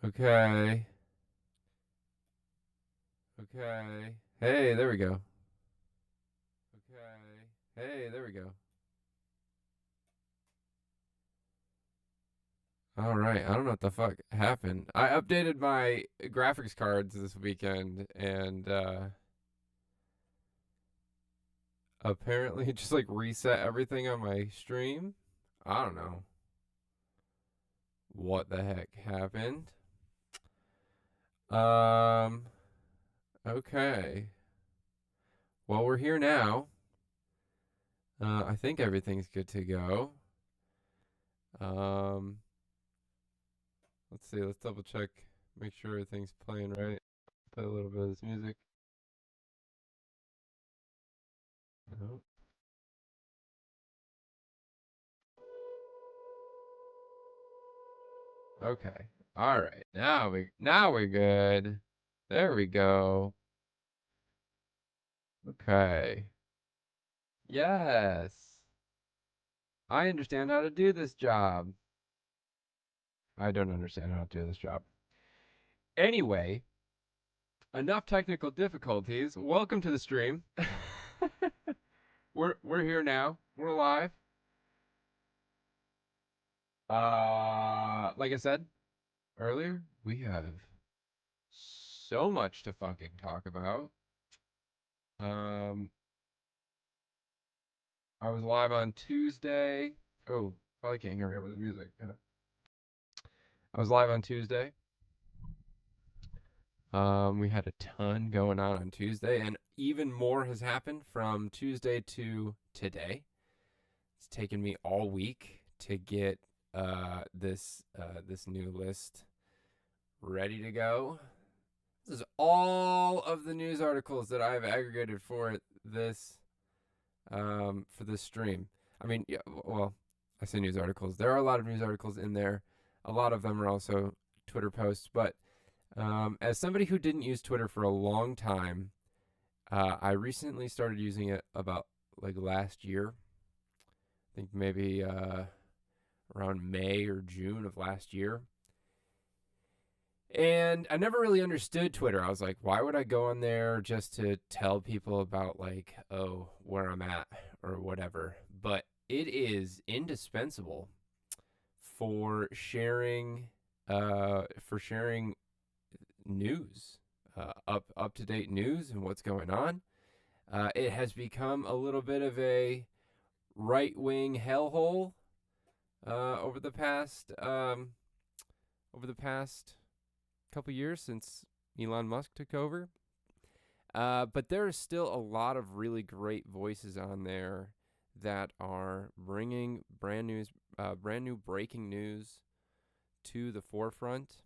Okay. Okay. Hey, there we go. Okay. Hey, there we go. All right. I don't know what the fuck happened. I updated my graphics cards this weekend and apparently just like reset everything on my stream. I don't know what the heck happened. Um okay. Well, we're here now. I think everything's good to go. Um let's see. Let's double check, make sure everything's playing right. Play a little bit of this music. No. Okay. All right. Now we're good. There we go. Okay. Yes. I understand how to do this job. I don't understand how to do this job. Anyway, enough technical difficulties. Welcome to the stream. We're here now. We're live. Like I said earlier, we have so much to fucking talk about. Um, I was live on Tuesday. Oh, probably can't hear me over the music. Yeah. I was live on Tuesday. We had a ton going on Tuesday, and even more has happened from Tuesday to today. It's taken me all week to get this new list ready to go. This is all of the news articles that I've aggregated for this stream. I mean, yeah, well, I say news articles. There are a lot of news articles in there. A lot of them are also Twitter posts. But as somebody who didn't use Twitter for a long time, I recently started using it about like last year. I think maybe around May or June of last year. And I never really understood Twitter. I was like, why would I go on there just to tell people about like, oh, where I'm at or whatever? But it is indispensable for sharing for sharing news, up to date news and what's going on. It has become a little bit of a right wing hellhole uh, over the past um, over the past couple years since Elon Musk took over. But there is still a lot of really great voices on there that are bringing brand new breaking news to the forefront.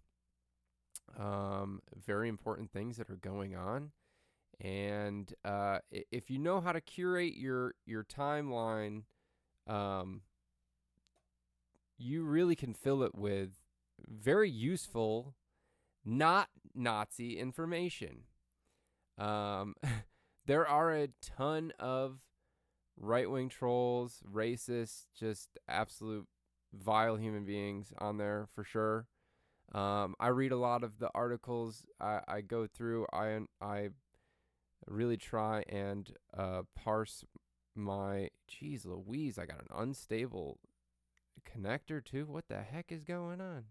Very important things that are going on, and if you know how to curate your timeline, um, you really can fill it with very useful, not Nazi information. Um, there are a ton of right wing trolls, racists, just absolute vile human beings on there for sure. I read a lot of the articles I go through. I really try and parse my. Geez Louise, I got an unstable connector too. What the heck is going on?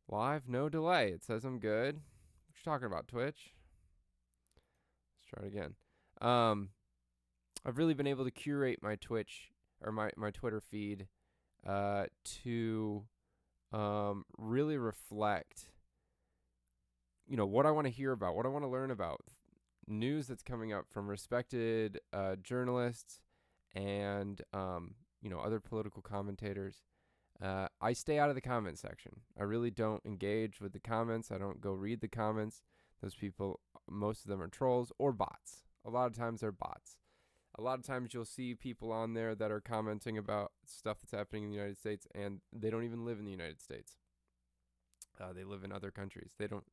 Live, no delay. It says I'm good. What you talking about, Twitch? Let's try it again. Um, I've really been able to curate my Twitch or my Twitter feed to really reflect, what I want to hear about, what I want to learn about, news that's coming up from respected journalists and other political commentators. I stay out of the comment section. I really don't engage with the comments. I don't go read the comments. Those people, most of them are trolls or bots. A lot of times they're bots. A lot of times you'll see people on there that are commenting about stuff that's happening in the United States, and they don't even live in the United States. They live in other countries. They don't,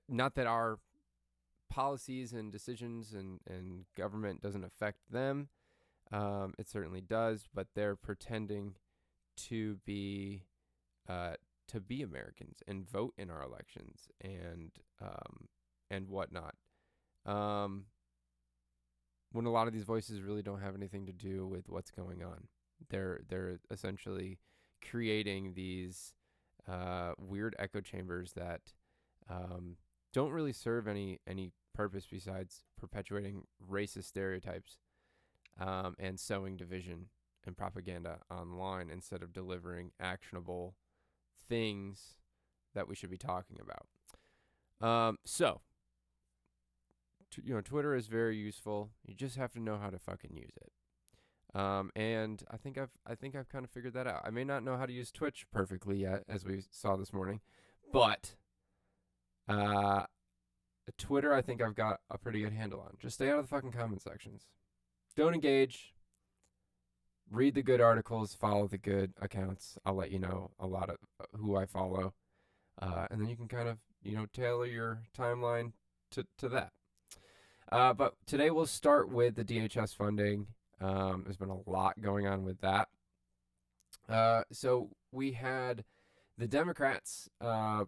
not that our policies and decisions and government doesn't affect them. It certainly does, but they're pretending to be to be Americans and vote in our elections and whatnot. When a lot of these voices really don't have anything to do with what's going on. They're essentially creating these weird echo chambers that don't really serve any purpose besides perpetuating racist stereotypes and sowing division and propaganda online instead of delivering actionable things that we should be talking about. Twitter is very useful. You just have to know how to fucking use it. And I think I've kind of figured that out. I may not know how to use Twitch perfectly yet, as we saw this morning, but Twitter, I think I've got a pretty good handle on. Just stay out of the fucking comment sections. Don't engage. Read the good articles. Follow the good accounts. I'll let you know a lot of who I follow. And then you can kind of, tailor your timeline to that. But today we'll start with the DHS funding. There's been a lot going on with that. So we had the Democrats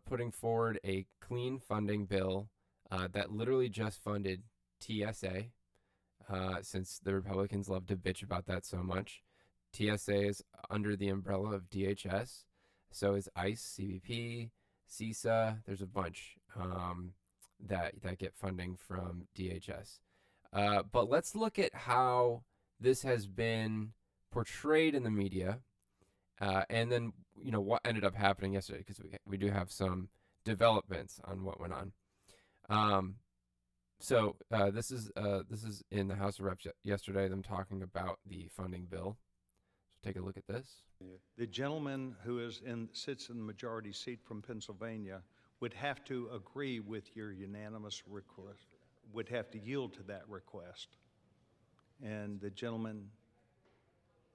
putting forward a clean funding bill that literally just funded TSA, since the Republicans love to bitch about that so much. TSA is under the umbrella of DHS. So is ICE, CBP, CISA. There's a bunch that get funding from DHS. But let's look at how this has been portrayed in the media, and then what ended up happening yesterday, because we do have some developments on what went on. So this is in the House of Reps yesterday. Them talking about the funding bill. So take a look at this. The gentleman who sits in the majority seat from Pennsylvania would have to agree with your unanimous request. Would have to yield to that request, and the gentleman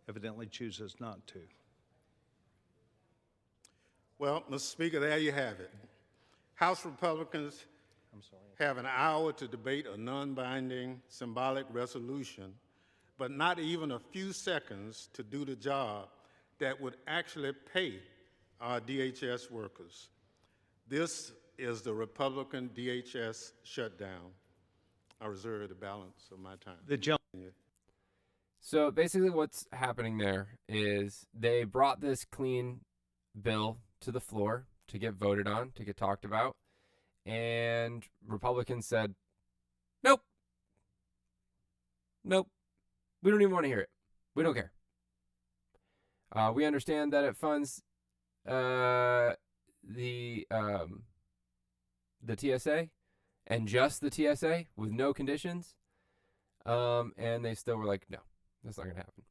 evidently chooses not to. Well, Mr. Speaker, there you have it. House Republicans have an hour to debate a non-binding symbolic resolution, but not even a few seconds to do the job that would actually pay our DHS workers. This is the Republican DHS shutdown. I reserve the balance of my time. So basically what's happening there is they brought this clean bill to the floor to get voted on, to get talked about, and Republicans said, nope, we don't even want to hear it. We don't care. We understand that it funds the TSA and just the TSA with no conditions. And they still were like, no, that's not going to happen.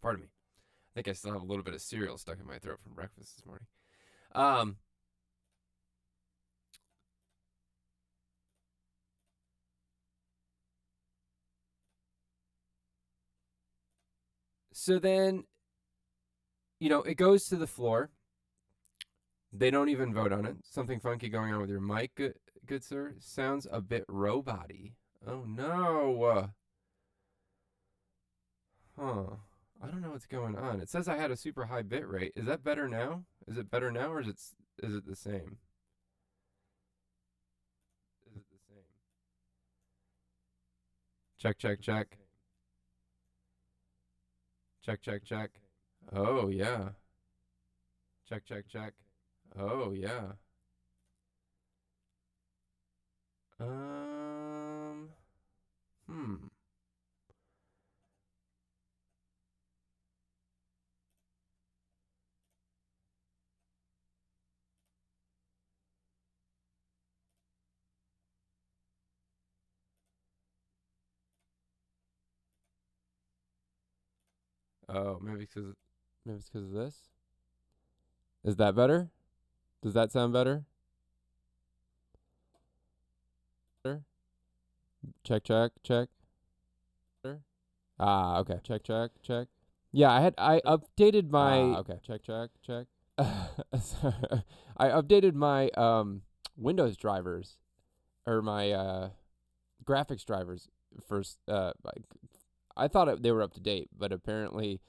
Pardon me. I think I still have a little bit of cereal stuck in my throat from breakfast this morning. So then, it goes to the floor. They don't even vote on it. Something funky going on with your mic, good sir. Sounds a bit robot-y. Oh, no. Huh. I don't know what's going on. It says I had a super high bit rate. Is that better now? Is it better now, or is it the same? Is it the same? Check, check, check. Check, check, check. Oh, yeah. Check, check, check. Oh, yeah. Hmm. Oh, maybe it's because of this. Is that better? Does that sound better? Check, check, check. Okay. Check, check, check. Yeah, I updated my okay. Check, check, check. I updated my Windows drivers, or my graphics drivers first. I thought they were up to date, but apparently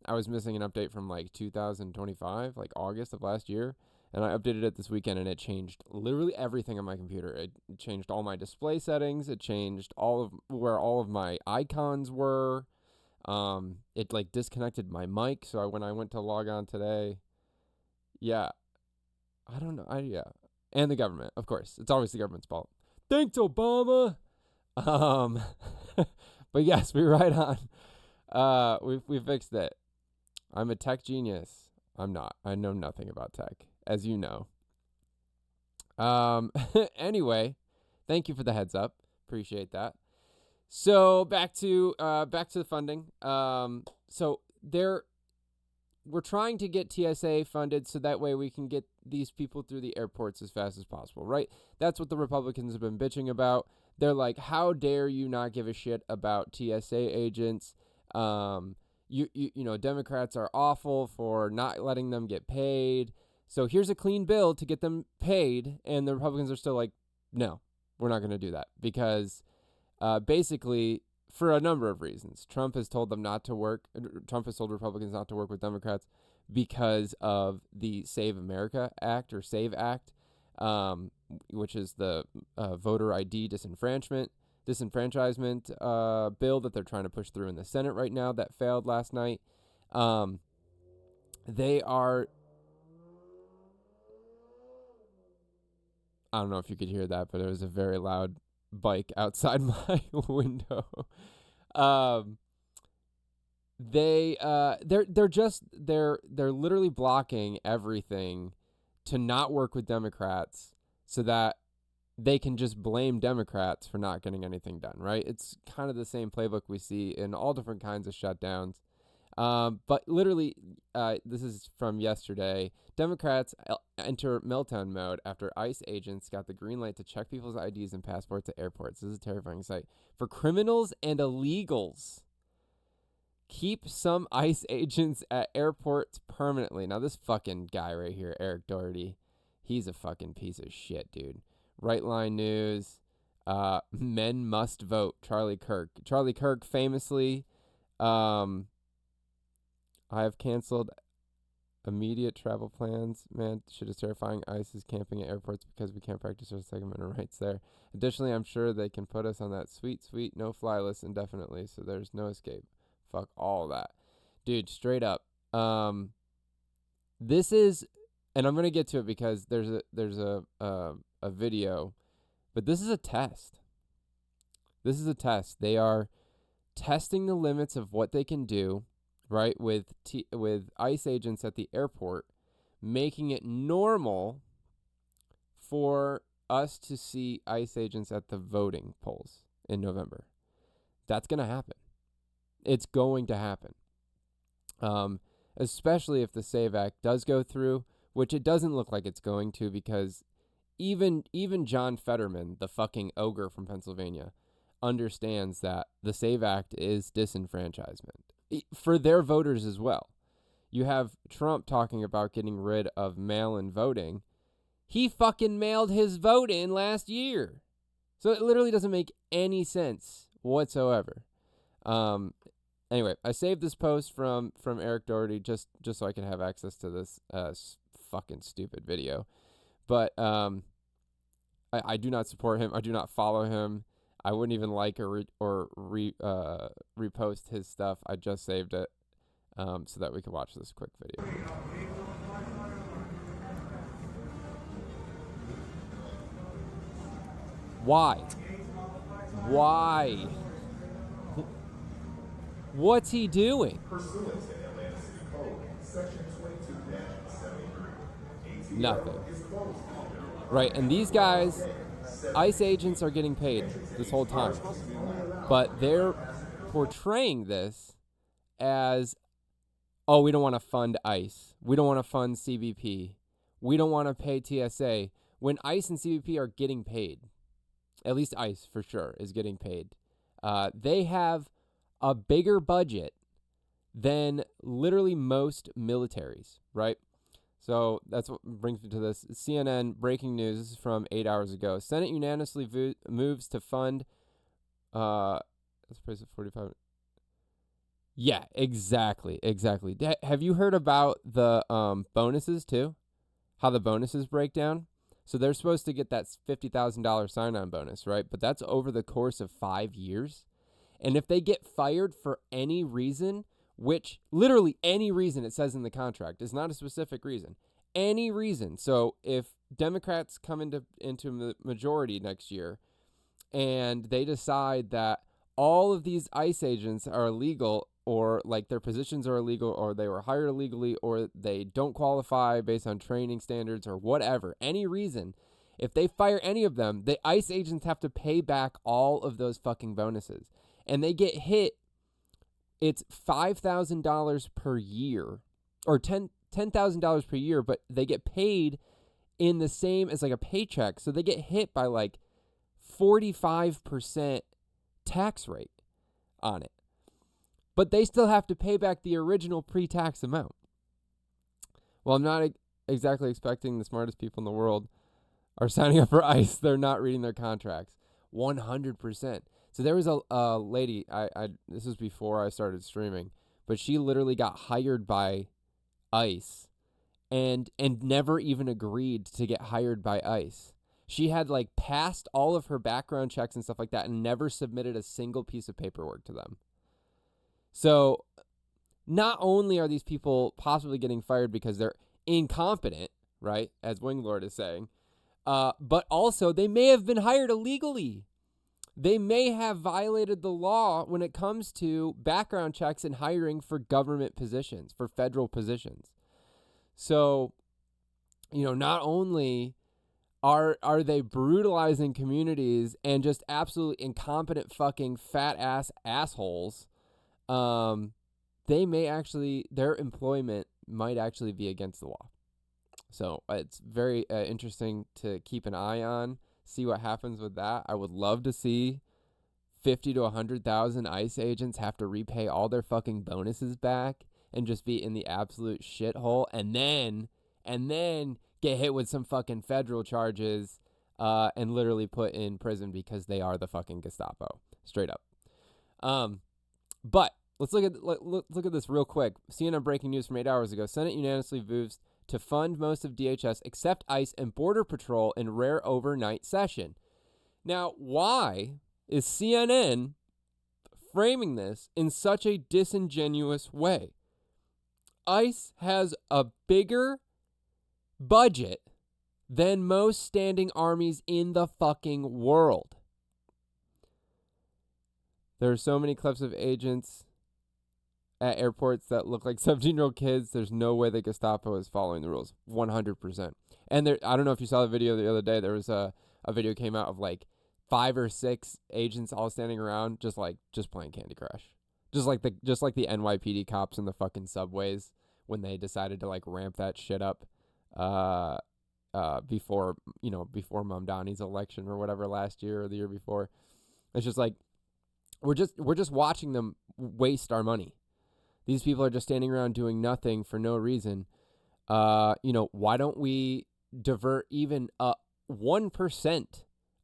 I was missing an update from like 2025, like August of last year. And I updated it this weekend, and it changed literally everything on my computer. It changed all my display settings. It changed all of where all of my icons were. It like disconnected my mic. So when I went to log on today, yeah, I don't know. Yeah, and the government, of course. It's always the government's fault. Thanks, Obama. Um, but yes, we're right on. We fixed it. I'm a tech genius. I'm not. I know nothing about tech, as you know. Anyway, thank you for the heads up. Appreciate that. So back to the funding. So we're trying to get TSA funded so that way we can get these people through the airports as fast as possible, right? That's what the Republicans have been bitching about. They're like, how dare you not give a shit about TSA agents? You know, Democrats are awful for not letting them get paid. So here's a clean bill to get them paid. And the Republicans are still like, no, we're not going to do that because basically for a number of reasons. Trump has told them not to work. Trump has told Republicans not to work with Democrats because of the Save America Act or SAVE Act, which is the voter ID disenfranchisement bill that they're trying to push through in the Senate right now that failed last night. They are, I don't know if you could hear that, but it was a very loud bike outside my window. They're literally blocking everything to not work with Democrats so that they can just blame Democrats for not getting anything done, right? It's kind of the same playbook we see in all different kinds of shutdowns. But literally, this is from yesterday. Democrats enter meltdown mode after ICE agents got the green light to check people's IDs and passports at airports. This is a terrifying sight. For criminals and illegals, keep some ICE agents at airports permanently. Now, this fucking guy right here, Eric Doherty, he's a fucking piece of shit, dude. Right Line News, men must vote, Charlie Kirk. Charlie Kirk famously, I have canceled immediate travel plans. Man, shit is terrifying. ICE is camping at airports because we can't practice our Second Amendment rights there. Additionally, I'm sure they can put us on that sweet no-fly list indefinitely, so there's no escape. Fuck all that. Dude, straight up. This is, and I'm going to get to it because there's a video, but this is a test. This is a test. They are testing the limits of what they can do, right, with ICE agents at the airport, making it normal for us to see ICE agents at the voting polls in November. That's going to happen. It's going to happen. Especially if the SAVE Act does go through, which it doesn't look like it's going to because even John Fetterman, the fucking ogre from Pennsylvania, understands that the SAVE Act is disenfranchisement for their voters as well. You have Trump talking about getting rid of mail-in voting. He fucking mailed his vote in last year. So it literally doesn't make any sense whatsoever. Anyway, I saved this post from Eric Doherty just so I can have access to this fucking stupid video. But I do not support him. I do not follow him. I wouldn't even like or repost his stuff. I just saved it so that we can watch this quick video. Why? Why? What's he doing? Nothing. Right, and these guys, ICE agents are getting paid this whole time. But they're portraying this as, oh, we don't want to fund ICE. We don't want to fund CBP. We don't want to pay TSA. When ICE and CBP are getting paid, at least ICE for sure is getting paid. They have a bigger budget than literally most militaries, right? So that's what brings me to this. CNN breaking news. This is from 8 hours ago. Senate unanimously moves to fund. Let's price it 45. Yeah, exactly. Have you heard about the bonuses too? How the bonuses break down? So they're supposed to get that $50,000 sign-on bonus, right? But that's over the course of 5 years. And if they get fired for any reason, which literally any reason it says in the contract, is not a specific reason, any reason. So if Democrats come into the majority next year and they decide that all of these ICE agents are illegal, or like their positions are illegal, or they were hired illegally, or they don't qualify based on training standards, or whatever, any reason, if they fire any of them, the ICE agents have to pay back all of those fucking bonuses. And they get hit, it's $5,000 per year, or $10,000 per year, but they get paid in the same as like a paycheck. So they get hit by like 45% tax rate on it. But they still have to pay back the original pre-tax amount. Well, I'm not exactly expecting the smartest people in the world are signing up for ICE. They're not reading their contracts. 100%. So there was a lady, this was before I started streaming, but she literally got hired by ICE and never even agreed to get hired by ICE. She had like passed all of her background checks and stuff like that and never submitted a single piece of paperwork to them. So not only are these people possibly getting fired because they're incompetent, right, as Winglord is saying, but also they may have been hired illegally. They may have violated the law when it comes to background checks and hiring for government positions, for federal positions. So, not only are they brutalizing communities and just absolutely incompetent fucking fat ass assholes, their employment might actually be against the law. So it's very interesting to keep an eye on, see what happens with that. I would love to see 50 to 100,000 ICE agents have to repay all their fucking bonuses back and just be in the absolute shithole, and then get hit with some fucking federal charges and literally put in prison because they are the fucking Gestapo, straight up. But let's look at this real quick. CNN breaking news from 8 hours ago. Senate unanimously votes to fund most of DHS except ICE and Border Patrol in rare overnight session. Now, why is CNN framing this in such a disingenuous way? ICE has a bigger budget than most standing armies in the fucking world. There are so many clips of agents at airports that look like 17-year-old kids. There's no way the Gestapo is following the rules. 100%. And I don't know if you saw the video the other day. There was a video came out of like 5 or 6 agents all standing around just playing Candy Crush. Just like the NYPD cops in the fucking subways when they decided to like ramp that shit up before Mamdani's election or whatever last year or the year before. It's just like we're just watching them waste our money. These people are just standing around doing nothing for no reason. Why don't we divert even 1%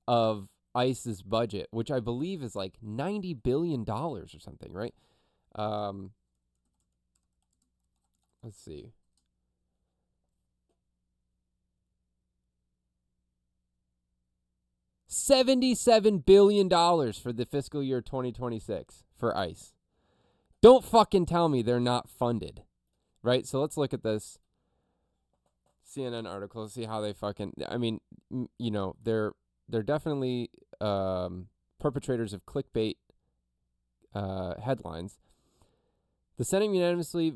of ICE's budget, which I believe is like $90 billion or something, right? Let's see. $77 billion for the fiscal year 2026 for ICE. Don't fucking tell me they're not funded, right? So let's look at this CNN article, see how they fucking, they're definitely perpetrators of clickbait headlines. The Senate unanimously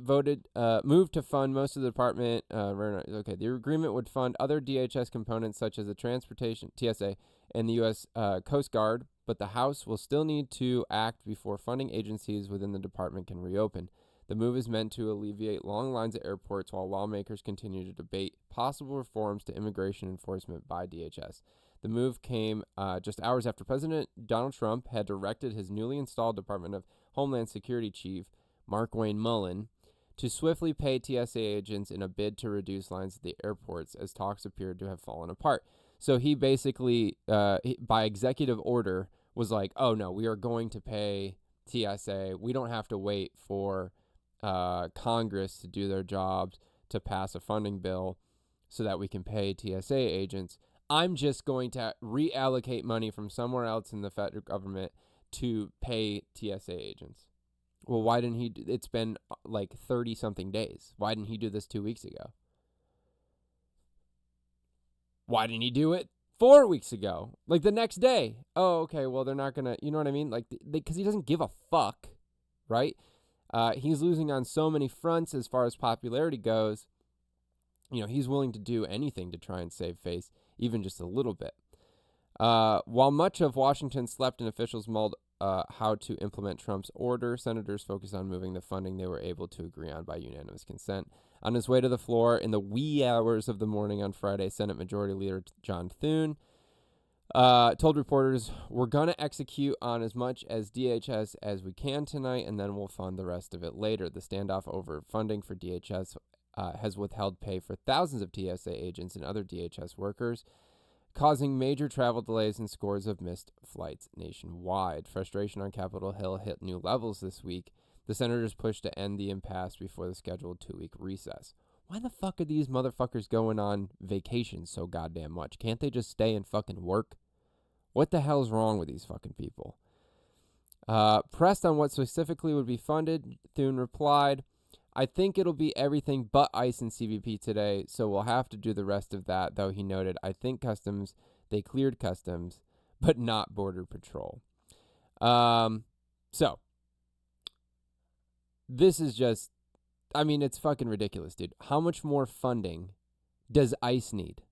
moved to fund most of the department. The agreement would fund other DHS components such as the transportation, TSA, and the U.S. Coast Guard, but the House will still need to act before funding agencies within the department can reopen. The move is meant to alleviate long lines at airports while lawmakers continue to debate possible reforms to immigration enforcement by DHS. The move came just hours after President Donald Trump had directed his newly installed Department of Homeland Security Chief, Mark Wayne Mullen, to swiftly pay TSA agents in a bid to reduce lines at the airports as talks appeared to have fallen apart. So he basically, by executive order, was like, oh no, we are going to pay TSA. We don't have to wait for Congress to do their jobs to pass a funding bill so that we can pay TSA agents. I'm just going to reallocate money from somewhere else in the federal government to pay TSA agents. Well, why didn't he? It's been like 30-something days. Why didn't he do this 2 weeks ago? Why didn't he do it 4 weeks ago? Like the next day. Oh, okay, well, they're not going to, you know what I mean? Like, because he doesn't give a fuck, right? He's losing on so many fronts as far as popularity goes. You know, he's willing to do anything to try and save face, even just a little bit. While much of Washington slept and officials mulled how to implement Trump's order, senators focused on moving the funding they were able to agree on by unanimous consent. On his way to the floor in the wee hours of the morning on Friday, Senate Majority Leader John Thune told reporters, "We're going to execute on as much as DHS as we can tonight, and then we'll fund the rest of it later." The standoff over funding for DHS has withheld pay for thousands of TSA agents and other DHS workers, causing major travel delays and scores of missed flights nationwide. Frustration on Capitol Hill hit new levels this week. The senators pushed to end the impasse before the scheduled 2-week recess. Why the fuck are these motherfuckers going on vacation so goddamn much? Can't they just stay and fucking work? What the hell's wrong with these fucking people? Pressed on what specifically would be funded, Thune replied, "I think it'll be everything but ICE and CBP today, so we'll have to do the rest of that," though he noted, "I think they cleared customs, but not Border Patrol." So, this is just, I mean, it's fucking ridiculous, dude. How much more funding does ICE need?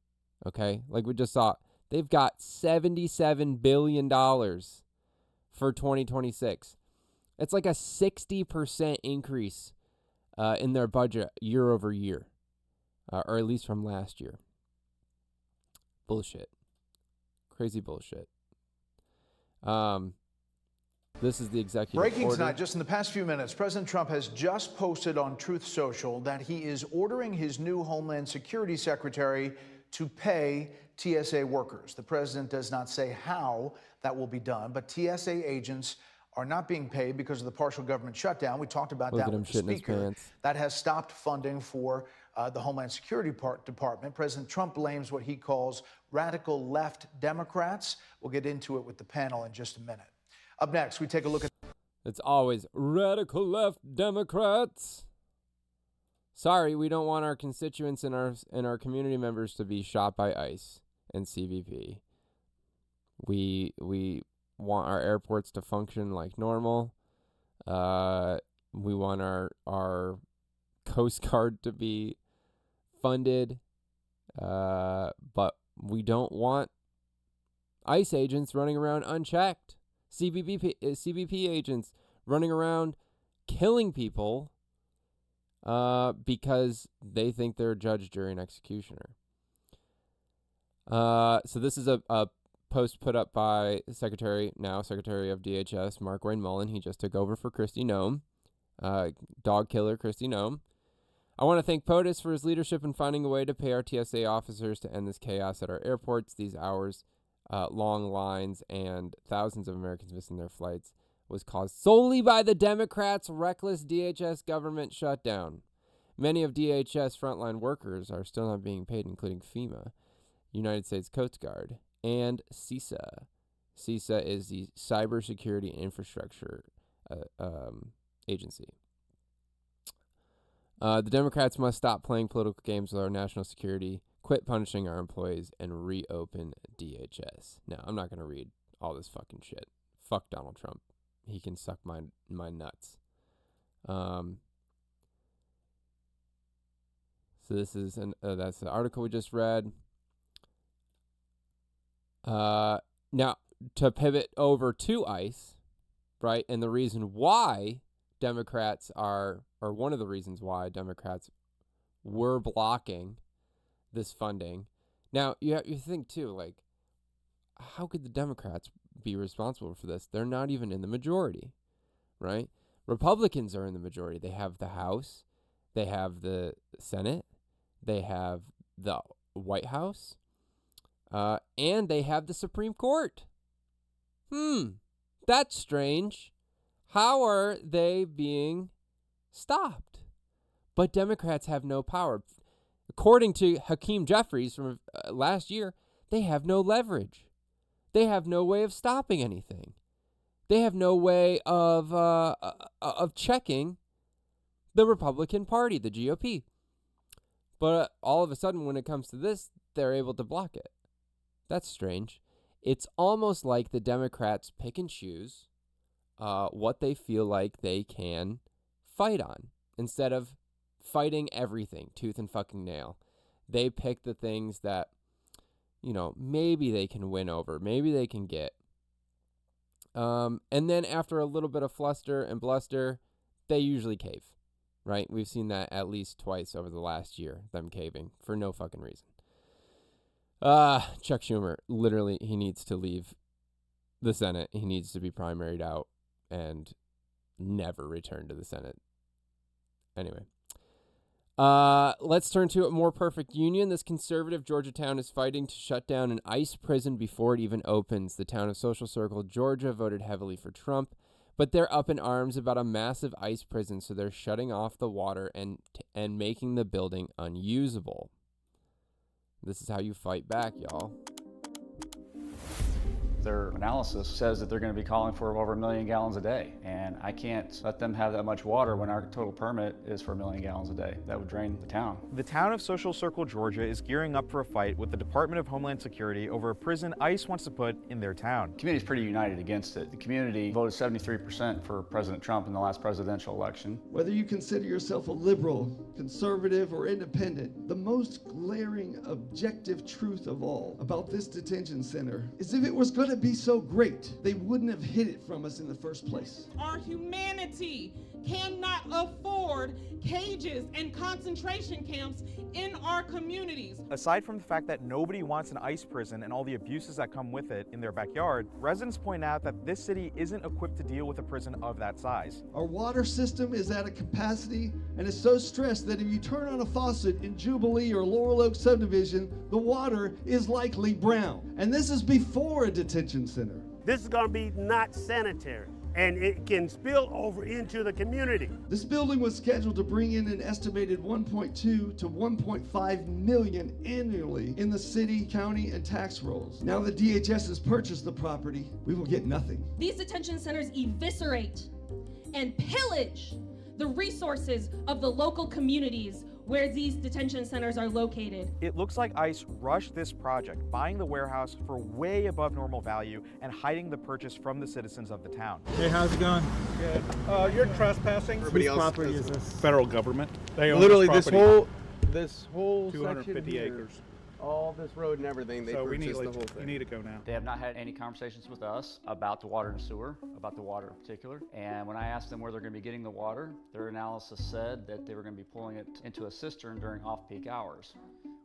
Okay? Like we just saw, they've got $77 billion for 2026. It's like a 60% increase in their budget year over year, or at least from last year. Bullshit. Crazy bullshit. This is the executive Breaking order. tonight, just in the past few minutes, President Trump has just posted on Truth Social that he is ordering his new Homeland Security Secretary to pay TSA workers. The president does not say how that will be done, but TSA agents are not being paid because of the partial government shutdown. We talked about that with the speaker. That has stopped funding for the Homeland Security Department. President Trump blames what he calls radical left Democrats. We'll get into it with the panel in just a minute. Up next, we take a look at... It's always radical left Democrats. Sorry, we don't want our constituents and our community members to be shot by ICE and CBP. We want our airports to function like normal. We want our Coast Guard to be funded. But we don't want ICE agents running around unchecked. CBP agents running around killing people because they think they're a judge, jury, and executioner. So this is a post put up by Secretary of DHS, Mark Wayne Mullen. He just took over for Kristi Noem, dog killer Kristi Noem. "I want to thank POTUS for his leadership in finding a way to pay our TSA officers to end this chaos at our airports. These hours long lines and thousands of Americans missing their flights was caused solely by the Democrats' reckless DHS government shutdown. Many of DHS frontline workers are still not being paid, including FEMA, United States Coast Guard, and CISA. CISA is the Cybersecurity Infrastructure Agency. The Democrats must stop playing political games with our national security, quit punishing our employees, and reopen DHS." Now, I'm not going to read all this fucking shit. Fuck Donald Trump. He can suck my nuts. So this is that's the article we just read. Now, to pivot over to ICE, right, and the reason why Democrats or one of the reasons why Democrats were blocking this funding. Now, you think, too, like, how could the Democrats be responsible for this? They're not even in the majority, right? Republicans are in the majority. They have the House. They have the Senate. They have the White House. And they have the Supreme Court. That's strange. How are they being stopped? But Democrats have no power. According to Hakeem Jeffries from last year, they have no leverage. They have no way of stopping anything. They have no way of checking the Republican Party, the GOP. But all of a sudden, when it comes to this, they're able to block it. That's strange. It's almost like the Democrats pick and choose what they feel like they can fight on instead of fighting everything tooth and fucking nail. They pick the things that, maybe they can win over, maybe they can get. And then after a little bit of fluster and bluster, they usually cave, right? We've seen that at least twice over the last year, them caving for no fucking reason. Chuck Schumer, literally, he needs to leave the Senate. He needs to be primaried out and never return to the Senate. Anyway. Let's turn to a more perfect union. This conservative Georgia town is fighting to shut down an ICE prison before it even opens. The town of Social Circle, Georgia, voted heavily for Trump, but they're up in arms about a massive ICE prison, so they're shutting off the water and making the building unusable. This is how you fight back, y'all. Their analysis says that they're going to be calling for over 1 million gallons a day, and I can't let them have that much water when our total permit is for 1 million gallons a day. That would drain the town. The town of Social Circle, Georgia is gearing up for a fight with the Department of Homeland Security over a prison ICE wants to put in their town. The community is pretty united against it. The community voted 73% for President Trump in the last presidential election. Whether you consider yourself a liberal, conservative, or independent, the most glaring objective truth of all about this detention center is if it was going to be so great, they wouldn't have hid it from us in the first place. Our humanity cannot afford cages and concentration camps in our communities. Aside from the fact that nobody wants an ICE prison and all the abuses that come with it in their backyard, residents point out that this city isn't equipped to deal with a prison of that size. Our water system is at a capacity and is so stressed that if you turn on a faucet in Jubilee or Laurel Oak subdivision, the water is likely brown. And this is before a detention center. This is going to be not sanitary, and it can spill over into the community. This building was scheduled to bring in an estimated 1.2 to 1.5 million annually in the city, county, and tax rolls. Now that DHS has purchased the property, we will get nothing. These detention centers eviscerate and pillage the resources of the local communities where these detention centers are located. It looks like ICE rushed this project, buying the warehouse for way above normal value and hiding the purchase from the citizens of the town. Hey, how's it going? Good. You're trespassing. Whose property is this? Federal government. They own Literally this whole 250 section here, acres. all this road and everything, they So we purchased need, the whole thing. we need to go now. They have not had any conversations with us about the water and sewer, about the water in particular. And when I asked them where they're going to be getting the water, their analysis said that they were going to be pulling it into a cistern during off-peak hours,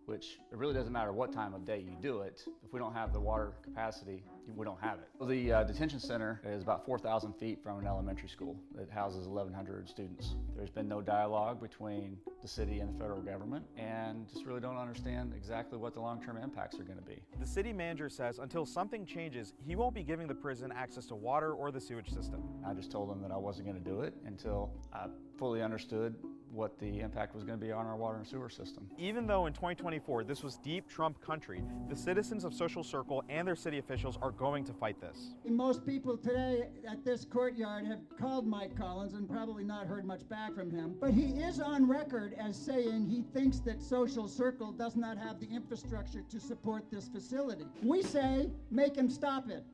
which it really doesn't matter what time of day you do it. If we don't have the water capacity, we don't have it. The detention center is about 4,000 feet from an elementary school that houses 1,100 students. There's been no dialogue between the city and the federal government, and just really don't understand exactly what the long-term impacts are going to be. The city manager says until something changes, he won't be giving the prison access to water or the sewage system. I just told them that I wasn't going to do it until I fully understood what the impact was going to be on our water and sewer system. Even though in 2024 this was deep Trump country, the citizens of Social Circle and their city officials are going to fight this. Most people today at this courtyard have called Mike Collins and probably not heard much back from him, but he is on record as saying he thinks that Social Circle does not have the infrastructure to support this facility. We say, make him stop it.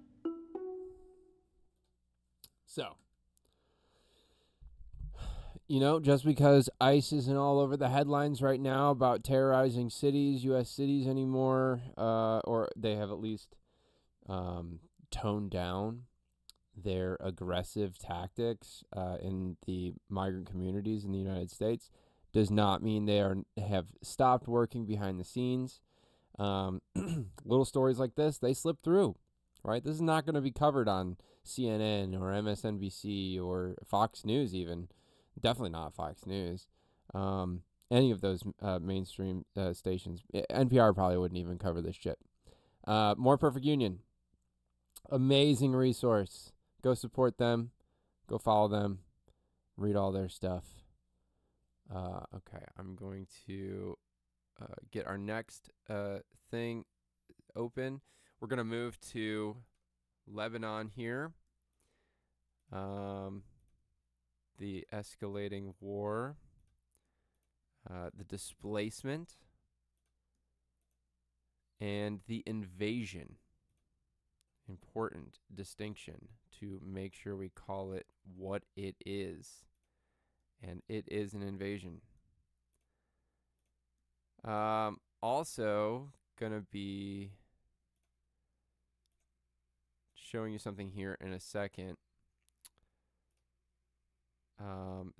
So, just because ICE isn't all over the headlines right now about terrorizing cities, U.S. cities anymore, or they have at least toned down their aggressive tactics in the migrant communities in the United States, does not mean they have stopped working behind the scenes. Little stories like this, they slip through, right? This is not going to be covered on CNN or MSNBC or Fox News even. Definitely not Fox News. Any of those mainstream stations. NPR probably wouldn't even cover this shit. More Perfect Union. Amazing resource. Go support them. Go follow them. Read all their stuff. Okay, I'm going to get our next thing open. We're going to move to Lebanon here. The escalating war, the displacement, and the invasion. Important distinction to make sure we call it what it is. And it is an invasion. Also going to be showing you something here in a second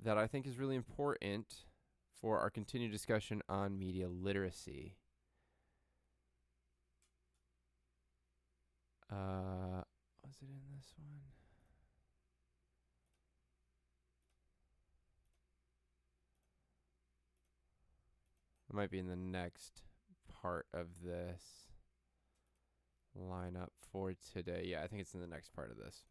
that I think is really important for our continued discussion on media literacy. Was it in this one? It might be in the next part of this lineup for today. Yeah, I think it's in the next part of this.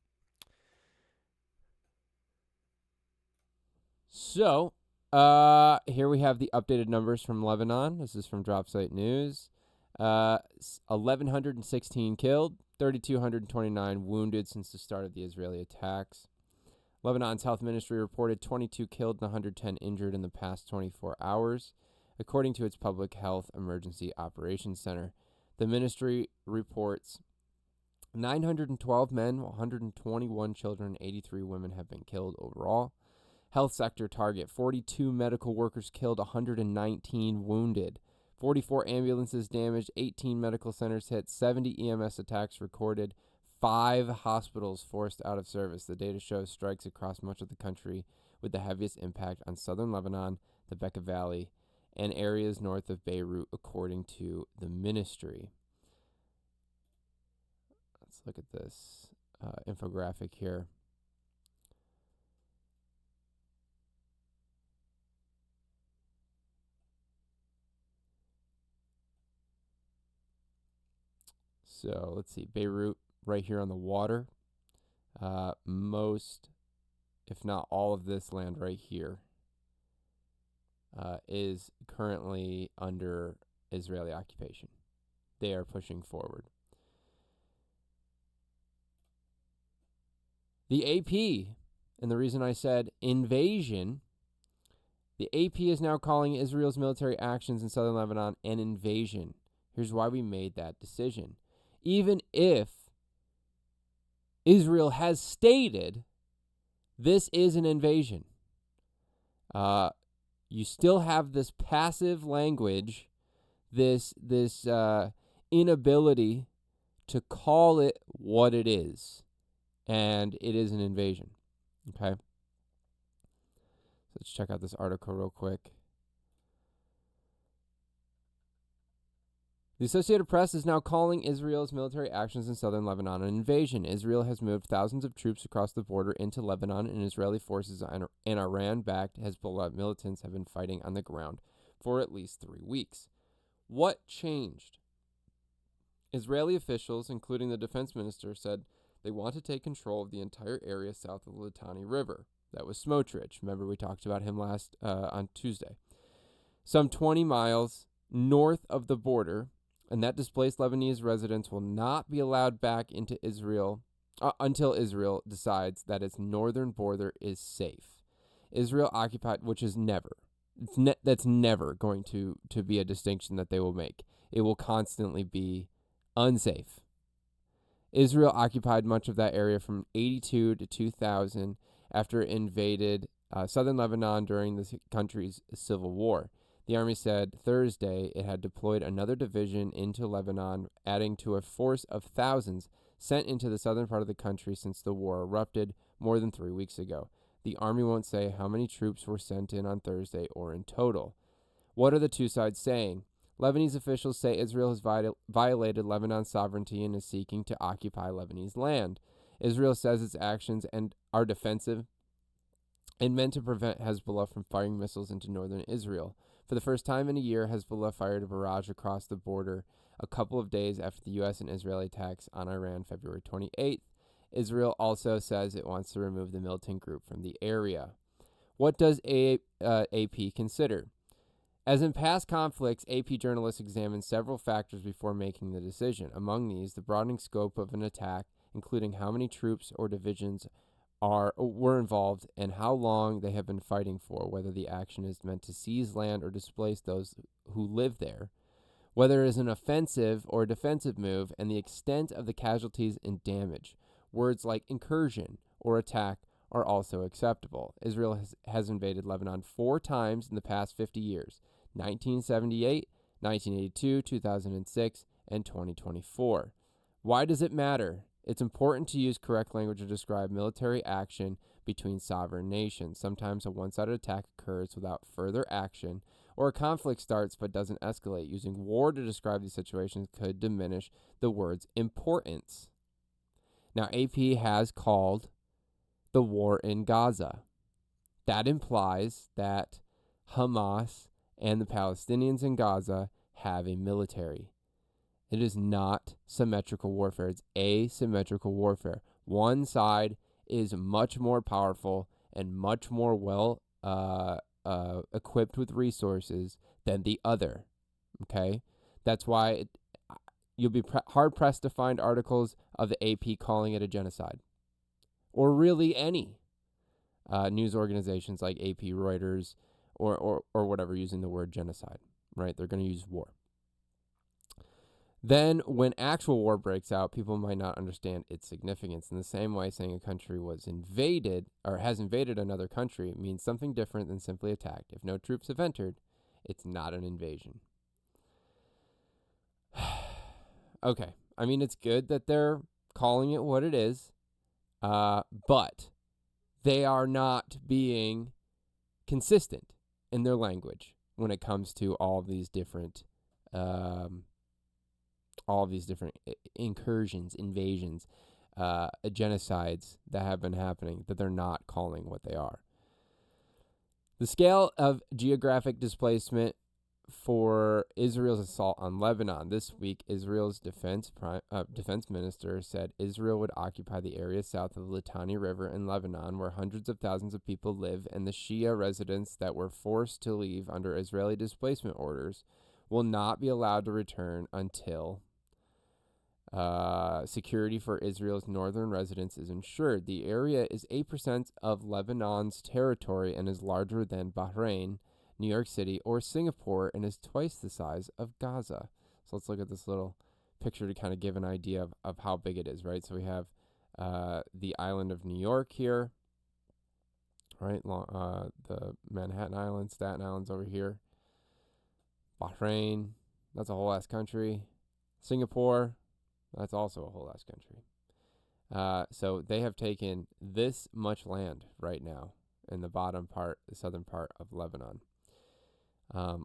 So, here we have the updated numbers from Lebanon. This is from Dropsite News. 1,116 killed, 3,229 wounded since the start of the Israeli attacks. Lebanon's health ministry reported 22 killed and 110 injured in the past 24 hours, according to its Public Health Emergency Operations Center. The ministry reports 912 men, 121 children, and 83 women have been killed overall. Health sector target, 42 medical workers killed, 119 wounded. 44 ambulances damaged, 18 medical centers hit, 70 EMS attacks recorded, 5 hospitals forced out of service. The data shows strikes across much of the country, with the heaviest impact on southern Lebanon, the Bekaa Valley, and areas north of Beirut, according to the ministry. Let's look at this infographic here. So let's see, Beirut right here on the water. Most, if not all of this land right here is currently under Israeli occupation. They are pushing forward. The AP, and the reason I said invasion, the AP is now calling Israel's military actions in southern Lebanon an invasion. Here's why we made that decision. Even if Israel has stated this is an invasion, you still have this passive language, this inability to call it what it is, and it is an invasion. Okay? So let's check out this article real quick. The Associated Press is now calling Israel's military actions in southern Lebanon an invasion. Israel has moved thousands of troops across the border into Lebanon, and Israeli forces and Iran-backed Hezbollah militants have been fighting on the ground for at least 3 weeks. What changed? Israeli officials, including the defense minister, said they want to take control of the entire area south of the Litani River. That was Smotrich. Remember, we talked about him last on Tuesday. Some 20 miles north of the border, and that displaced Lebanese residents will not be allowed back into Israel until Israel decides that its northern border is safe. Israel occupied, which is never. That's never going to be a distinction that they will make. It will constantly be unsafe. Israel occupied much of that area from 82 to 2000 after it invaded southern Lebanon during the country's civil war. The army said Thursday it had deployed another division into Lebanon, adding to a force of thousands sent into the southern part of the country since the war erupted more than 3 weeks ago. The army won't say how many troops were sent in on Thursday or in total. What are the two sides saying? Lebanese officials say Israel has violated Lebanon's sovereignty and is seeking to occupy Lebanese land. Israel says its actions are defensive and meant to prevent Hezbollah from firing missiles into northern Israel. For the first time in a year, Hezbollah fired a barrage across the border a couple of days after the U.S. and Israeli attacks on Iran February 28th. Israel also says it wants to remove the militant group from the area. What does AP consider? As in past conflicts, AP journalists examined several factors before making the decision. Among these, the broadening scope of an attack, including how many troops or divisions were involved and how long they have been fighting for, whether the action is meant to seize land or displace those who live there, whether it is an offensive or defensive move, and the extent of the casualties and damage. Words like incursion or attack are also acceptable. Israel has invaded Lebanon 4 times in the past 50 years, 1978, 1982, 2006, and 2024. Why does it matter? It's important to use correct language to describe military action between sovereign nations. Sometimes a one-sided attack occurs without further action, or a conflict starts but doesn't escalate. Using war to describe these situations could diminish the word's importance. Now, AP has called the war in Gaza. That implies that Hamas and the Palestinians in Gaza have a military. It is not symmetrical warfare. It's asymmetrical warfare. One side is much more powerful and much more well equipped with resources than the other. Okay? That's why you'll be hard-pressed to find articles of the AP calling it a genocide. Or really any news organizations like AP, Reuters, or whatever using the word genocide. Right? They're going to use war. Then, when actual war breaks out, people might not understand its significance. In the same way, saying a country was invaded or has invaded another country means something different than simply attacked. If no troops have entered, it's not an invasion. Okay, I mean, it's good that they're calling it what it is, but they are not being consistent in their language when it comes to all of these different incursions, invasions, genocides that have been happening that they're not calling what they are. The scale of geographic displacement for Israel's assault on Lebanon. This week, Israel's defense minister said Israel would occupy the area south of the Litani River in Lebanon, where hundreds of thousands of people live, and the Shia residents that were forced to leave under Israeli displacement orders will not be allowed to return until security for Israel's northern residents is ensured. The area is 8% of Lebanon's territory and is larger than Bahrain, New York City, or Singapore, and is twice the size of Gaza. So let's look at this little picture to kind of give an idea of how big it is, right? So we have the island of New York here, right? The Manhattan Island, Staten Island's over here. Bahrain, that's a whole ass country. Singapore, that's also a whole ass country. So they have taken this much land right now in the bottom part, the southern part of Lebanon.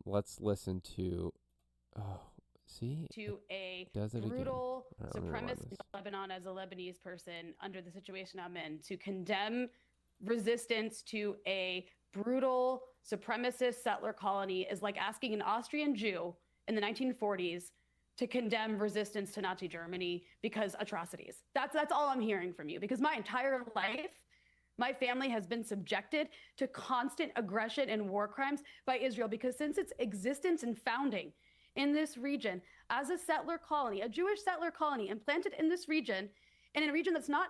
Let's listen to, to a brutal supremacist in Lebanon as a Lebanese person under the situation I'm in, to condemn resistance to a brutal supremacist settler colony is like asking an Austrian Jew in the 1940s to condemn resistance to Nazi Germany because atrocities. That's all I'm hearing from you, because my entire life, my family has been subjected to constant aggression and war crimes by Israel, because since its existence and founding in this region as a settler colony, a Jewish settler colony implanted in this region, and in a region that's not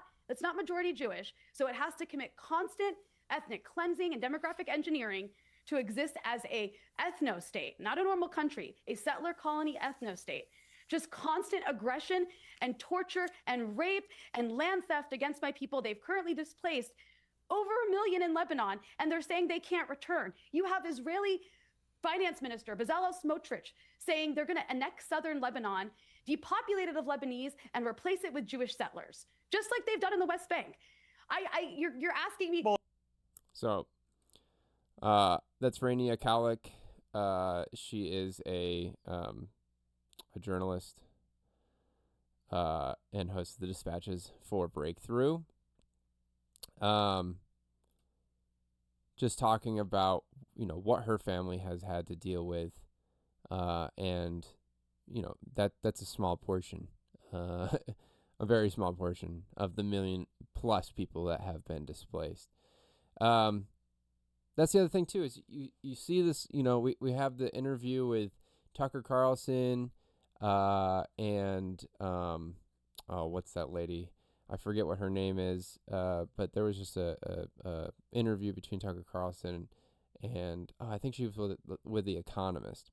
majority Jewish, so it has to commit constant ethnic cleansing and demographic engineering to exist as a ethno-state, not a normal country, a settler colony ethno-state. Just constant aggression and torture and rape and land theft against my people. They've currently displaced over 1 million in Lebanon, and they're saying they can't return. You have Israeli Finance Minister Bezalel Smotrich saying they're going to annex southern Lebanon, depopulate it of Lebanese, and replace it with Jewish settlers, just like they've done in the West Bank. You're asking me. So, that's Rania Kalik. She is a journalist and host of the Dispatches for Breakthrough. Just talking about, what her family has had to deal with, and, that's a small portion a very small portion of the million plus people that have been displaced. That's the other thing too, is you see this, we have the interview with Tucker Carlson, and what's that lady? I forget what her name is, but there was just a interview between Tucker Carlson and I think she was with The Economist.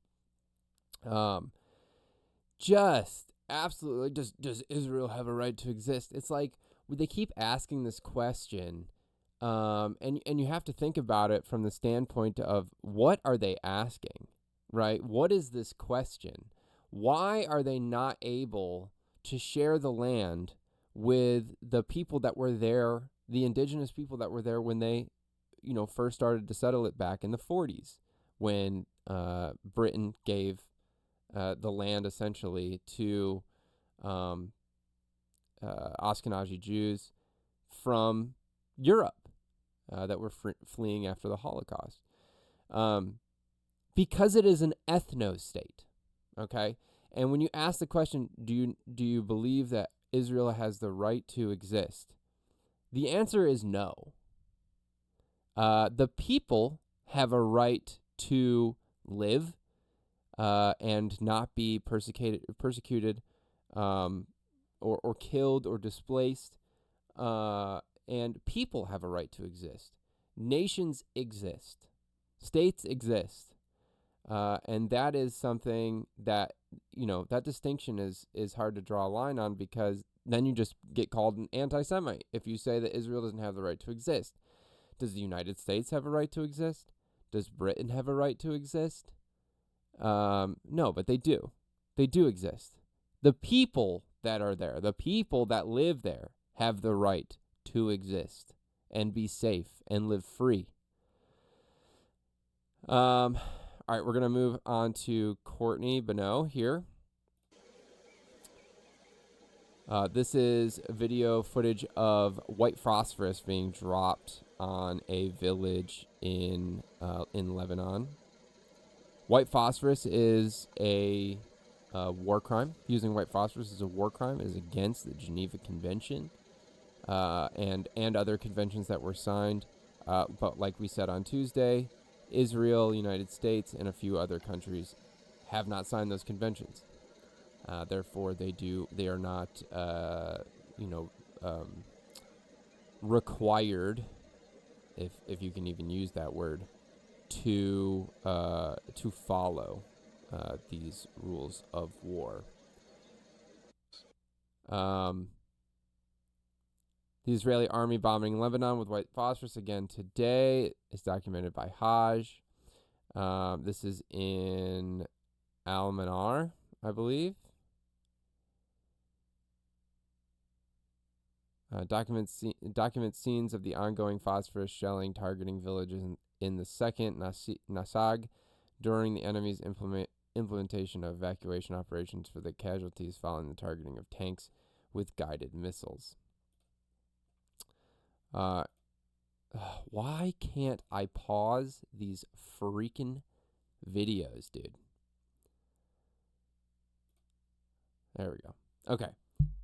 Just absolutely, does Israel have a right to exist? It's like they keep asking this question, and you have to think about it from the standpoint of what are they asking, right? What is this question? Why are they not able to share the land with the people that were there, the indigenous people that were there when they, first started to settle it back in the 40s, when Britain gave the land essentially to Ashkenazi Jews from Europe that were fleeing after the Holocaust. Because it is an ethno-state, okay? And when you ask the question, do you believe that Israel has the right to exist? The answer is no. The people have a right to live and not be persecuted or killed or displaced. And people have a right to exist. Nations exist. States exist. And that is something that, that distinction is hard to draw a line on, because then you just get called an anti-Semite if you say that Israel doesn't have the right to exist. Does the United States have a right to exist? Does Britain have a right to exist? No, but they do. They do exist. The people that are there, the people that live there, have the right to exist and be safe and live free. All right, we're going to move on to Courtney Bonneau here. This is video footage of white phosphorus being dropped on a village in Lebanon. White phosphorus is a war crime. Using white phosphorus is a war crime. It is against the Geneva Convention and other conventions that were signed. But like we said on Tuesday, Israel, United States, and a few other countries have not signed those conventions. Therefore, they are not, required, if you can even use that word, to follow these rules of war. The Israeli army bombing Lebanon with white phosphorus again today is documented by Hajj. This is in Al-Manar, I believe. Documents scenes of the ongoing phosphorus shelling targeting villages in the second Nasag during the enemy's implementation of evacuation operations for the casualties following the targeting of tanks with guided missiles. Why can't I pause these freaking videos, dude? There we go. Okay.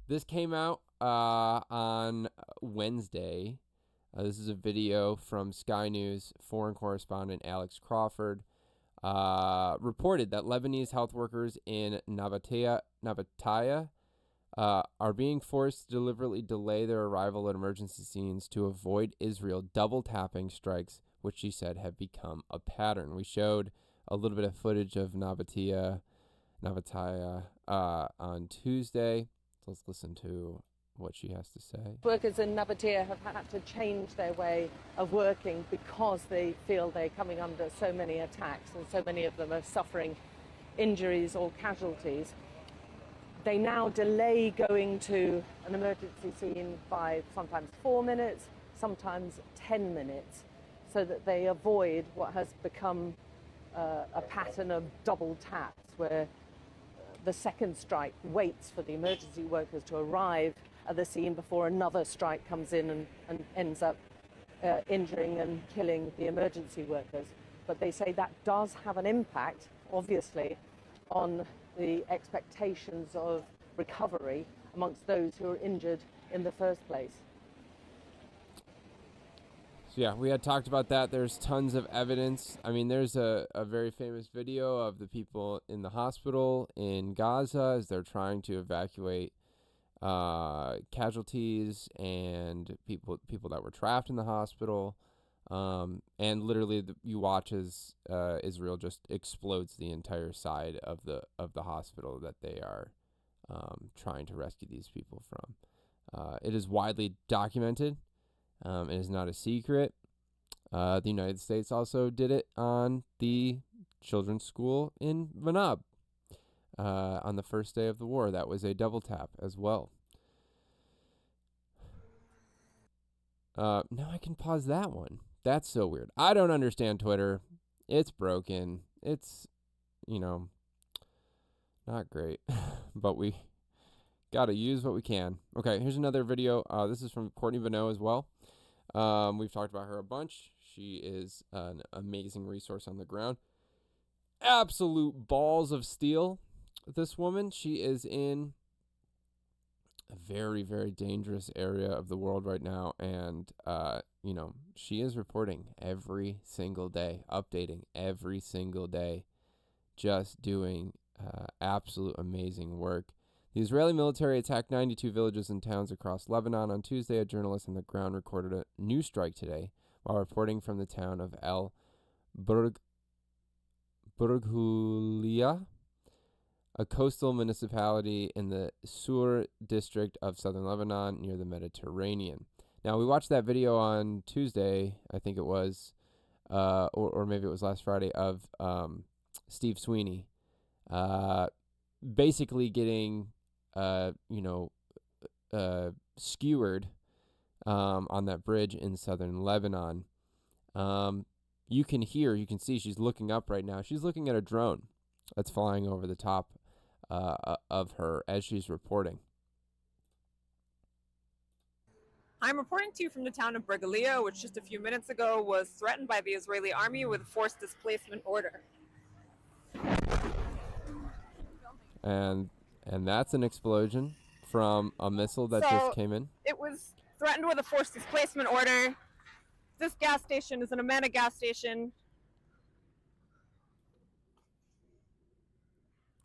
This came out on Wednesday. This is a video from Sky News foreign correspondent Alex Crawford. Reported that Lebanese health workers in Nabataya are being forced to deliberately delay their arrival at emergency scenes to avoid Israel double-tapping strikes, which she said have become a pattern. We showed a little bit of footage of Nabataya on Tuesday. So let's listen to what she has to say. Workers in Nabataya have had to change their way of working because they feel they're coming under so many attacks and so many of them are suffering injuries or casualties. They now delay going to an emergency scene by sometimes 4 minutes, sometimes 10 minutes, so that they avoid what has become a pattern of double taps, where the second strike waits for the emergency workers to arrive at the scene before another strike comes in and ends up injuring and killing the emergency workers. But they say that does have an impact, obviously, on the expectations of recovery amongst those who are injured in the first place. So yeah, we had talked about that. There's tons of evidence. I mean, there's a very famous video of the people in the hospital in Gaza as they're trying to evacuate casualties and people that were trapped in the hospital. And literally you watch as Israel just explodes the entire side of the hospital that they are trying to rescue these people from. It is widely documented. It is not a secret. The United States also did it on the children's school in Lebanon on the first day of the war. That was a double tap as well. Now I can pause that one. That's so weird. I don't understand Twitter. It's broken. It's, not great. But we got to use what we can. Okay, here's another video. This is from Courtney Bonneau as well. We've talked about her a bunch. She is an amazing resource on the ground. Absolute balls of steel, this woman. She is in a very, very dangerous area of the world right now. And, she is reporting every single day, updating every single day, just doing absolute amazing work. The Israeli military attacked 92 villages and towns across Lebanon on Tuesday. A journalist on the ground recorded a new strike today while reporting from the town of El Burghoulia, a coastal municipality in the Sur district of southern Lebanon near the Mediterranean. Now, we watched that video on Tuesday, I think it was, or maybe it was last Friday, of Steve Sweeney basically getting skewered on that bridge in southern Lebanon. You can see she's looking up right now. She's looking at a drone that's flying over the top of her as she's reporting. I'm reporting to you from the town of Burghoulia, which just a few minutes ago was threatened by the Israeli army with a forced displacement order. And that's an explosion from a missile that just came in. It was threatened with a forced displacement order. This gas station is an Amana gas station.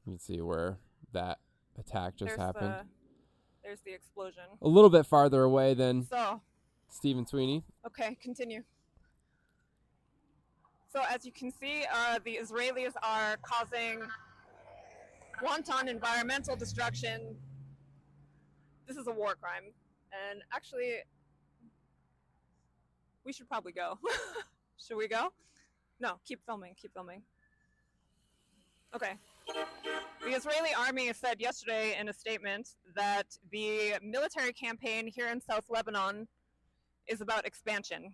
You can see where that attack just happened. There's the explosion. A little bit farther away than So, Stephen Sweeney. okay, continue. So as you can see, the Israelis are causing wanton environmental destruction. This is a war crime. And actually, we should probably go. Should we go? No, keep filming, keep filming. Okay. The Israeli army said yesterday in a statement that the military campaign here in South Lebanon is about expansion.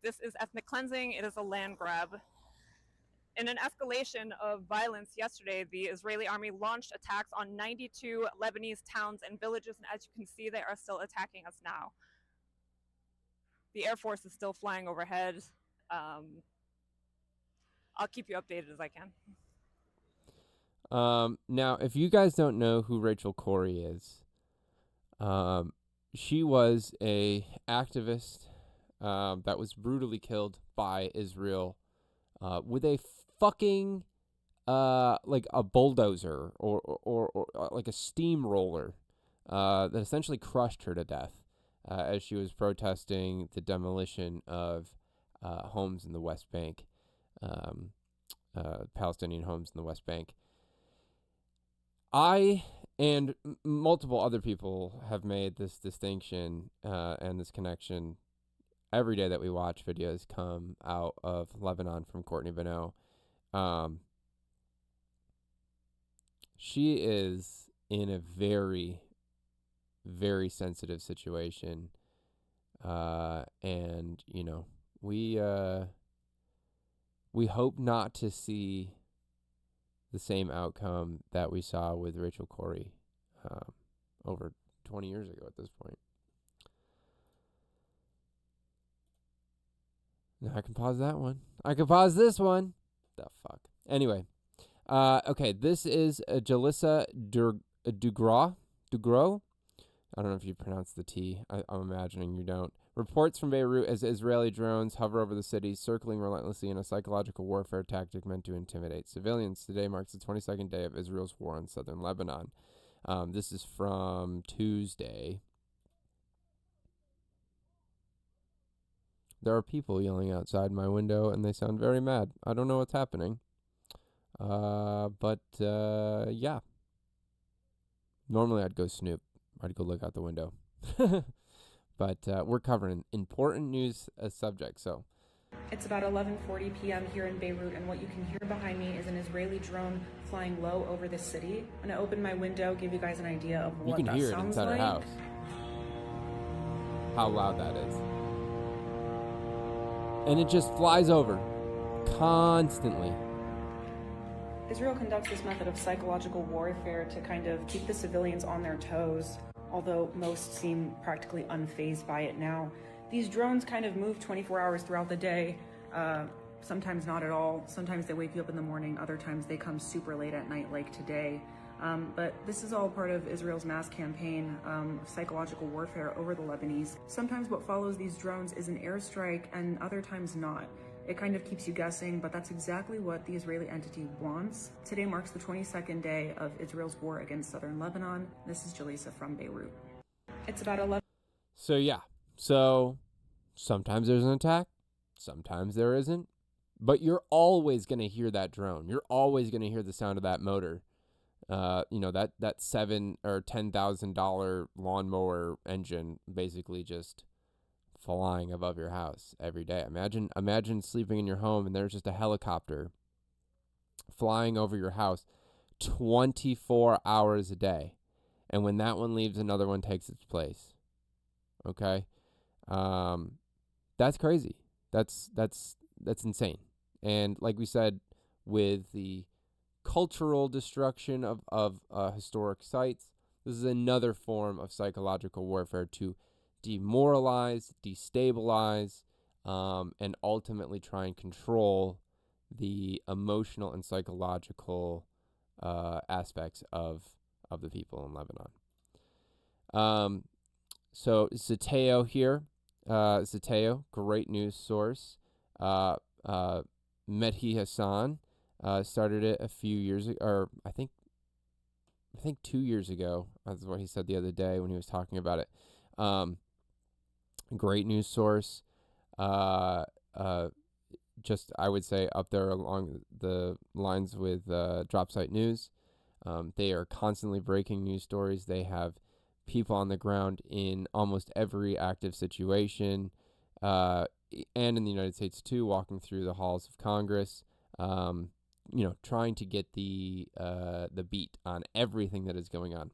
This is ethnic cleansing, it is a land grab. In an escalation of violence yesterday, the Israeli army launched attacks on 92 Lebanese towns and villages, and as you can see, they are still attacking us now. The Air Force is still flying overhead. I'll keep you updated as I can. Now, if you guys don't know who Rachel Corrie is, she was a activist that was brutally killed by Israel with a fucking like a bulldozer or like a steamroller that essentially crushed her to death as she was protesting the demolition of homes in the West Bank, Palestinian homes in the West Bank. I and multiple other people have made this distinction and this connection every day that we watch videos come out of Lebanon from Courtney Bonneau. She is in a very, very sensitive situation. And, we hope not to see the same outcome that we saw with Rachel Corrie over 20 years ago at this point. Now I can pause that one. I can pause this one. The fuck. Anyway. Okay, this is Jalissa Dugro. I don't know if you pronounce the T. I'm imagining you don't. Reports from Beirut as Israeli drones hover over the city, circling relentlessly in a psychological warfare tactic meant to intimidate civilians. Today marks the 22nd day of Israel's war on southern Lebanon. This is from Tuesday. There are people yelling outside my window, and they sound very mad. I don't know what's happening. But yeah. Normally I'd go snoop. I'd go look out the window. But we're covering important news subjects, so. It's about 11:40 p.m. here in Beirut, and what you can hear behind me is an Israeli drone flying low over the city. I'm gonna open my window, give you guys an idea of what that sounds like. You can hear it inside our house. How loud that is. And it just flies over constantly. Israel conducts this method of psychological warfare to kind of keep the civilians on their toes, although most seem practically unfazed by it now. These drones kind of move 24 hours throughout the day, sometimes not at all. Sometimes they wake you up in the morning, other times they come super late at night like today. But this is all part of Israel's mass campaign of psychological warfare over the Lebanese. Sometimes what follows these drones is an airstrike and other times not. It kind of keeps you guessing, but that's exactly what the Israeli entity wants. Today marks the 22nd day of Israel's war against southern Lebanon. This is Jaleesa from Beirut. It's about 11. So yeah, so sometimes there's an attack, sometimes there isn't, but you're always going to hear that drone. You're always going to hear the sound of that motor. That $7,000 or $10,000 lawnmower engine basically just flying above your house every day. Imagine sleeping in your home and there's just a helicopter flying over your house 24 hours a day. And when that one leaves, another one takes its place. Okay? That's crazy. That's insane. And like we said, with the cultural destruction of historic sites, this is another form of psychological warfare to demoralize, destabilize, and ultimately try and control the emotional and psychological aspects of the people in Lebanon. So Zateo here. Zateo, great news source. Mehdi Hassan started it a few years ago, or I think 2 years ago. That's what he said the other day when he was talking about it. Great news source. Just, I would say, up there along the lines with Drop Site News. They are constantly breaking news stories. They have people on the ground in almost every active situation, and in the United States too, walking through the halls of Congress, trying to get the beat on everything that is going on.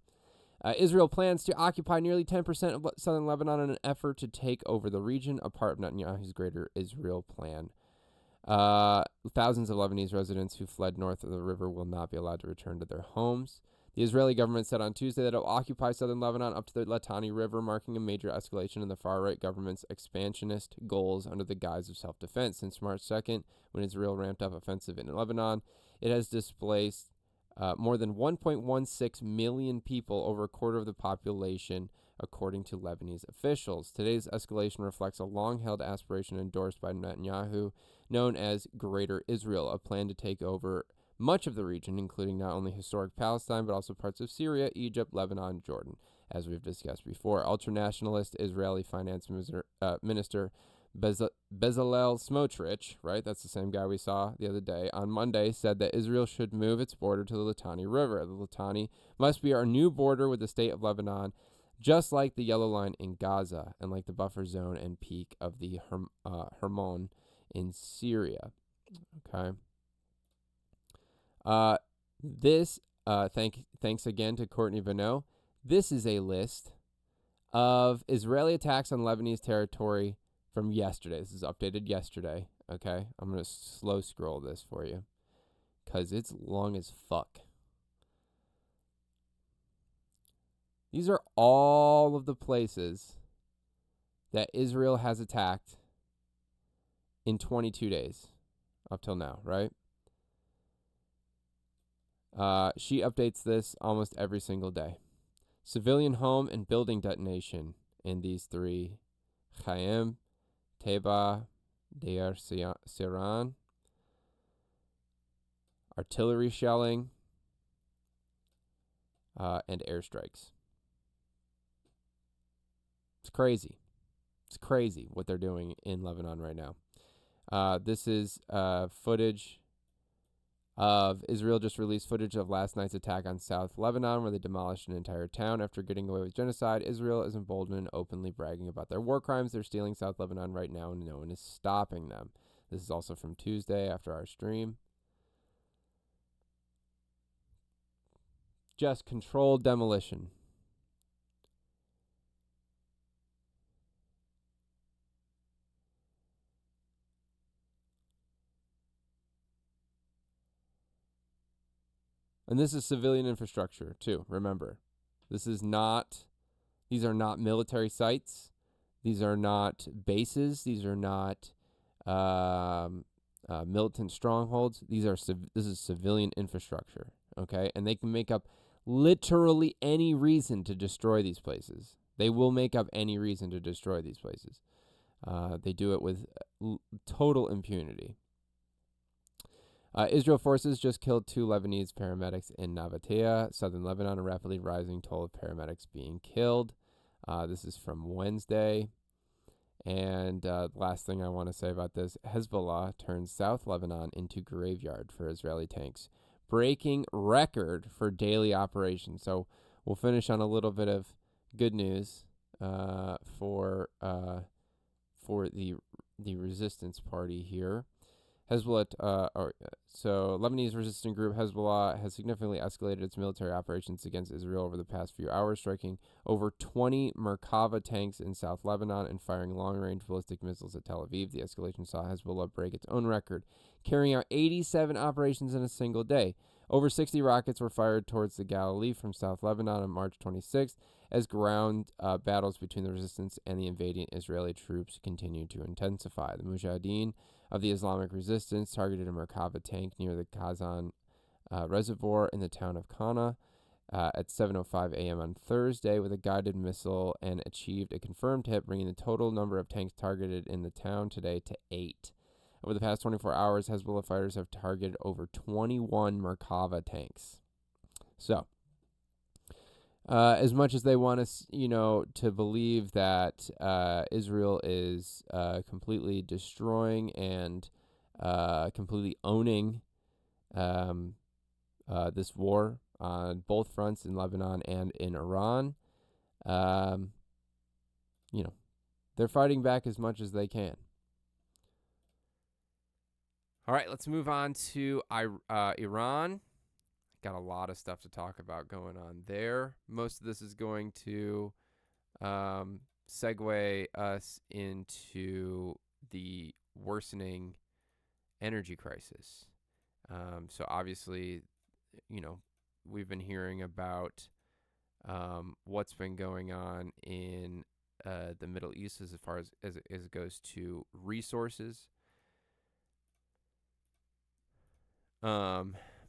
Israel plans to occupy nearly 10% of southern Lebanon in an effort to take over the region, a part of Netanyahu's greater Israel plan. Thousands of Lebanese residents who fled north of the river will not be allowed to return to their homes. The Israeli government said on Tuesday that it will occupy southern Lebanon up to the Litani River, marking a major escalation in the far-right government's expansionist goals under the guise of self-defense. Since March 2nd, when Israel ramped up offensive in Lebanon, it has displaced more than 1.16 million people, over a quarter of the population, according to Lebanese officials. Today's escalation reflects a long-held aspiration endorsed by Netanyahu, known as Greater Israel, a plan to take over much of the region, including not only historic Palestine, but also parts of Syria, Egypt, Lebanon, Jordan, as we've discussed before. Ultra-nationalist Israeli finance minister Bezalel Smotrich, right, that's the same guy we saw the other day, on Monday said that Israel should move its border to the Litani River. The Litani must be our new border with the state of Lebanon, just like the Yellow Line in Gaza and like the buffer zone and peak of the Hermon in Syria. Okay. Thanks again to Courtney Vanneau. This is a list of Israeli attacks on Lebanese territory from yesterday. This is updated yesterday. Okay. I'm going to slow scroll this for you because it's long as fuck. These are all of the places that Israel has attacked in 22 days up till now, right? She updates this almost every single day. Civilian home and building detonation in these three. Chaim, Teba, Deir Siran. Artillery shelling, and airstrikes. It's crazy. It's crazy what they're doing in Lebanon right now. This is footage of Israel just released footage of last night's attack on South Lebanon, where they demolished an entire town after getting away with genocide. Israel is emboldened, openly bragging about their war crimes. They're stealing South Lebanon right now, and no one is stopping them. This is also from Tuesday after our stream. Just controlled demolition. And this is civilian infrastructure, too. Remember, these are not military sites. These are not bases. These are not militant strongholds. This is civilian infrastructure, okay? And they can make up literally any reason to destroy these places. They will make up any reason to destroy these places. They do it with total impunity. Israel forces just killed 2 Lebanese paramedics in Navatia, southern Lebanon, a rapidly rising toll of paramedics being killed. This is from Wednesday. And last thing I want to say about this, Hezbollah turns South Lebanon into graveyard for Israeli tanks, breaking record for daily operations. So we'll finish on a little bit of good news for the resistance party here. Hezbollah, so Lebanese resistance group Hezbollah has significantly escalated its military operations against Israel over the past few hours, striking over 20 Merkava tanks in South Lebanon and firing long-range ballistic missiles at Tel Aviv. The escalation saw Hezbollah break its own record, carrying out 87 operations in a single day. Over 60 rockets were fired towards the Galilee from South Lebanon on March 26th as ground battles between the resistance and the invading Israeli troops continued to intensify. The Mujahideen of the Islamic Resistance targeted a Merkava tank near the Kazan reservoir in the town of Kana at 7:05 a.m. on Thursday with a guided missile and achieved a confirmed hit, bringing the total number of tanks targeted in the town today to 8. Over the past 24 hours, Hezbollah fighters have targeted over 21 Merkava tanks. So, as much as they want us, to believe that Israel is completely destroying and completely owning this war on both fronts in Lebanon and in Iran, they're fighting back as much as they can. All right, let's move on to Iran. Got a lot of stuff to talk about going on there. Most of this is going to segue us into the worsening energy crisis. So obviously, we've been hearing about what's been going on in the Middle East as far as it goes to resources.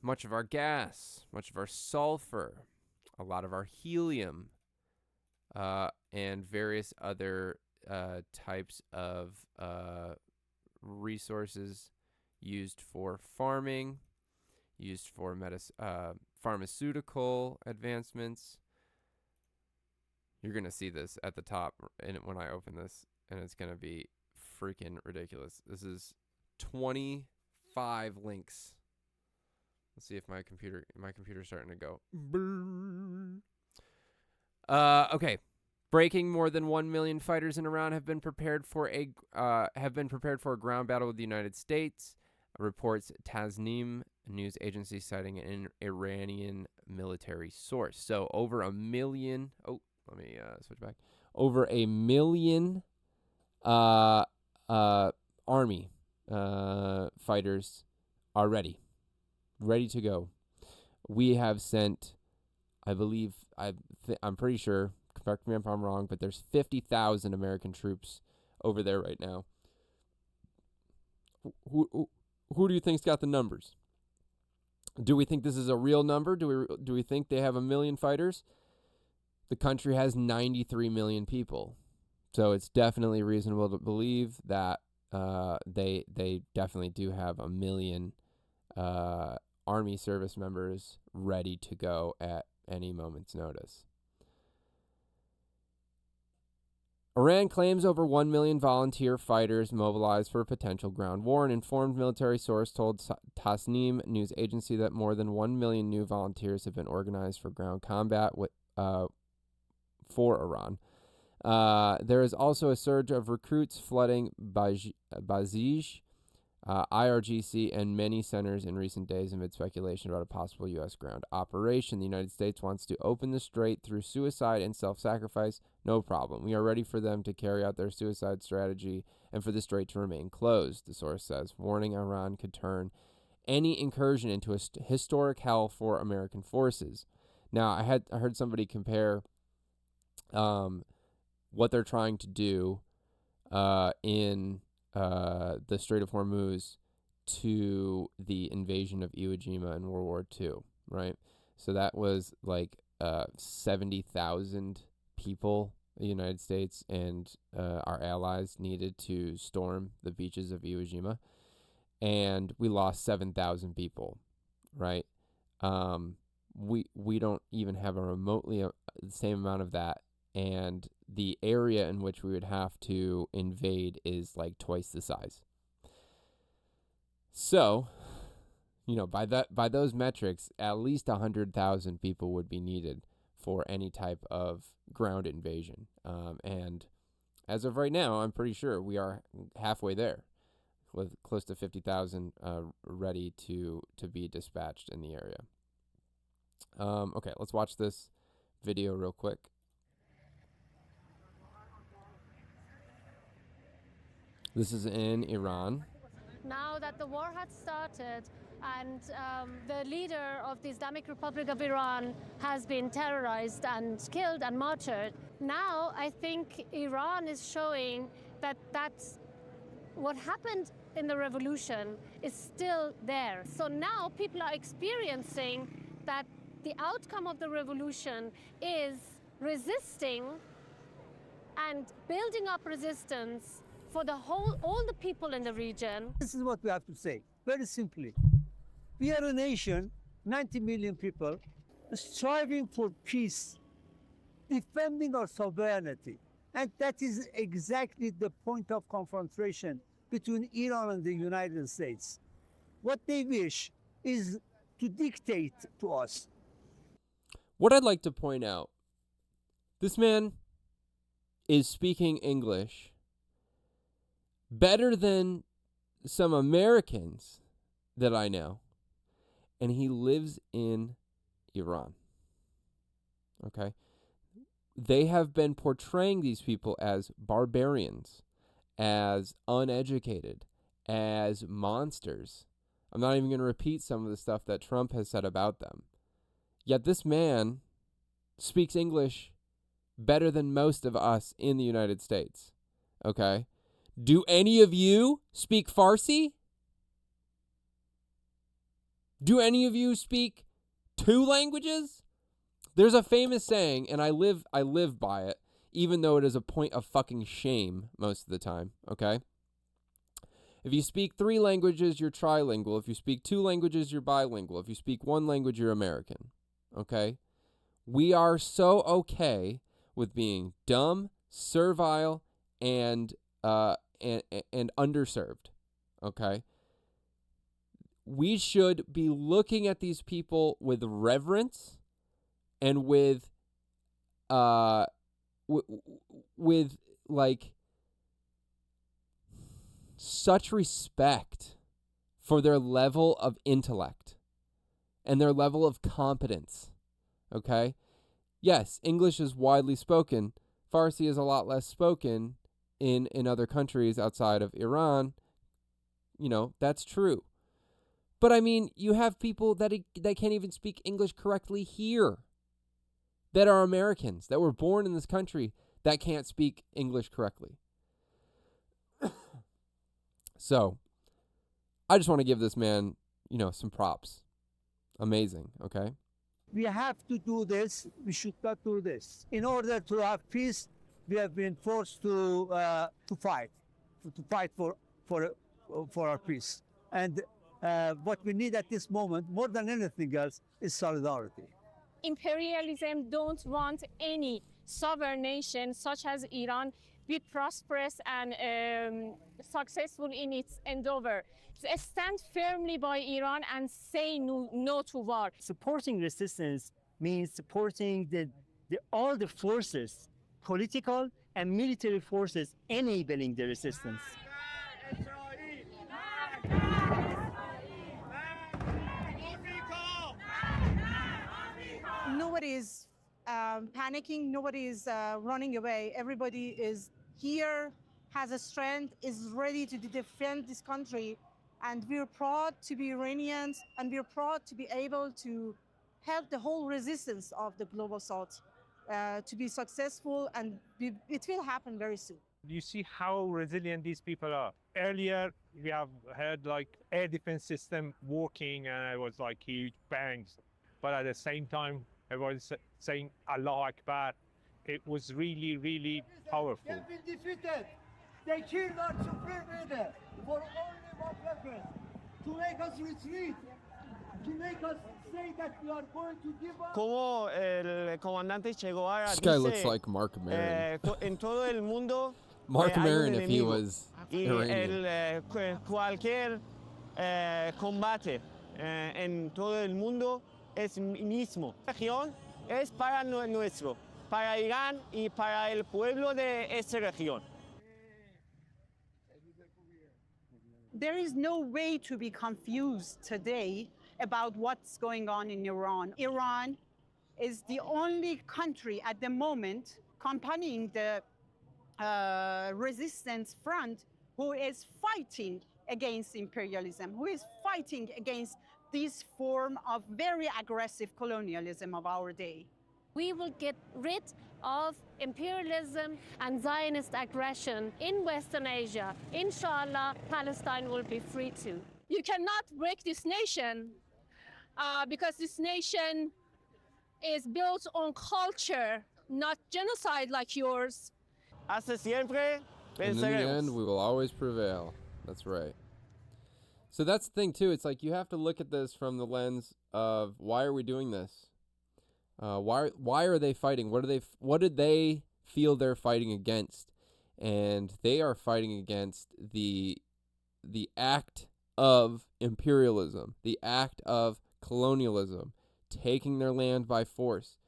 Much of our gas, much of our sulfur, a lot of our helium, and various other types of resources used for farming, used for pharmaceutical advancements. You're going to see this at the top when I open this, and it's going to be freaking ridiculous. This is 25 links. Let's see if my computer's starting to go. Okay. Breaking: more than 1 million fighters in Iran have been prepared for a ground battle with the United States, reports Tasnim news agency citing an Iranian military source. So over a million. Oh, let me switch back. Over a million army fighters are ready to go. We have sent, I believe, I'm pretty sure, correct me if I'm wrong, but there's 50,000 American troops over there right now. Who do you think's got the numbers? Do we think this is a real number? Do we think they have 1 million fighters? The country has 93 million people. So it's definitely reasonable to believe that they definitely do have 1 million Army service members ready to go at any moment's notice. Iran claims over 1 million volunteer fighters mobilized for a potential ground war. An informed military source told Tasnim news agency that more than 1 million new volunteers have been organized for ground combat for Iran. There is also a surge of recruits flooding Bazij, IRGC, and many centers in recent days amid speculation about a possible U.S. ground operation. The United States wants to open the strait through suicide and self-sacrifice. No problem. We are ready for them to carry out their suicide strategy and for the strait to remain closed, the source says, warning Iran could turn any incursion into a historic hell for American forces. Now, I heard somebody compare what they're trying to do in the Strait of Hormuz to the invasion of Iwo Jima in World War II, right? So that was like 70,000 people the United States and our allies needed to storm the beaches of Iwo Jima, and we lost 7,000 people, right? We don't even have a remotely the same amount of that, and the area in which we would have to invade is like twice the size. So, by those metrics, at least 100,000 people would be needed for any type of ground invasion. And as of right now, I'm pretty sure we are halfway there, with close to 50,000 ready to be dispatched in the area. Okay, let's watch this video real quick. This is in Iran. Now that the war had started and the leader of the Islamic Republic of Iran has been terrorized and killed and martyred, now I think Iran is showing that that's what happened in the revolution is still there. So now people are experiencing that the outcome of the revolution is resisting and building up resistance for all the people in the region. This is what we have to say, very simply. We are a nation, 90 million people, striving for peace, defending our sovereignty. And that is exactly the point of confrontation between Iran and the United States. What they wish is to dictate to us. What I'd like to point out, this man is speaking English better than some Americans that I know, and he lives in Iran. Okay? They have been portraying these people as barbarians, as uneducated, as monsters. I'm not even going to repeat some of the stuff that Trump has said about them. Yet this man speaks English better than most of us in the United States. Okay? Do any of you speak Farsi? Do any of you speak 2 languages? There's a famous saying, and I live by it, even though it is a point of fucking shame most of the time, okay? If you speak 3 languages, you're trilingual. If you speak 2 languages, you're bilingual. If you speak 1 language, you're American, okay? We are so okay with being dumb, servile, and underserved, okay? We should be looking at these people with reverence and with like such respect for their level of intellect and their level of competence, okay? Yes, English is widely spoken. Farsi is a lot less spoken in other countries outside of Iran. That's true. But I mean, you have people that can't even speak English correctly here, that are Americans, that were born in this country, that can't speak English correctly. So, I just want to give this man, some props. Amazing, okay? we have to do this, we should not do this. In order to have peace, we have been forced to fight for our peace. And what we need at this moment, more than anything else, is solidarity. Imperialism don't want any sovereign nation such as Iran be prosperous and successful in its endeavor. Stand firmly by Iran and say no to war. Supporting resistance means supporting all the forces, political and military forces enabling the resistance. Nobody is panicking, nobody is running away. Everybody is here, has a strength, is ready to defend this country. And we're proud to be Iranians, and we're proud to be able to help the whole resistance of the global south to be successful, and it will happen very soon. You see how resilient these people are. Earlier, we have heard like air defense system working and it was like huge bangs. But at the same time, everyone saying Allah Akbar. It was really, really powerful. They've been defeated. They killed our supreme leader for only one purpose, to make us retreat, to make us say that we are going to give up. Como el comandante Che Guevara This guy dice, looks like Mark Maron. En todo el mundo Mark hay un Maron if he enemigo. was Y Iranian. Cualquier combate en todo el mundo es mismo. La región es para nuestro, para Irán y para el pueblo de esta región. There is no way to be confused today about what's going on in Iran. Iran is the only country at the moment accompanying the resistance front who is fighting against imperialism, who is fighting against this form of very aggressive colonialism of our day. We will get rid of imperialism and Zionist aggression in Western Asia. Inshallah, Palestine will be free too. You cannot break this nation because this nation is built on culture, not genocide like yours. Hasta siempre And in the end, we will always prevail. That's right. So that's the thing, too. It's like you have to look at this from the lens of why are we doing this? Why are they fighting? What did they feel they're fighting against? And they are fighting against the act of imperialism, the act of colonialism, taking their land by force,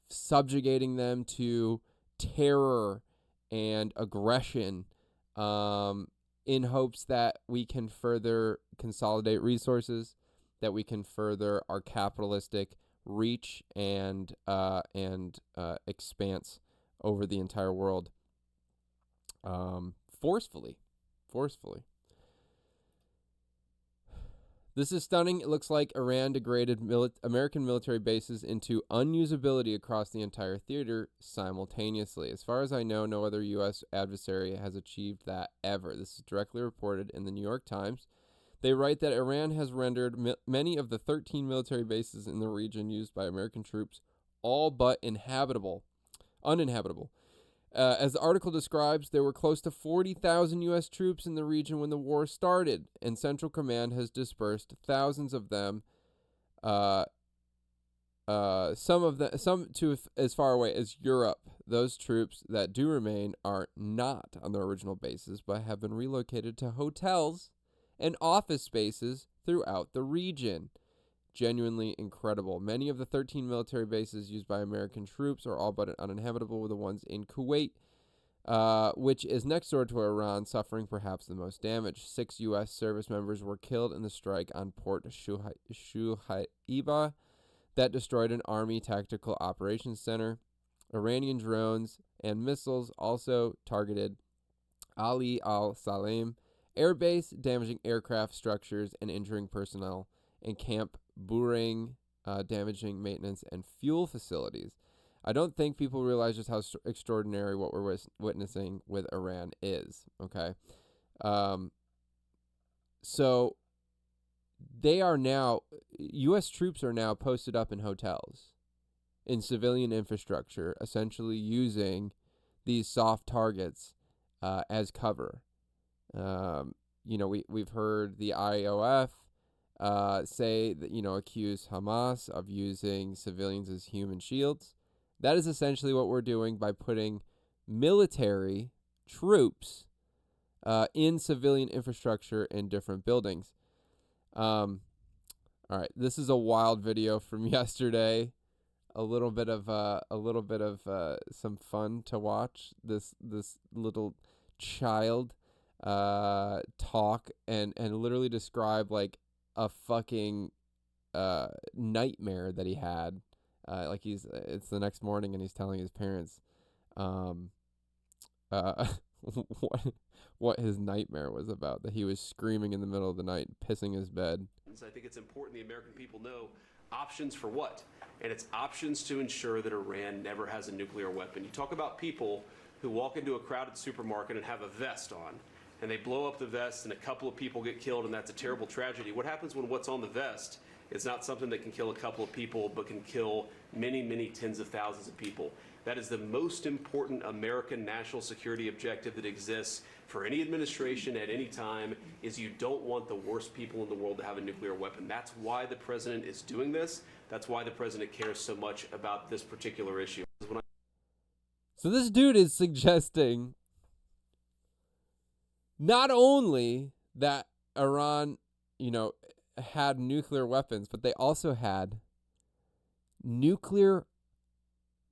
subjugating them to terror and aggression, in hopes that we can further consolidate resources, that we can further our capitalistic reach and expanse over the entire world, forcefully. This is stunning. It looks like Iran degraded American military bases into unusability across the entire theater simultaneously. As far as I know, no other U.S. adversary has achieved that ever. This is directly reported in the New York Times. They write that Iran has rendered many of the 13 military bases in the region used by American troops all but uninhabitable. As the article describes, there were close to 40,000 U.S. troops in the region when the war started, and Central Command has dispersed thousands of them. Some to as far away as Europe. Those troops that do remain are not on their original bases, but have been relocated to hotels and office spaces throughout the region. Genuinely incredible. Many of the 13 military bases used by American troops are all but uninhabitable, with the ones in Kuwait, which is next door to Iran, suffering perhaps the most damage. 6 U.S. service members were killed in the strike on Port Shuhaiba that destroyed an Army Tactical Operations Center. Iranian drones and missiles also targeted Ali al-Salem Air Base, damaging aircraft structures and injuring personnel, and Camp Burang, damaging maintenance and fuel facilities. I don't think people realize just how extraordinary what we're witnessing with Iran is, okay? So they are now, U.S. troops are now posted up in hotels. in civilian infrastructure, essentially using these soft targets as cover. We've heard the IOF say that, accuse Hamas of using civilians as human shields. That is essentially what we're doing by putting military troops in civilian infrastructure in different buildings. All right, this is a wild video from yesterday. A little bit of some fun to watch. This little child talk and literally describe like a fucking nightmare that he had. It's the next morning and he's telling his parents what his nightmare was about, that he was screaming in the middle of the night, pissing his bed. I think it's important the American people know options for what, and it's options to ensure that Iran never has a nuclear weapon. You talk about people who walk into a crowded supermarket and have a vest on, and they blow up the vest and a couple of people get killed, and that's a terrible tragedy. What happens when what's on the vest is not something that can kill a couple of people, but can kill many, many tens of thousands of people? That is the most important American national security objective that exists for any administration at any time, is you don't want the worst people in the world to have a nuclear weapon. That's why the president is doing this. That's why the president cares so much about this particular issue. So this dude is suggesting not only that Iran, had nuclear weapons, but they also had nuclear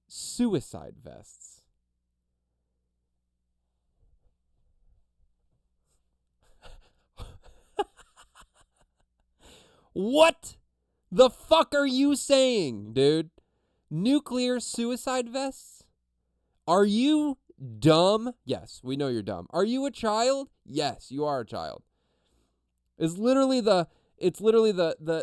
suicide vests. What the fuck are you saying, dude? Nuclear suicide vests? Are you dumb? Yes, we know you're dumb. Are you a child? Yes, you are a child. It's literally the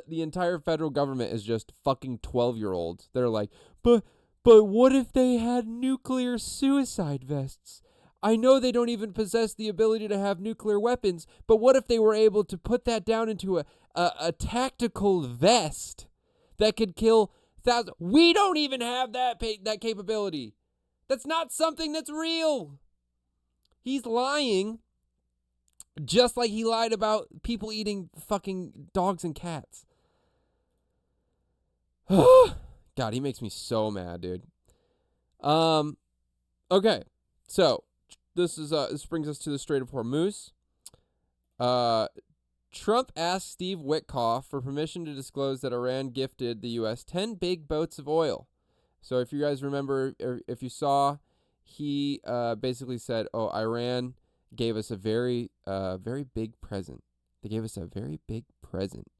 entire federal government is just fucking 12-year-olds. They're like, but what if they had nuclear suicide vests? I know they don't even possess the ability to have nuclear weapons, but what if they were able to put that down into a tactical vest that could kill thousands? We don't even have that capability. That's not something that's real. He's lying, just like he lied about people eating fucking dogs and cats. God, he makes me so mad, dude. Okay, so this brings us to the Strait of Hormuz. Trump asked Steve Witkoff for permission to disclose that Iran gifted the U.S. 10 big boats of oil. So if you guys remember, or if you saw, he basically said, Iran gave us a very big present. They gave us a very big present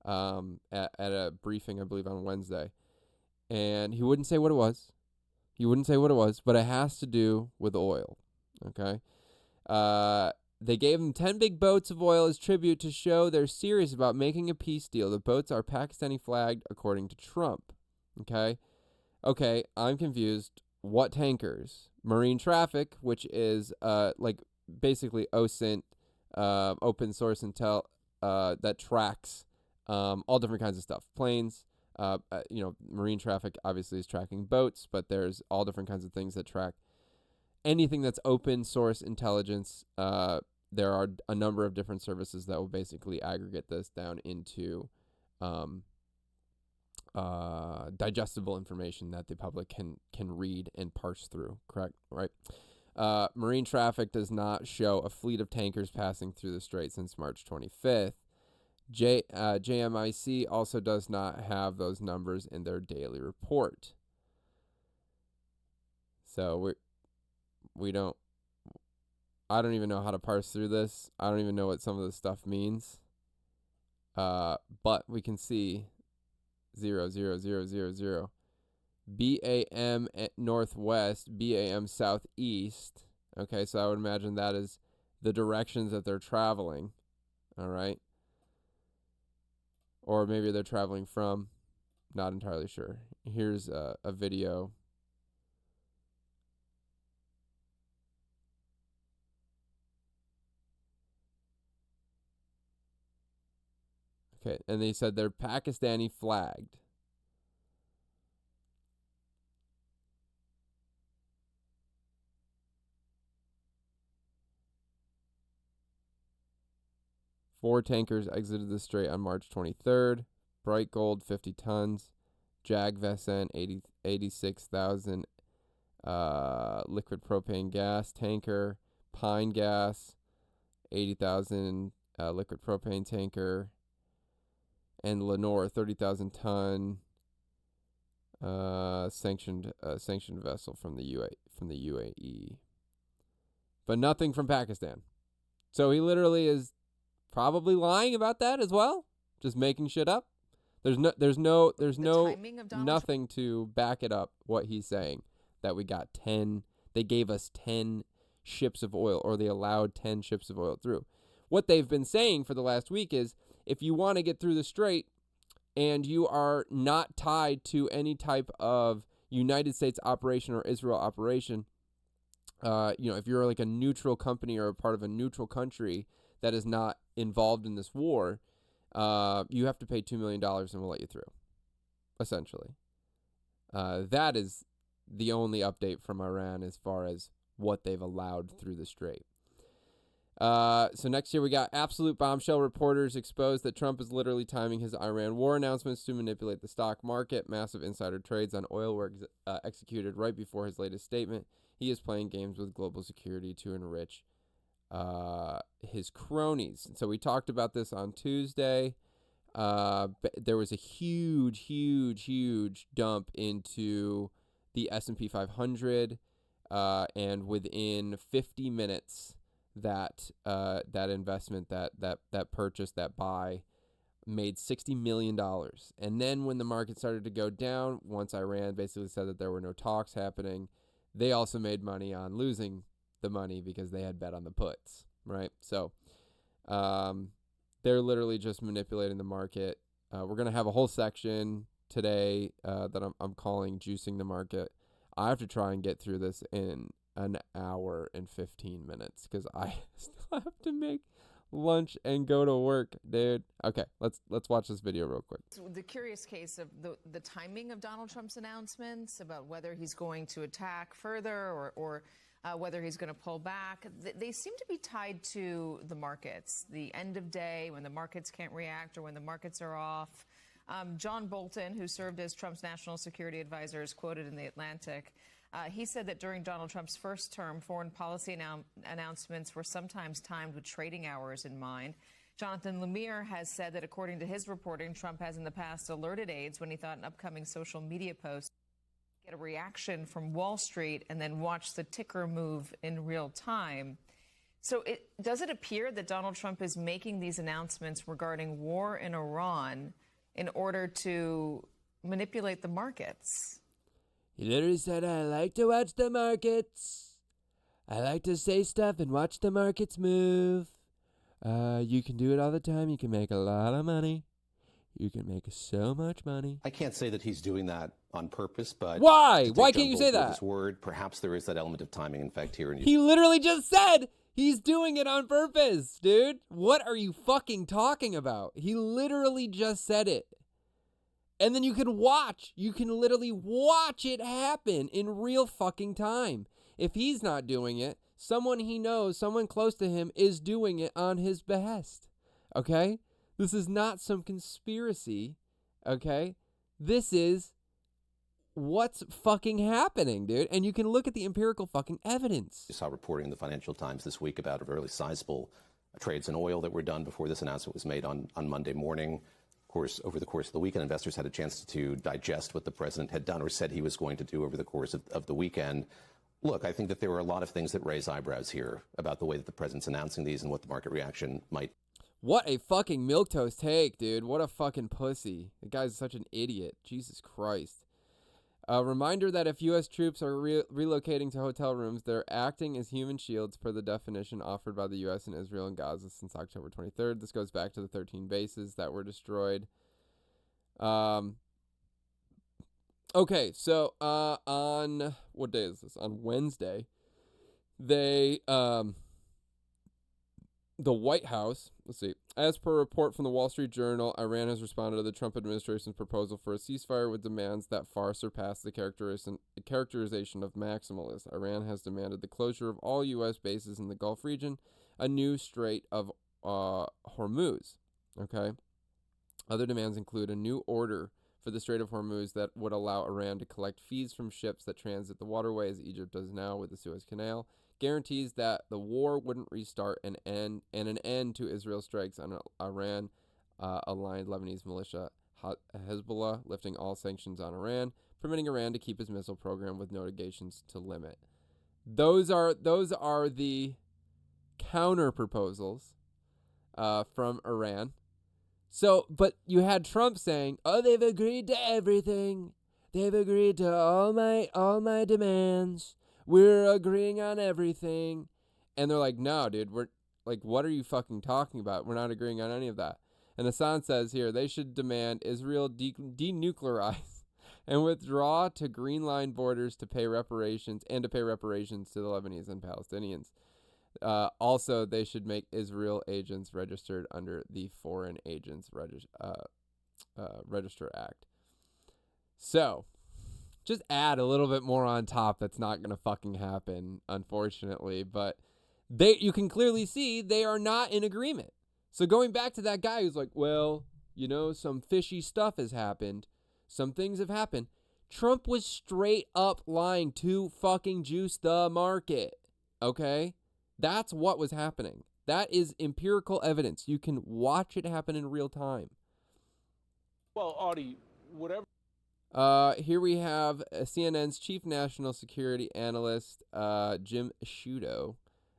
at a briefing, I believe, on Wednesday. And he wouldn't say what it was. But it has to do with oil. Okay? They gave them 10 big boats of oil as tribute to show they're serious about making a peace deal. The boats are Pakistani flagged, according to Trump. Okay, I'm confused. What tankers? Marine Traffic, which is basically OSINT, open source intel that tracks all different kinds of stuff. Planes, Marine Traffic obviously is tracking boats, but there's all different kinds of things that track anything that's open source intelligence. There are a number of different services that will basically aggregate this down into digestible information that the public can read and parse through. Correct, right? Marine Traffic does not show a fleet of tankers passing through the strait since March 25th. JMIC also does not have those numbers in their daily report. So I don't even know how to parse through this. I don't even know what some of this stuff means. But we can see 00000. BAM northwest, BAM southeast. Okay, so I would imagine that is the directions that they're traveling. All right. Or maybe they're traveling from. Not entirely sure. Here's a video. Okay, and they said they're Pakistani flagged. 4 tankers exited the strait on March 23rd. Bright Gold, 50 tons. Jag Vesen, 86,000 liquid propane gas tanker. Pine Gas, 80,000 liquid propane tanker. And Lenore, 30,000 ton sanctioned vessel from the UAE. But nothing from Pakistan. So he literally is probably lying about that as well, just making shit up. There's no nothing to back it up what he's saying, that we got 10, they gave us 10 ships of oil, or they allowed 10 ships of oil through. What they've been saying for the last week is, if you want to get through the strait and you are not tied to any type of United States operation or Israel operation, if you're like a neutral company or a part of a neutral country that is not involved in this war, you have to pay $2 million and we'll let you through, essentially. That is the only update from Iran as far as what they've allowed through the strait. So next year we got absolute bombshell. Reporters exposed that Trump is literally timing his Iran war announcements to manipulate the stock market. Massive insider trades on oil were executed right before his latest statement. He is playing games with global security to enrich his cronies. And so we talked about this on Tuesday. There was a huge dump into the S&P 500, and within 50 minutes, that investment, that purchase, that buy, made $60 million. And then when the market started to go down, once Iran basically said that there were no talks happening, they also made money on losing the money because they had bet on the puts, right? So they're literally just manipulating the market. We're going to have a whole section today that I'm calling Juicing the Market. I have to try and get through this in an hour and 15 minutes because I still have to make lunch and go to work, dude. Okay, let's watch this video real quick. So the curious case of the timing of Donald Trump's announcements about whether he's going to attack further or whether he's going to pull back, they seem to be tied to the markets. The end of day, when the markets can't react or when the markets are off. John Bolton, who served as Trump's national security advisor, is quoted in The Atlantic. He said that during Donald Trump's first term, foreign policy announcements were sometimes timed with trading hours in mind. Jonathan Lemire has said that according to his reporting, Trump has in the past alerted aides when he thought an upcoming social media post would get a reaction from Wall Street and then watch the ticker move in real time. So does it appear that Donald Trump is making these announcements regarding war in Iran in order to manipulate the markets? He literally said, I like to watch the markets. I like to say stuff and watch the markets move. You can do it all the time. You can make a lot of money. You can make so much money. I can't say that he's doing that on purpose, but... Why? Why can't you say that? His word, perhaps there is that element of timing, in fact, here. He literally just said he's doing it on purpose, dude. What are you fucking talking about? He literally just said it. And then you can literally watch it happen in real fucking time. If he's not doing it, someone he knows, someone close to him is doing it on his behest. Okay? This is not some conspiracy. Okay? This is what's fucking happening, dude. And you can look at the empirical fucking evidence. You saw reporting in the Financial Times this week about a really sizable trades in oil that were done before this announcement was made on Monday morning. Of course, over the course of the weekend, investors had a chance to digest what the president had done or said he was going to do over the course of the weekend. Look, I think that there were a lot of things that raise eyebrows here about the way that the president's announcing these and what the market reaction might. What a fucking milquetoast take, dude. What a fucking pussy. The guy's such an idiot. Jesus Christ. A reminder that if U.S. troops are relocating to hotel rooms, they're acting as human shields per the definition offered by the U.S. and Israel and Gaza since October 23rd. This goes back to the 13 bases that were destroyed. Okay, so on, what day is this? On Wednesday, they, the White House, let's see, as per a report from the Wall Street Journal, Iran has responded to the Trump administration's proposal for a ceasefire with demands that far surpass the characterization of maximalist. Iran has demanded the closure of all U.S. bases in the Gulf region, a new strait of Hormuz. Okay. Other demands include a new order for the Strait of Hormuz that would allow Iran to collect fees from ships that transit the waterway, as Egypt does now with the Suez Canal, guarantees that the war wouldn't restart, an end to Israel strikes on Iran aligned Lebanese militia Hezbollah, lifting all sanctions on Iran, permitting Iran to keep its missile program with notifications to limit. Those are the counter proposals from Iran. So, but you had Trump saying, "Oh, they've agreed to everything. They've agreed to all my demands. We're agreeing on everything." And they're like, "No, dude, we're like, what are you fucking talking about? We're not agreeing on any of that." And Hassan says here, they should demand Israel denuclearize and withdraw to Green Line borders to pay reparations to the Lebanese and Palestinians. Also, they should make Israel agents registered under the Foreign Agents Register Act. So, just add a little bit more on top. That's not going to fucking happen, unfortunately. But you can clearly see they are not in agreement. So going back to that guy who's like, well, you know, some fishy stuff has happened. Some things have happened. Trump was straight up lying to fucking juice the market. Okay? That's what was happening. That is empirical evidence. You can watch it happen in real time. Well, Audie, whatever. Here we have CNN's chief national security analyst, Jim Sciutto,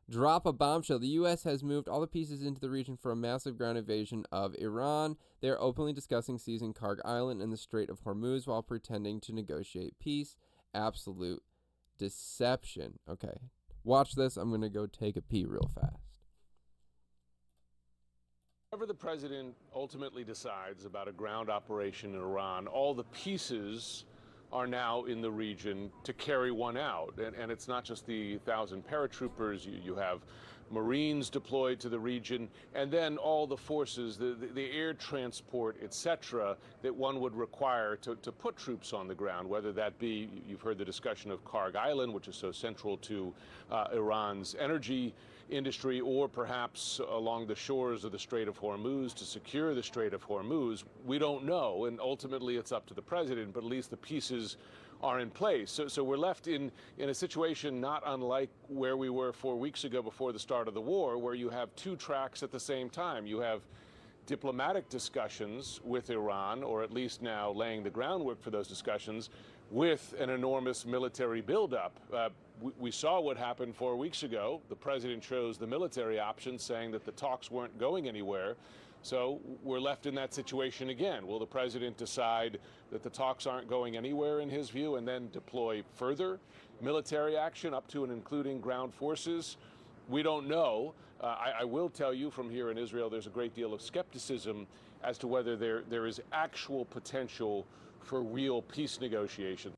drop a bombshell. The U.S. has moved all the pieces into the region for a massive ground invasion of Iran. They are openly discussing seizing Karg Island and the Strait of Hormuz while pretending to negotiate peace. Absolute deception. Okay. Watch this. I'm going to go take a pee real fast. Whatever the president ultimately decides about a ground operation in Iran, all the pieces are now in the region to carry one out. And it's not just the 1,000 paratroopers. You have Marines deployed to the region, and then all the forces, the air transport, etc., that one would require to put troops on the ground, whether that be, you've heard the discussion of Karg Island, which is so central to Iran's energy industry, or perhaps along the shores of the Strait of Hormuz to secure the Strait of Hormuz. We don't know, and ultimately it's up to the president, but at least the pieces are in place. So we're left in a situation not unlike where we were 4 weeks ago before the start of the war, where you have two tracks at the same time. You have diplomatic discussions with Iran, or at least now laying the groundwork for those discussions, with an enormous military buildup. We saw what happened 4 weeks ago. The president chose the military option, saying that the talks weren't going anywhere. So we're left in that situation again. Will the president decide that the talks aren't going anywhere in his view and then deploy further military action up to and including ground forces? We don't know. I will tell you from here in Israel, there's a great deal of skepticism as to whether there is actual potential for real peace negotiations.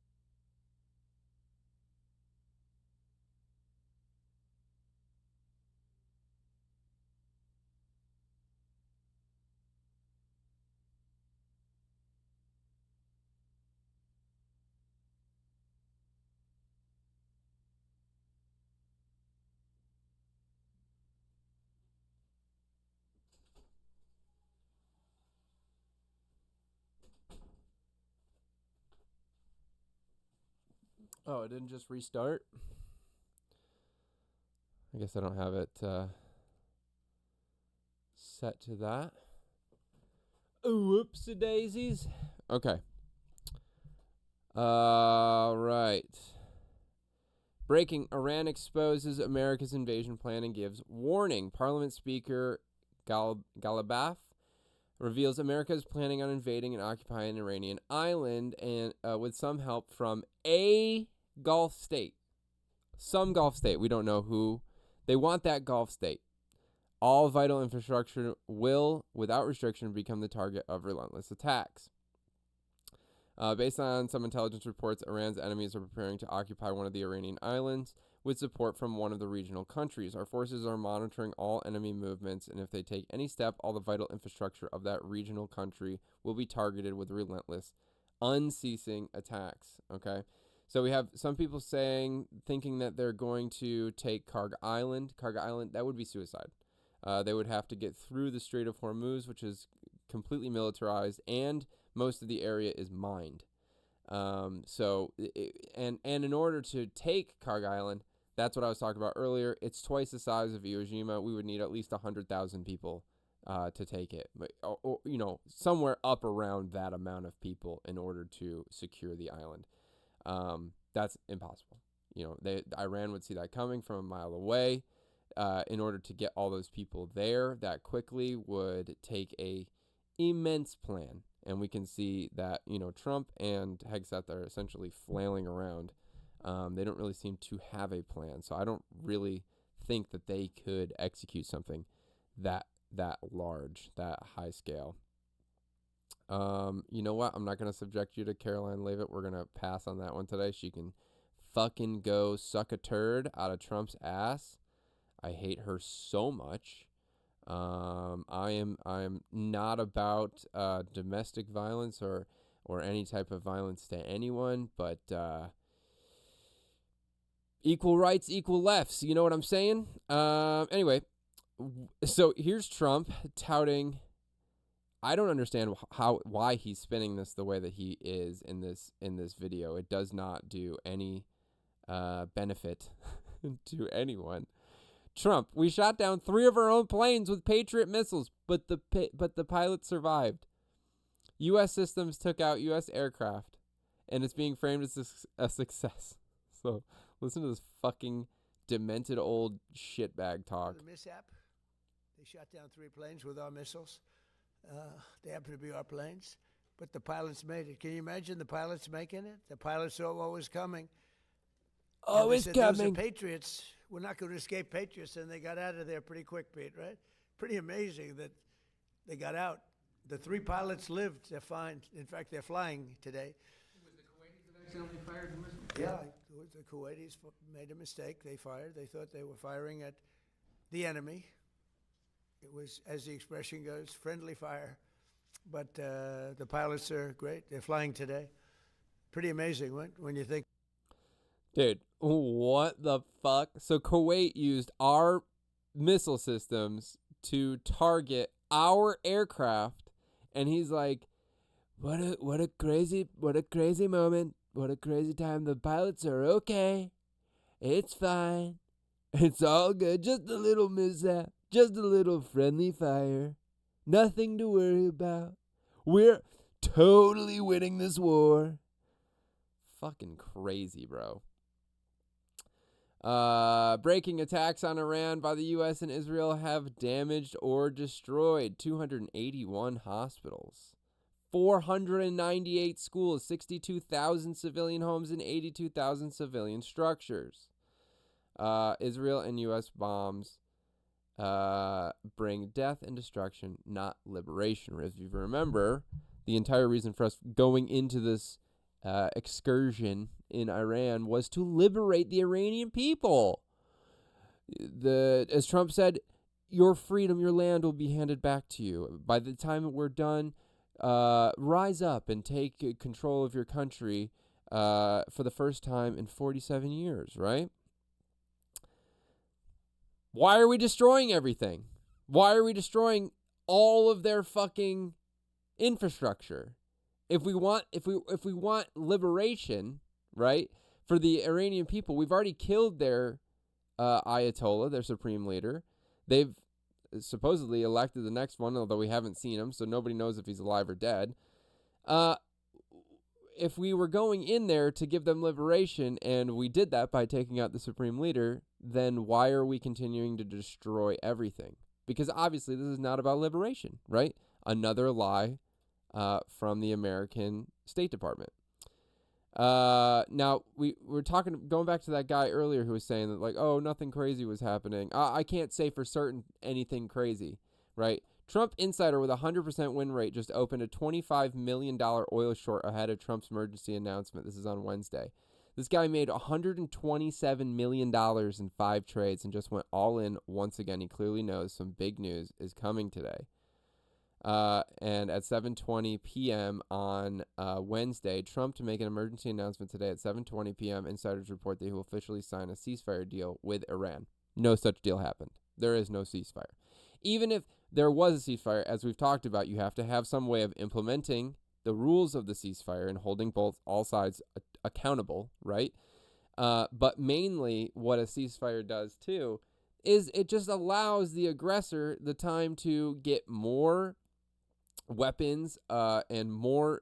Oh, it didn't just restart? I guess I don't have it set to that. Whoopsie daisies. Okay. Right. Breaking. Iran exposes America's invasion plan and gives warning. Parliament Speaker Galibaf reveals America is planning on invading and occupying an Iranian island, and with some help from a Gulf state. Some Gulf state. We don't know who. They want that Gulf state. All vital infrastructure will, without restriction, become the target of relentless attacks. Based on some intelligence reports, Iran's enemies are preparing to occupy one of the Iranian islands with support from one of the regional countries. Our forces are monitoring all enemy movements, and if they take any step, all the vital infrastructure of that regional country will be targeted with relentless, unceasing attacks. Okay? So we have some people thinking that they're going to take Karg Island. Karg Island, that would be suicide. They would have to get through the Strait of Hormuz, which is completely militarized, and most of the area is mined. And in order to take Kharg Island, that's what I was talking about earlier. It's twice the size of Iwo Jima. We would need at least 100,000 people to take it, or somewhere up around that amount of people in order to secure the island. That's impossible. Iran would see that coming from a mile away. In order to get all those people there that quickly would take a immense plan. And we can see that, Trump and Hegseth are essentially flailing around. They don't really seem to have a plan. So I don't really think that they could execute something that large, that high scale. You know what? I'm not going to subject you to Caroline Leavitt. We're going to pass on that one today. She can fucking go suck a turd out of Trump's ass. I hate her so much. I am not about domestic violence or any type of violence to anyone, but equal rights, equal lefts. You know what I'm saying? Anyway, so here's Trump touting. I don't understand why he's spinning this the way that he is in this video. It does not do any benefit to anyone. Trump, we shot down 3 of our own planes with Patriot missiles, but the pilots survived. U.S. systems took out U.S. aircraft, and it's being framed as a success. So listen to this fucking demented old shitbag talk. The mishap. They shot down 3 planes with our missiles. They happen to be our planes, but the pilots made it. Can you imagine the pilots making it? The pilots saw what was coming. Always coming. Those are Patriots. We're not going to escape Patriots, and they got out of there pretty quick, Pete, right? Pretty amazing that they got out. The 3 pilots lived. They're fine. In fact, they're flying today. Was the Kuwaitis that accidentally fired the missile? Yeah, the Kuwaitis made a mistake. They fired. They thought they were firing at the enemy. It was, as the expression goes, friendly fire. But the pilots are great. They're flying today. Pretty amazing when you think. Dude, what the fuck? So Kuwait used our missile systems to target our aircraft, and he's like, what a crazy moment. What a crazy time. The pilots are okay. It's fine. It's all good. Just a little mishap. Just a little friendly fire. Nothing to worry about. We're totally winning this war. Fucking crazy, bro. Breaking attacks on Iran by the U.S. and Israel have damaged or destroyed 281 hospitals, 498 schools, 62,000 civilian homes, and 82,000 civilian structures. Israel and U.S. bombs bring death and destruction, not liberation. If you remember, the entire reason for us going into this excursion in Iran was to liberate the Iranian people. As Trump said, your freedom, your land will be handed back to you. By the time we're done, rise up and take control of your country for the first time in 47 years, right? Why are we destroying everything? Why are we destroying all of their fucking infrastructure? If we want liberation, right, for the Iranian people, we've already killed their Ayatollah, their supreme leader. They've supposedly elected the next one, although we haven't seen him, so nobody knows if he's alive or dead. If we were going in there to give them liberation, and we did that by taking out the supreme leader, then why are we continuing to destroy everything? Because obviously this is not about liberation, right? Another lie from the American State Department. Now, we're going back to that guy earlier who was saying that, like, oh, nothing crazy was happening. I can't say for certain anything crazy, right? Trump Insider with a 100% win rate just opened a $25 million oil short ahead of Trump's emergency announcement. This is on Wednesday. This guy made $127 million in 5 trades and just went all in once again. He clearly knows some big news is coming today. And at 7:20 p.m. on Wednesday, Trump to make an emergency announcement today at 7:20 p.m. Insiders report that he will officially sign a ceasefire deal with Iran. No such deal happened. There is no ceasefire. Even if there was a ceasefire, as we've talked about, you have to have some way of implementing the rules of the ceasefire and holding all sides accountable, right? But mainly what a ceasefire does too is it just allows the aggressor the time to get more weapons and more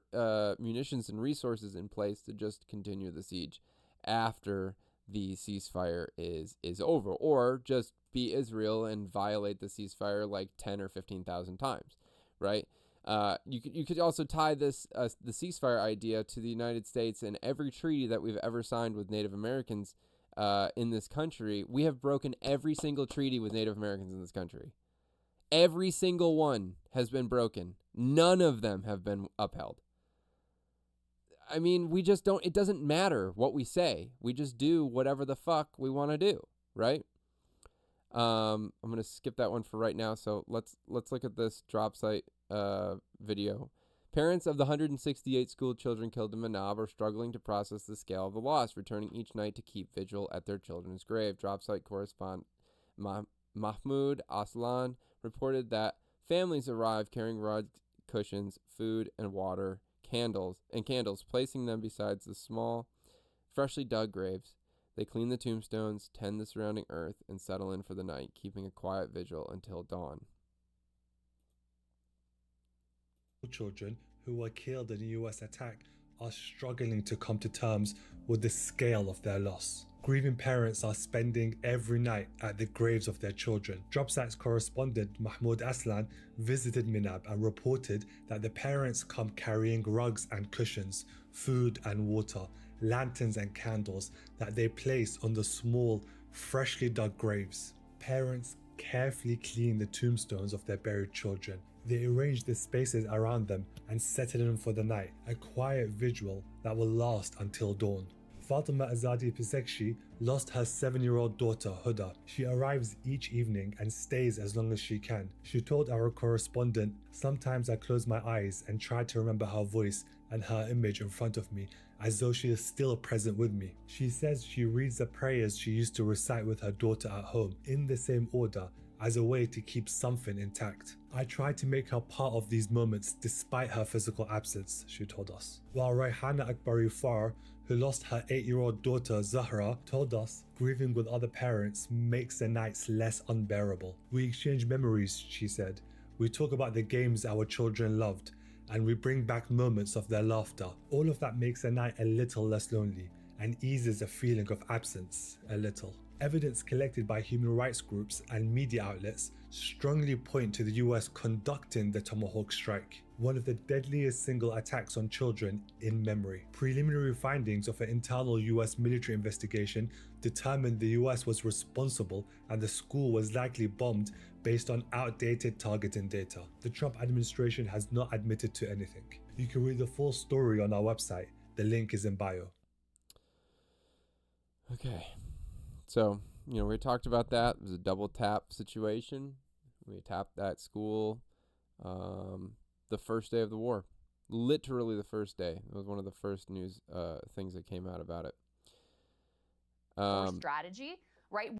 munitions and resources in place to just continue the siege after the ceasefire is over, or just be Israel and violate the ceasefire like 10 or 15,000 times, right? You could also tie this the ceasefire idea to the United States and every treaty that we've ever signed with Native Americans in this country. We have broken every single treaty with Native Americans in this country. Every single one has been broken. None of them have been upheld. I mean, we just don't, it doesn't matter what we say. We just do whatever the fuck we want to do, right? I'm going to skip that one for right now. So let's look at this drop site video. Parents of the 168 school children killed in Manab are struggling to process the scale of the loss, returning each night to keep vigil at their children's grave. Drop site correspondent Mahmoud Aslan reported that families arrived carrying rugs, cushions, food, and water, candles, placing them beside the small, freshly dug graves. They clean the tombstones, tend the surrounding earth, and settle in for the night, keeping a quiet vigil until dawn. Children who were killed in a US attack are struggling to come to terms with the scale of their loss. Grieving parents are spending every night at the graves of their children. Dropsite's correspondent Mahmoud Aslan visited Minab and reported that the parents come carrying rugs and cushions, food and water, lanterns and candles that they place on the small, freshly dug graves. Parents carefully clean the tombstones of their buried children. They arrange the spaces around them and settle in for the night, a quiet vigil that will last until dawn. Fatima Azadi Pisekshi lost her 7-year-old daughter Huda. She arrives each evening and stays as long as she can. She told our correspondent, "Sometimes I close my eyes and try to remember her voice and her image in front of me, as though she is still present with me." She says she reads the prayers she used to recite with her daughter at home in the same order, as a way to keep something intact. "I try to make her part of these moments despite her physical absence," she told us. While Raihana Akbari Far, who lost her 8-year-old daughter Zahra, told us grieving with other parents makes the nights less unbearable. "We exchange memories," she said. "We talk about the games our children loved, and we bring back moments of their laughter. All of that makes the night a little less lonely and eases the feeling of absence a little." Evidence collected by human rights groups and media outlets strongly point to the US conducting the Tomahawk strike, one of the deadliest single attacks on children in memory. Preliminary findings of an internal US military investigation determined the US was responsible and the school was likely bombed based on outdated targeting data. The Trump administration has not admitted to anything. You can read the full story on our website. The link is in bio. Okay. So, we talked about that. It was a double tap situation. We tapped that school the first day of the war. Literally the first day. It was one of the first news things that came out about it. Strategy, right?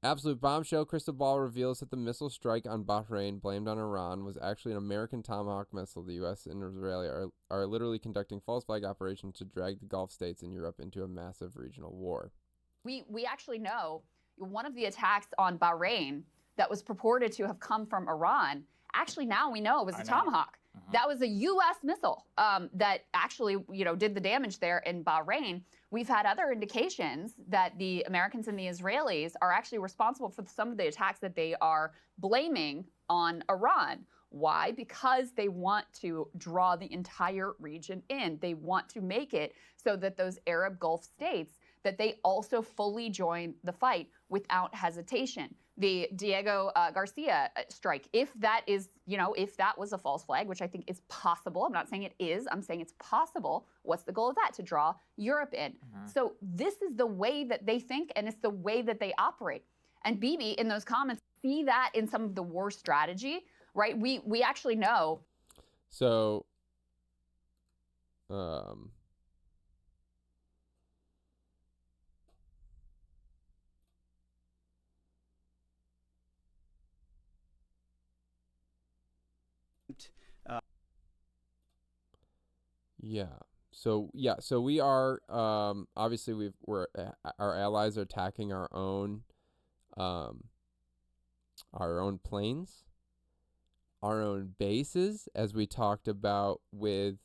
Absolute bombshell. Crystal Ball reveals that the missile strike on Bahrain, blamed on Iran, was actually an American Tomahawk missile. The U.S. and Israel are literally conducting false flag operations to drag the Gulf states and Europe into a massive regional war. We actually know one of the attacks on Bahrain that was purported to have come from Iran, actually now we know it was a Tomahawk. That was a U.S. missile that actually, did the damage there in Bahrain. We've had other indications that the Americans and the Israelis are actually responsible for some of the attacks that they are blaming on Iran. Why? Because they want to draw the entire region in. They want to make it so that those Arab Gulf states, that they also fully join the fight without hesitation. The Diego Garcia strike, if that is, if that was a false flag, which I think is possible, I'm not saying it is, I'm saying it's possible, what's the goal of that? To draw Europe in. So this is the way that they think, and it's the way that they operate. And Bibi, in those comments, see that in some of the war strategy, right? We actually know. So, So we are obviously our allies are attacking our own planes, our own bases, as we talked about with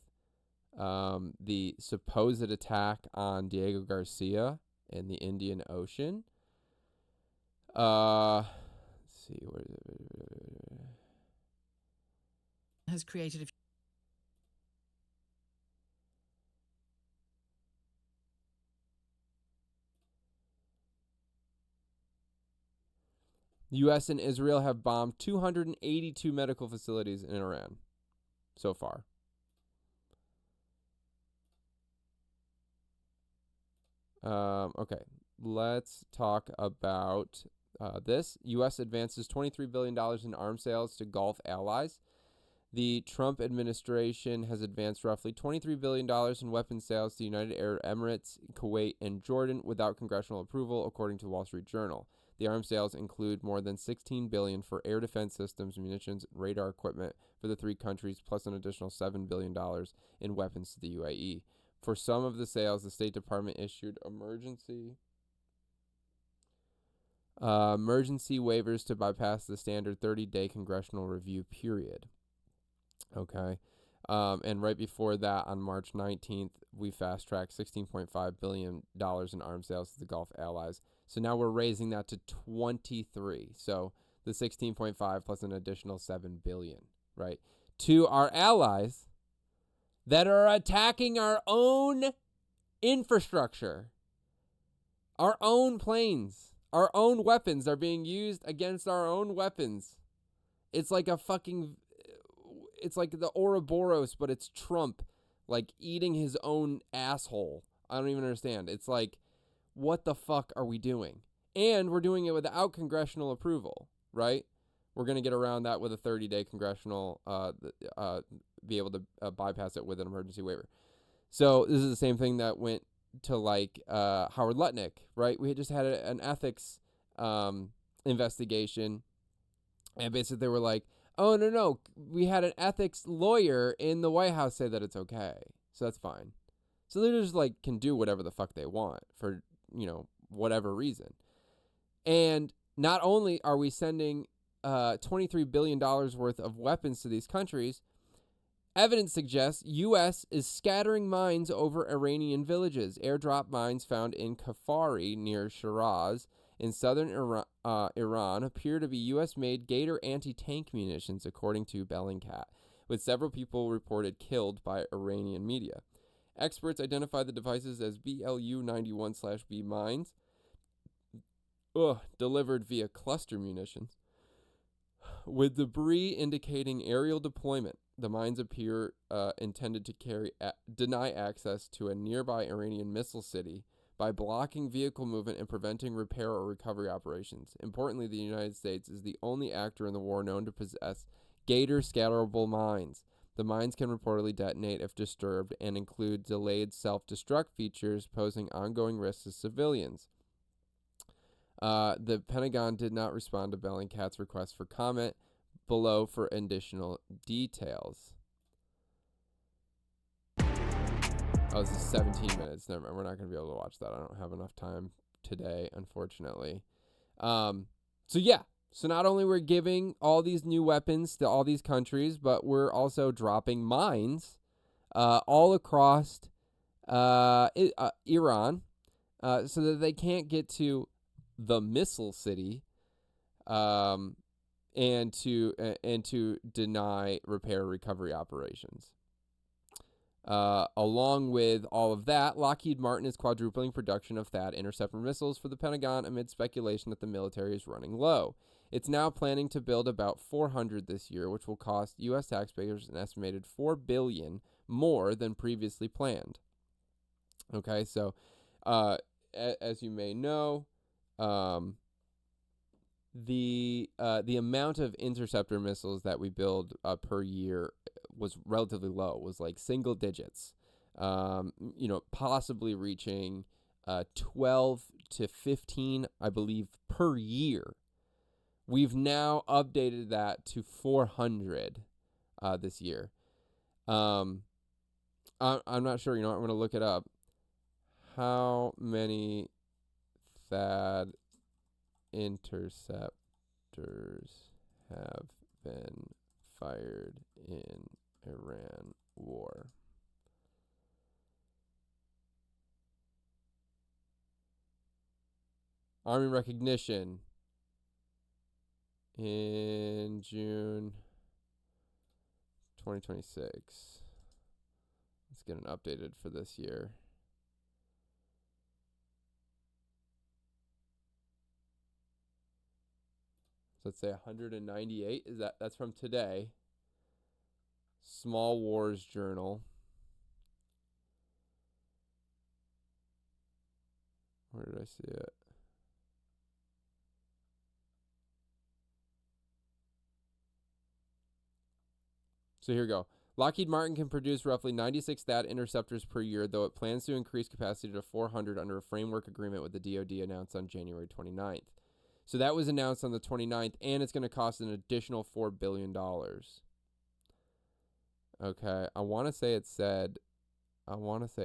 the supposed attack on Diego Garcia in the Indian Ocean. Let's see, where is it? Has created U.S. and Israel have bombed 282 medical facilities in Iran so far. Okay, let's talk about this. U.S. advances $23 billion in arms sales to Gulf allies. The Trump administration has advanced roughly $23 billion in weapons sales to the United Arab Emirates, Kuwait, and Jordan without congressional approval, according to the Wall Street Journal. The arms sales include more than $16 billion for air defense systems, munitions, and radar equipment for the three countries, plus an additional $7 billion in weapons to the UAE. For some of the sales, the State Department issued emergency waivers to bypass the standard 30-day congressional review period. Okay. And right before that, on March 19th, we fast-tracked $16.5 billion in arms sales to the Gulf allies. So now we're raising that to 23. So the 16.5 plus an additional 7 billion, right? To our allies that are attacking our own infrastructure, our own planes, our own weapons are being used against our own weapons. It's like it's like the Ouroboros, but it's Trump, like, eating his own asshole. I don't even understand. It's like, what the fuck are we doing? And we're doing it without congressional approval, right? We're going to get around that with a 30-day congressional, be able to bypass it with an emergency waiver. So this is the same thing that went to, like, Howard Lutnick, right? We had just had an ethics investigation, and basically they were like, oh, no, we had an ethics lawyer in the White House say that it's okay. So that's fine. So they just, like, can do whatever the fuck they want for, whatever reason. And not only are we sending $23 billion worth of weapons to these countries, evidence suggests U.S. is scattering mines over Iranian villages. Airdrop mines found in Kafari near Shiraz in southern Iran appear to be U.S.-made Gator anti-tank munitions, according to Bellingcat, with several people reported killed by Iranian media. Experts identify the devices as BLU-91/B mines, delivered via cluster munitions, with debris indicating aerial deployment. The mines appear intended to deny access to a nearby Iranian missile city by blocking vehicle movement and preventing repair or recovery operations. Importantly, the United States is the only actor in the war known to possess Gator scatterable mines. The mines can reportedly detonate if disturbed and include delayed self-destruct features, posing ongoing risks to civilians. The Pentagon did not respond to Bellingcat's request for comment below for additional details. Oh, this is 17 minutes. Never mind. We're not going to be able to watch that. I don't have enough time today, unfortunately. So not only we're giving all these new weapons to all these countries, but we're also dropping mines all across Iran so that they can't get to the missile city and to deny repair recovery operations. Along with all of that, Lockheed Martin is quadrupling production of THAAD interceptor missiles for the Pentagon amid speculation that the military is running low. It's now planning to build about 400 this year, which will cost U.S. taxpayers an estimated $4 billion more than previously planned. Okay, so as you may know, the amount of interceptor missiles that we build per year was relatively low. It was like single digits, possibly reaching 12 to 15, I believe, per year. We've now updated that to 400 this year. I'm not sure. You know, I'm going to look it up. How many THAAD interceptors have been fired in Iran war? Army recognition in June 2026. Let's get an updated for this year. So let's say 198. That's from today. Small Wars Journal. Where did I see it? So here we go. Lockheed Martin can produce roughly 96 THAAD interceptors per year, though it plans to increase capacity to 400 under a framework agreement with the DoD announced on January 29th. So that was announced on the 29th, and it's going to cost an additional $4 billion. Okay,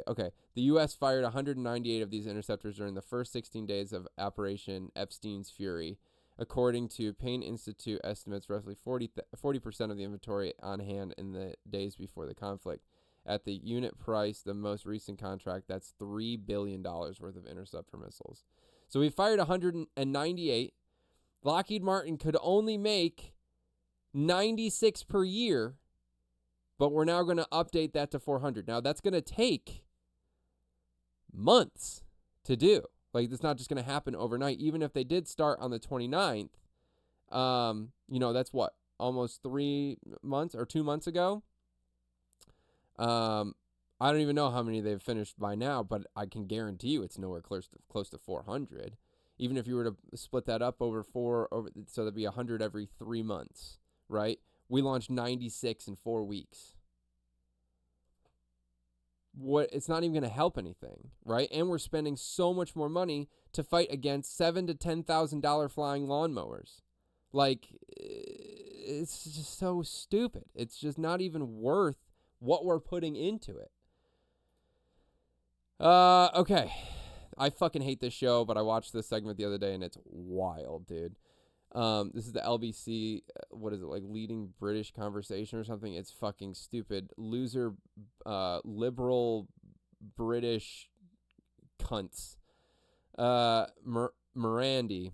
okay, the U.S. fired 198 of these interceptors during the first 16 days of Operation Epstein's Fury. According to Payne Institute estimates, roughly 40% of the inventory on hand in the days before the conflict. At the unit price, the most recent contract, that's $3 billion worth of interceptor missiles. So we fired 198. Lockheed Martin could only make 96 per year, but we're now going to update that to 400. Now, that's going to take months to do. Like, it's not just going to happen overnight. Even if they did start on the 29th, that's what, almost 3 months or 2 months ago. I don't even know how many they've finished by now, but I can guarantee you it's nowhere close to 400. Even if you were to split that up so that'd be 100 every 3 months, right? We launched 96 in 4 weeks. It's not even going to help anything, right? And we're spending so much more money to fight against $7,000 to $10,000 flying lawnmowers. Like, it's just so stupid. It's just not even worth what we're putting into it. Okay. I fucking hate this show, but I watched this segment the other day and it's wild, dude. This is the LBC, what is it, like Leading British Conversation or something? It's fucking stupid. Loser, liberal British cunts. Morandi.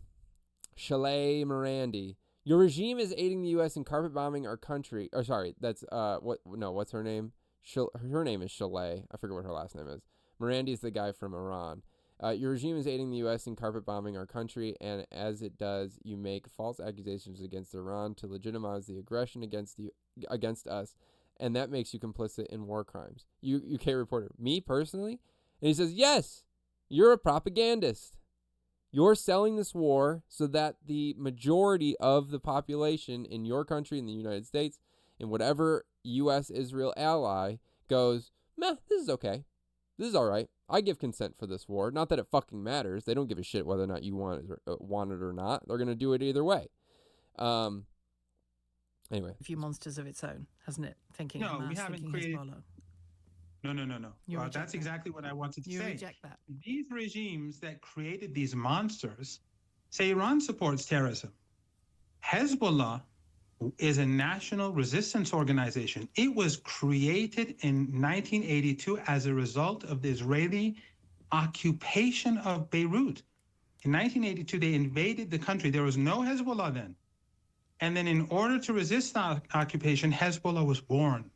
Chalet Morandi. Your regime is aiding the U.S. in carpet bombing our country. Or sorry, that's, what's her name? Her name is Chalet. I forget what her last name is. Morandi is the guy from Iran. Your regime is aiding the U.S. in carpet bombing our country, and as it does, you make false accusations against Iran to legitimize the aggression against us, and that makes you complicit in war crimes. UK reporter, me personally? And he says, yes, you're a propagandist. You're selling this war so that the majority of the population in your country, in the United States, in whatever U.S.-Israel ally goes, meh, this is okay. This is all right. I give consent for this war. Not that it fucking matters. They don't give a shit whether or not you want it or not. They're going to do it either way. Anyway. A few monsters of its own, hasn't it? Thinking No, Hamas, we haven't thinking created. Hezbollah. No. That's exactly what I wanted to say. You reject that. These regimes that created these monsters say Iran supports terrorism. Hezbollah is a national resistance organization. It was created in 1982 as a result of the Israeli occupation of Beirut. In 1982, they invaded the country. There was no Hezbollah then. And then in order to resist the occupation, Hezbollah was born.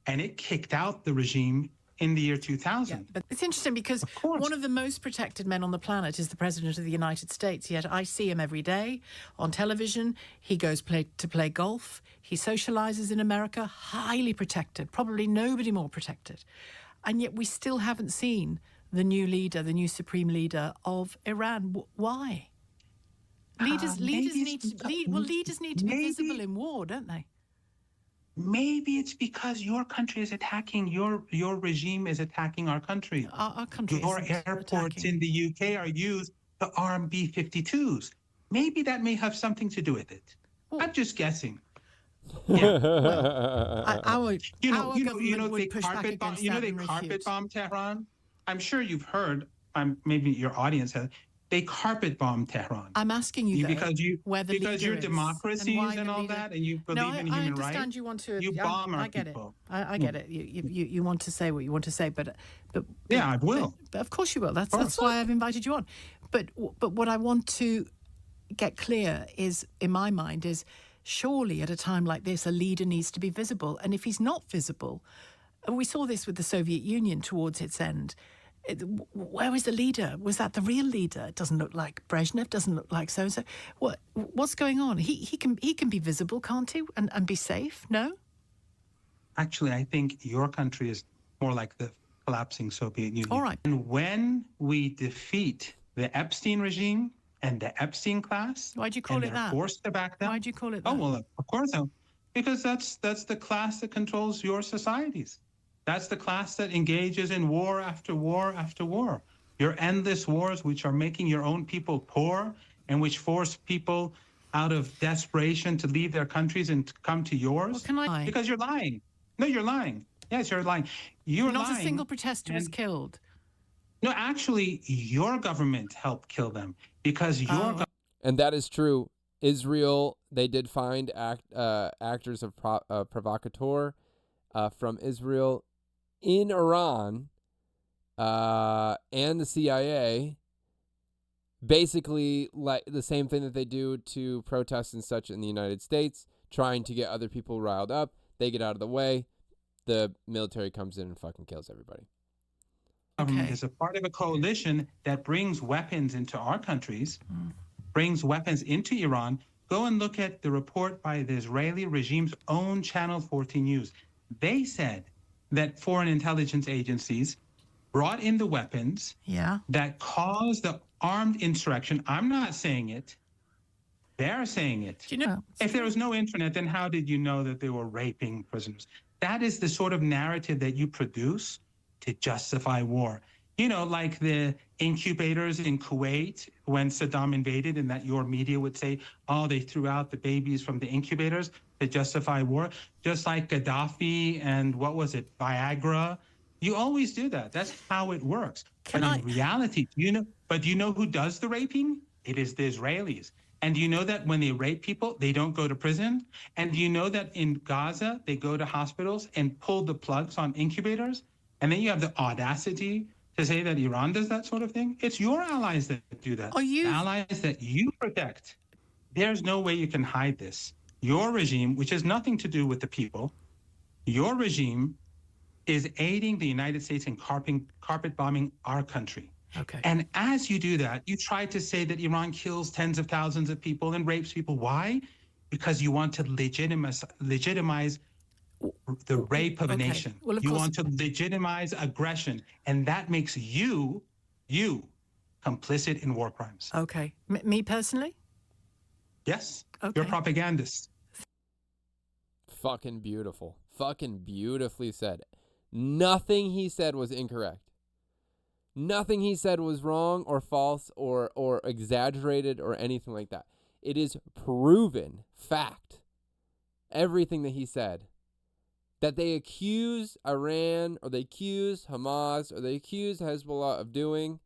And it kicked out the regime in the year 2000. Yeah, but it's interesting because one of the most protected men on the planet is the President of the United States, yet I see him every day on television. He goes to play golf. He socializes in America, highly protected, probably nobody more protected. And yet we still haven't seen the new leader, the new supreme leader of Iran. Why? Leaders need to be visible in war, don't they? Maybe it's because your country is attacking, your regime is attacking our country. Our country Your airports in the UK are used to arm B-52s. Maybe that may have something to do with it. I'm just guessing. Yeah. Our government would they push back carpet bomb. against You know that they and carpet refute. bomb Tehran. I'm sure you've heard. Maybe your audience has. They carpet bomb Tehran. I'm asking you, though, because where the because leader your is democracies and the all leader... that, and you No, believe in I human understand rights. you want to... You bomb our I get people. it. I get it. You want to say what you want to say, but yeah, I will. But of course you will. That's why I've invited you on. But what I want to get clear is, in my mind, is surely at a time like this, a leader needs to be visible. And if he's not visible, and we saw this with the Soviet Union towards its end, where was the leader? Was that the real leader? It doesn't look like Brezhnev, doesn't look like so-and-so. What's going on? He can be visible, can't he? And be safe? No? Actually, I think your country is more like the collapsing Soviet Union. All right. And when we defeat the Epstein regime and the Epstein class, why'd you call it that? Forced to back down. Why'd you call it that? Oh well, of course, because that's the class that controls your societies. That's the class that engages in war after war after war. Your endless wars, which are making your own people poor and which force people out of desperation to leave their countries and to come to yours. Well, can I? Because you're lying. No, you're lying. Yes, you're lying. You're Not lying. a single protester was killed. No, actually, your government helped kill them because your And that is true. Israel, they did find actors of provocateur from Israel in Iran and the CIA, basically like the same thing that they do to protests and such in the United States, trying to get other people riled up. They get out of the way. The military comes in and fucking kills everybody. Government is a part of a coalition that brings weapons into our countries, brings weapons into Iran. Go and look at the report by the Israeli regime's own Channel 14 News. They said that foreign intelligence agencies brought in the weapons that caused the armed insurrection. I'm not saying it. They're saying it. Do you know? If there was no internet, then how did you know that they were raping prisoners? That is the sort of narrative that you produce to justify war. You know, like the incubators in Kuwait when Saddam invaded, and that your media would say, oh, they threw out the babies from the incubators to justify war. Just like Gaddafi and what was it, Viagra. You always do that. That's how it works. In reality, do you know who does the raping? It is the Israelis. And do you know that when they rape people, they don't go to prison? And do you know that in Gaza, they go to hospitals and pull the plugs on incubators? And then you have the audacity to say that Iran does that sort of thing? It's your allies that do that. The allies that you protect. There's no way you can hide this. Your regime, which has nothing to do with the people, your regime is aiding the United States in carpet bombing our country. Okay. And as you do that, you try to say that Iran kills tens of thousands of people and rapes people. Why? Because you want to legitimize the rape of a nation. Well, of you course. want to legitimize aggression. And that makes you complicit in war crimes. Okay. Me personally? Yes. Okay. You're propagandists. Fucking beautiful. Fucking beautifully said. Nothing he said was incorrect. Nothing he said was wrong or false or exaggerated or anything like that. It is proven fact. Everything that he said. That they accuse Iran or they accuse Hamas or they accuse Hezbollah of doing,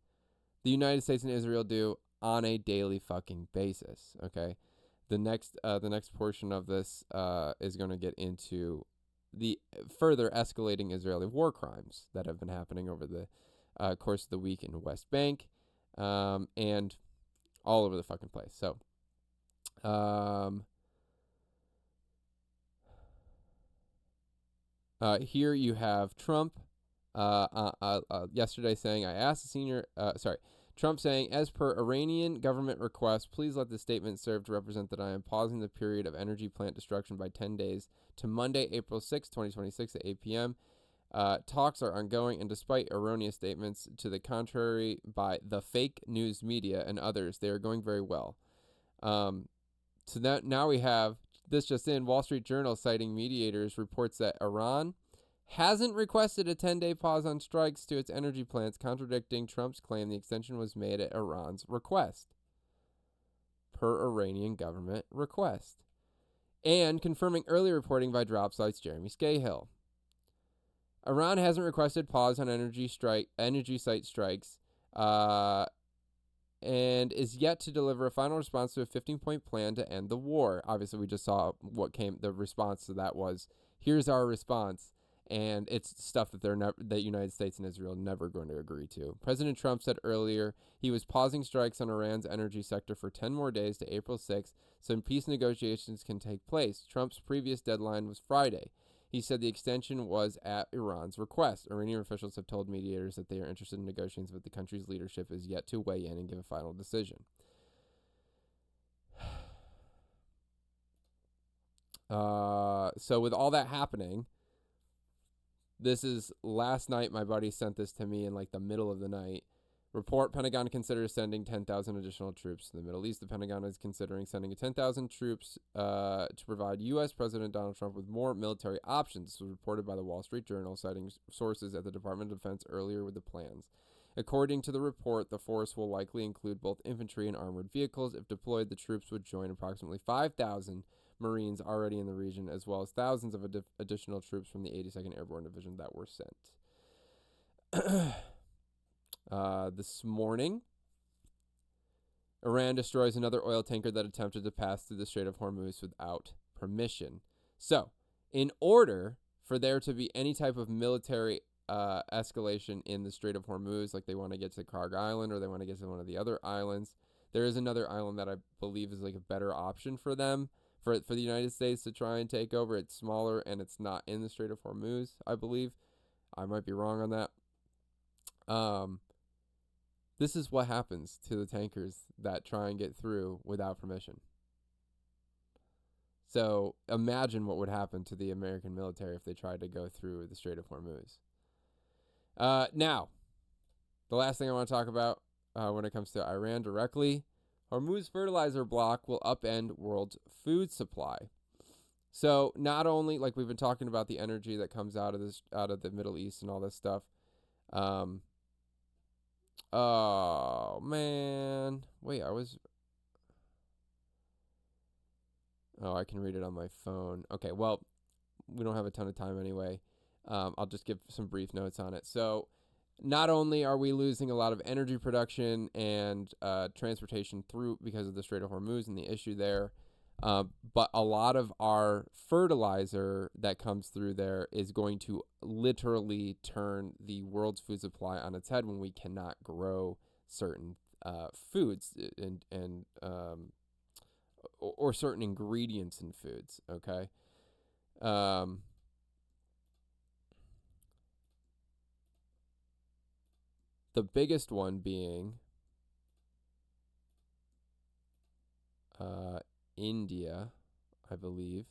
the United States and Israel do on a daily fucking basis. Okay? The next portion of this is going to get into the further escalating Israeli war crimes that have been happening over the course of the week in the West Bank and all over the fucking place. So, here you have Trump yesterday saying, Trump saying, as per Iranian government request, please let this statement serve to represent that I am pausing the period of energy plant destruction by 10 days to Monday, April 6, 2026 at 8 p.m. Talks are ongoing, and despite erroneous statements to the contrary by the fake news media and others, they are going very well. So that now we have this just in. Wall Street Journal, citing mediators, reports that Iran hasn't requested a 10-day pause on strikes to its energy plants, contradicting Trump's claim the extension was made at Iran's request. Per Iranian government request. and confirming early reporting by Dropsite's Jeremy Scahill. Iran hasn't requested pause on energy site strikes, and is yet to deliver a final response to a 15-point plan to end the war. Obviously, we just saw the response to that was, here's our response, and it's stuff that the United States and Israel are never going to agree to. President Trump said earlier he was pausing strikes on Iran's energy sector for 10 more days to April 6th so peace negotiations can take place. Trump's previous deadline was Friday. He said the extension was at Iran's request. Iranian officials have told mediators that they are interested in negotiations, but the country's leadership is yet to weigh in and give a final decision. So with all that happening, this is last night. My buddy sent this to me in like the middle of the night. Report: Pentagon considers sending 10,000 additional troops to the Middle East. The Pentagon is considering sending 10,000 troops to provide U.S. President Donald Trump with more military options. This was reported by the Wall Street Journal, citing sources at the Department of Defense earlier with the plans. According to the report, the force will likely include both infantry and armored vehicles. If deployed, the troops would join approximately 5,000 Marines already in the region, as well as thousands of additional troops from the 82nd Airborne Division that were sent. This morning, Iran destroys another oil tanker that attempted to pass through the Strait of Hormuz without permission. So, in order for there to be any type of military escalation in the Strait of Hormuz, like they want to get to Karg Island or they want to get to one of the other islands, there is another island that I believe is like a better option for them, for the United States to try and take over. It's smaller and it's not in the Strait of Hormuz, I believe. I might be wrong on that. This is what happens to the tankers that try and get through without permission. So imagine what would happen to the American military if they tried to go through the Strait of Hormuz. Now, the last thing I want to talk about when it comes to Iran directly, Hormuz fertilizer block will upend world's food supply. So not only, like we've been talking about the energy that comes out of the Middle East and all this stuff. Oh, man. Wait, I can read it on my phone. Okay, well, we don't have a ton of time anyway. I'll just give some brief notes on it. So, not only are we losing a lot of energy production and transportation through because of the Strait of Hormuz and the issue there, but a lot of our fertilizer that comes through there is going to literally turn the world's food supply on its head when we cannot grow certain foods and or certain ingredients in foods. Okay. The biggest one being India, I believe.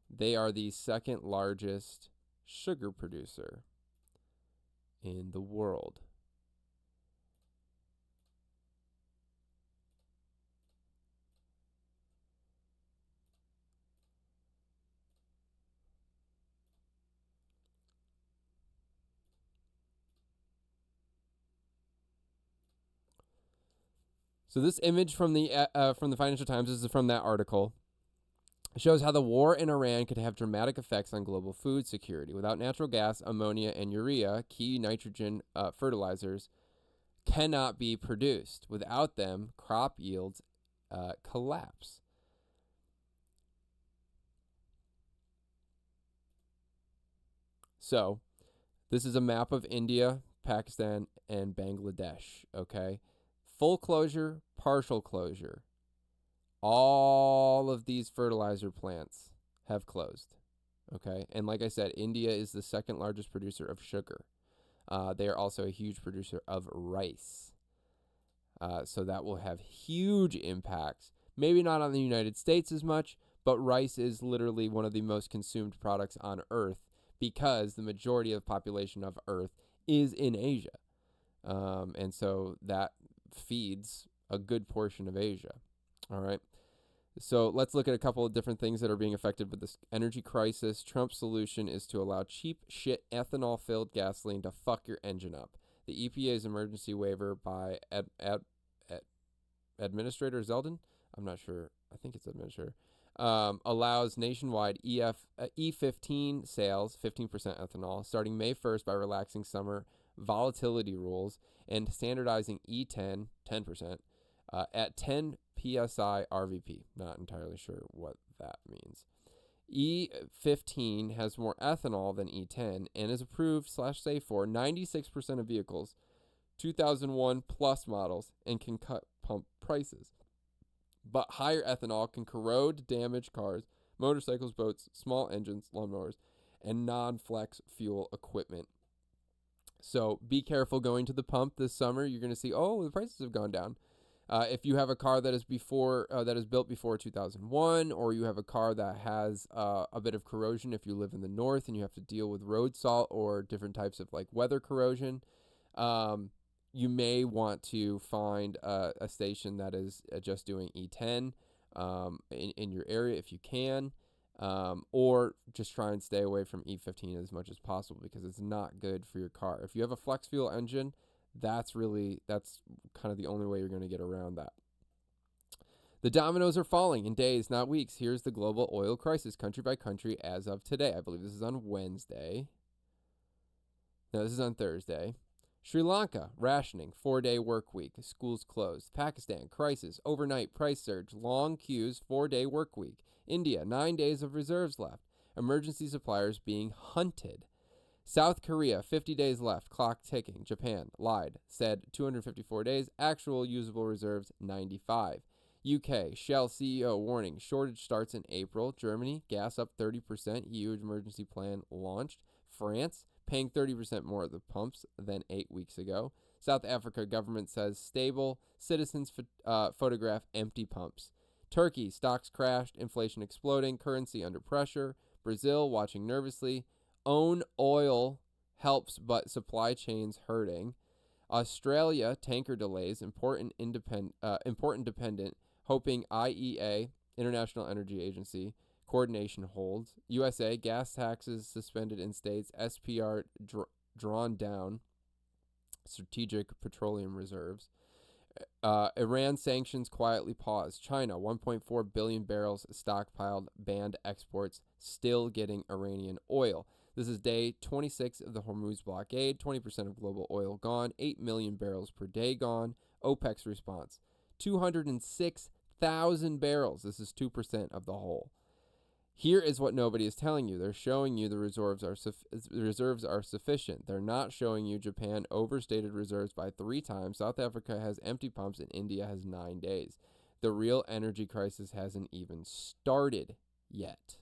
They are the second largest sugar producer in the world. So this image from the Financial Times, this is from that article, shows how the war in Iran could have dramatic effects on global food security. Without natural gas, ammonia, and urea, key nitrogen fertilizers, cannot be produced. Without them, crop yields collapse. So, this is a map of India, Pakistan, and Bangladesh, okay? Full closure, partial closure. All of these fertilizer plants have closed, okay? And like I said, India is the second largest producer of sugar. They are also a huge producer of rice. So that will have huge impacts. Maybe not on the United States as much, but rice is literally one of the most consumed products on Earth because the majority of the population of Earth is in Asia. And so that feeds a good portion of Asia. All right. So let's look at a couple of different things that are being affected with this energy crisis. Trump's solution is to allow cheap shit ethanol-filled gasoline to fuck your engine up. The EPA's emergency waiver by Administrator Zeldin, I'm not sure, I think it's Administrator, allows nationwide E15 sales, 15% ethanol, starting May 1st by relaxing summer volatility rules and standardizing E10, 10%, at 10 psi RVP. Not entirely sure what that means. E15 has more ethanol than E10 and is approved/safe for 96% of vehicles, 2001 plus models, and can cut pump prices. But higher ethanol can corrode, damage cars, motorcycles, boats, small engines, lawnmowers, and non-flex fuel equipment. So be careful going to the pump this summer. You're going to see, oh, the prices have gone down. If you have a car that is built before 2001, or you have a car that has a bit of corrosion, if you live in the north and you have to deal with road salt or different types of like weather corrosion, you may want to find a station that is just doing E10 in your area if you can, or just try and stay away from E15 as much as possible because it's not good for your car. If you have a flex fuel engine, that's kind of the only way you're going to get around that. The dominoes are falling in days, not weeks. Here's the global oil crisis country by country as of today. I believe this is on Wednesday. No, this is on Thursday. Sri Lanka, rationing, 4-day work week, schools closed. Pakistan, crisis, overnight price surge, long queues, 4-day work week. India, 9 days of reserves left. Emergency suppliers being hunted. South Korea, 50 days left, clock ticking. Japan, lied, said 254 days, actual usable reserves, 95. UK, Shell CEO warning, shortage starts in April. Germany, gas up 30%, EU emergency plan launched. France, paying 30% more at the pumps than 8 weeks ago. South Africa, government says stable. Citizens photograph empty pumps. Turkey, stocks crashed, inflation exploding, currency under pressure. Brazil, watching nervously. Own oil helps, but supply chains hurting. Australia, tanker delays, important dependent, hoping IEA, International Energy Agency, coordination holds. USA, gas taxes suspended in states, SPR drawn down, strategic petroleum reserves. Iran sanctions quietly paused. China, 1.4 billion barrels stockpiled, banned exports, still getting Iranian oil. This is day 26 of the Hormuz blockade, 20% of global oil gone, 8 million barrels per day gone. OPEC's response, 206,000 barrels. This is 2% of the whole. Here is what nobody is telling you. They're showing you the reserves are sufficient. They're not showing you Japan overstated reserves by 3 times. South Africa has empty pumps and India has 9 days. The real energy crisis hasn't even started yet.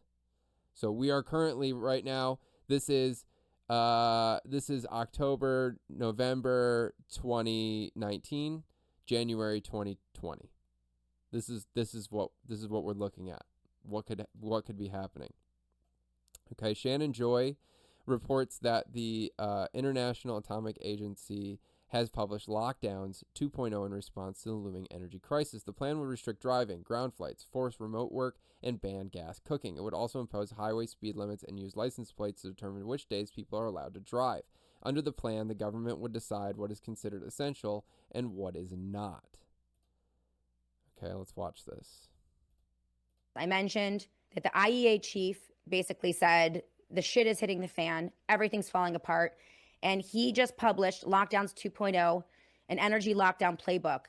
So we are currently right now, this is October, November 2019, January 2020. This is what we're looking at. What could be happening? Okay, Shannon Joy reports that the International Atomic Agency has published Lockdowns 2.0 in response to the looming energy crisis. The plan would restrict driving, ground flights, force remote work, and ban gas cooking. It would also impose highway speed limits and use license plates to determine which days people are allowed to drive. Under the plan, the government would decide what is considered essential and what is not. Okay, let's watch this. I mentioned that the IEA chief basically said the shit is hitting the fan, everything's falling apart, and he just published Lockdowns 2.0, an energy lockdown playbook.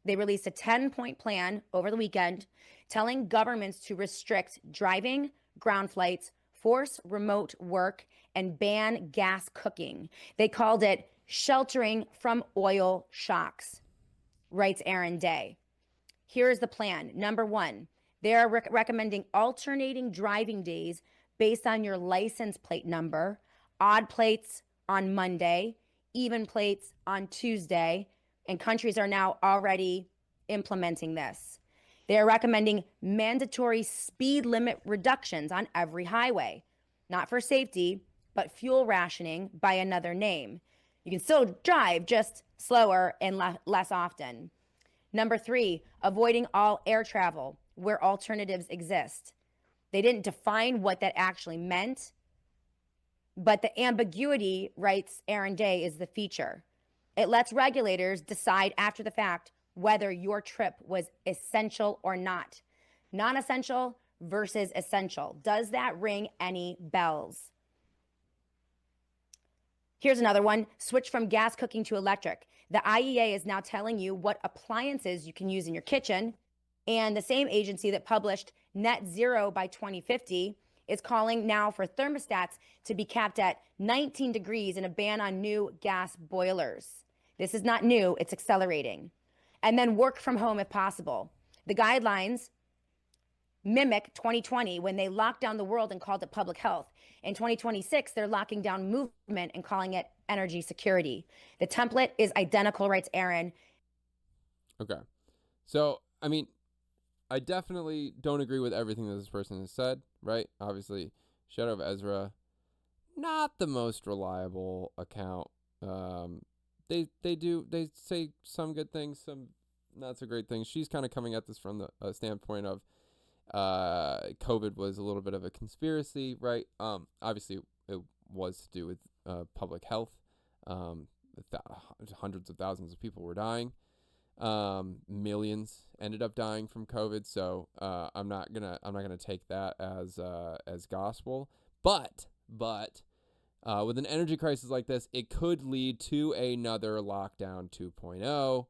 They released a 10-point plan over the weekend telling governments to restrict driving, ground flights, force remote work, and ban gas cooking. They called it sheltering from oil shocks, writes Aaron Day. Here's the plan. Number 1, they are recommending alternating driving days based on your license plate number, odd plates on Monday, even plates on Tuesday, and countries are now already implementing this. They are recommending mandatory speed limit reductions on every highway, not for safety, but fuel rationing by another name. You can still drive, just slower and less often. Number 3, avoiding all air travel where alternatives exist. They didn't define what that actually meant, but the ambiguity, writes Aaron Day, is the feature. It lets regulators decide after the fact whether your trip was essential or not. Non-essential, versus essential. Does that ring any bells? Here's another one. Switch from gas cooking to electric. The IEA is now telling you what appliances you can use in your kitchen. And the same agency that published net zero by 2050 is calling now for thermostats to be capped at 19 degrees and a ban on new gas boilers. This is not new, it's accelerating. And then work from home if possible. The guidelines mimic 2020 when they locked down the world and called it public health. In 2026, they're locking down movement and calling it energy security. The template is identical, writes Aaron. Okay. So, I mean, I definitely don't agree with everything that this person has said, right? Obviously, Shadow of Ezra, not the most reliable account. They say some good things, some not so great things. She's kind of coming at this from the standpoint of COVID was a little bit of a conspiracy, right? Obviously, it was to do with public health. Hundreds of thousands of people were dying. Millions ended up dying from COVID. So I'm not gonna take that as gospel. But with an energy crisis like this, it could lead to another lockdown 2.0.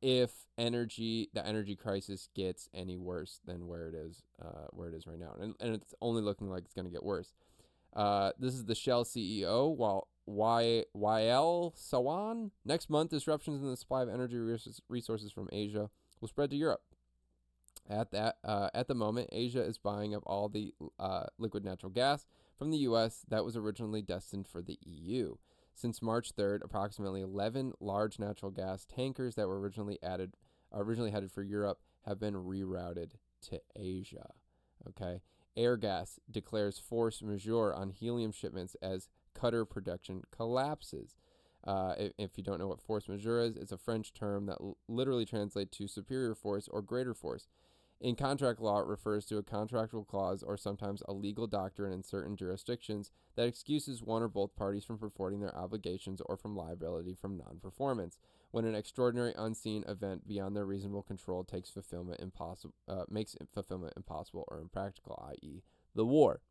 If the energy crisis gets any worse than where it is right now, and it's only looking like it's going to get worse. This is the Shell CEO, while Wael Sawan. Next month, disruptions in the supply of energy resources from Asia will spread to Europe. At the moment, Asia is buying up all the liquid natural gas from the U.S. that was originally destined for the EU. Since March 3rd, approximately 11 large natural gas tankers that were originally headed for Europe have been rerouted to Asia. Okay, Airgas declares force majeure on helium shipments as Qatar production collapses. If you don't know what force majeure is, it's a French term that literally translates to superior force or greater force. In contract law, it refers to a contractual clause or sometimes a legal doctrine in certain jurisdictions that excuses one or both parties from performing their obligations or from liability from non-performance when an extraordinary unseen event beyond their reasonable control makes fulfillment impossible or impractical, i.e. the war.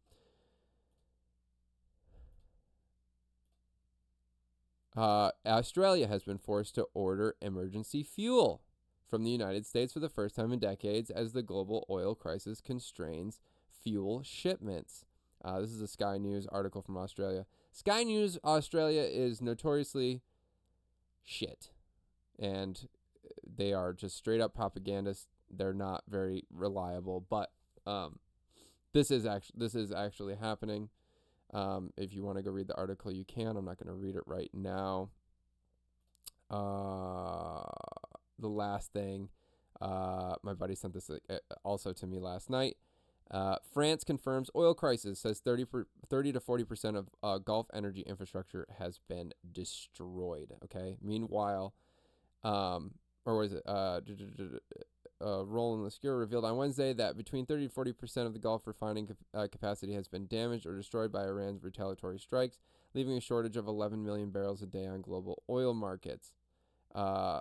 Australia has been forced to order emergency fuel from the United States for the first time in decades as the global oil crisis constrains fuel shipments. This is a Sky News article from Australia. Sky News Australia is notoriously shit, and they are just straight up propagandists. They're not very reliable, but this is actually happening. If you want to go read the article, you can. I'm not going to read it right now. The last thing, my buddy sent this also to me last night. France confirms oil crisis, says 30 to 40% of Gulf energy infrastructure has been destroyed. Okay. Meanwhile, or was it? Roland Lescure revealed on Wednesday that between 30 to 40% of the Gulf refining capacity has been damaged or destroyed by Iran's retaliatory strikes, leaving a shortage of 11 million barrels a day on global oil markets. I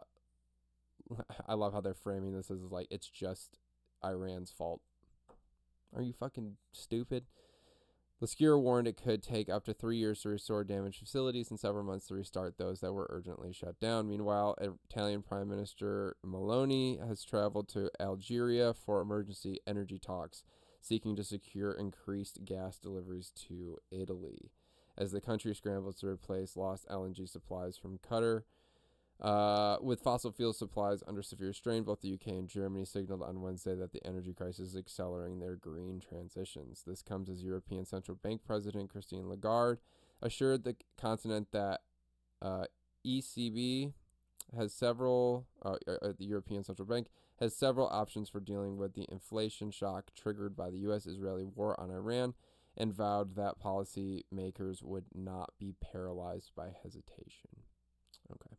love how they're framing this as like it's just Iran's fault. Are you fucking stupid? Lescure warned it could take up to 3 years to restore damaged facilities and several months to restart those that were urgently shut down. Meanwhile, Italian Prime Minister Meloni has traveled to Algeria for emergency energy talks, seeking to secure increased gas deliveries to Italy, as the country scrambles to replace lost LNG supplies from Qatar. With fossil fuel supplies under severe strain, both the UK and Germany signaled on Wednesday that the energy crisis is accelerating their green transitions. This comes as European Central Bank President Christine Lagarde assured the continent that ECB has several, the European Central Bank has several options for dealing with the inflation shock triggered by the U.S.-Israeli war on Iran, and vowed that policymakers would not be paralyzed by hesitation. Okay.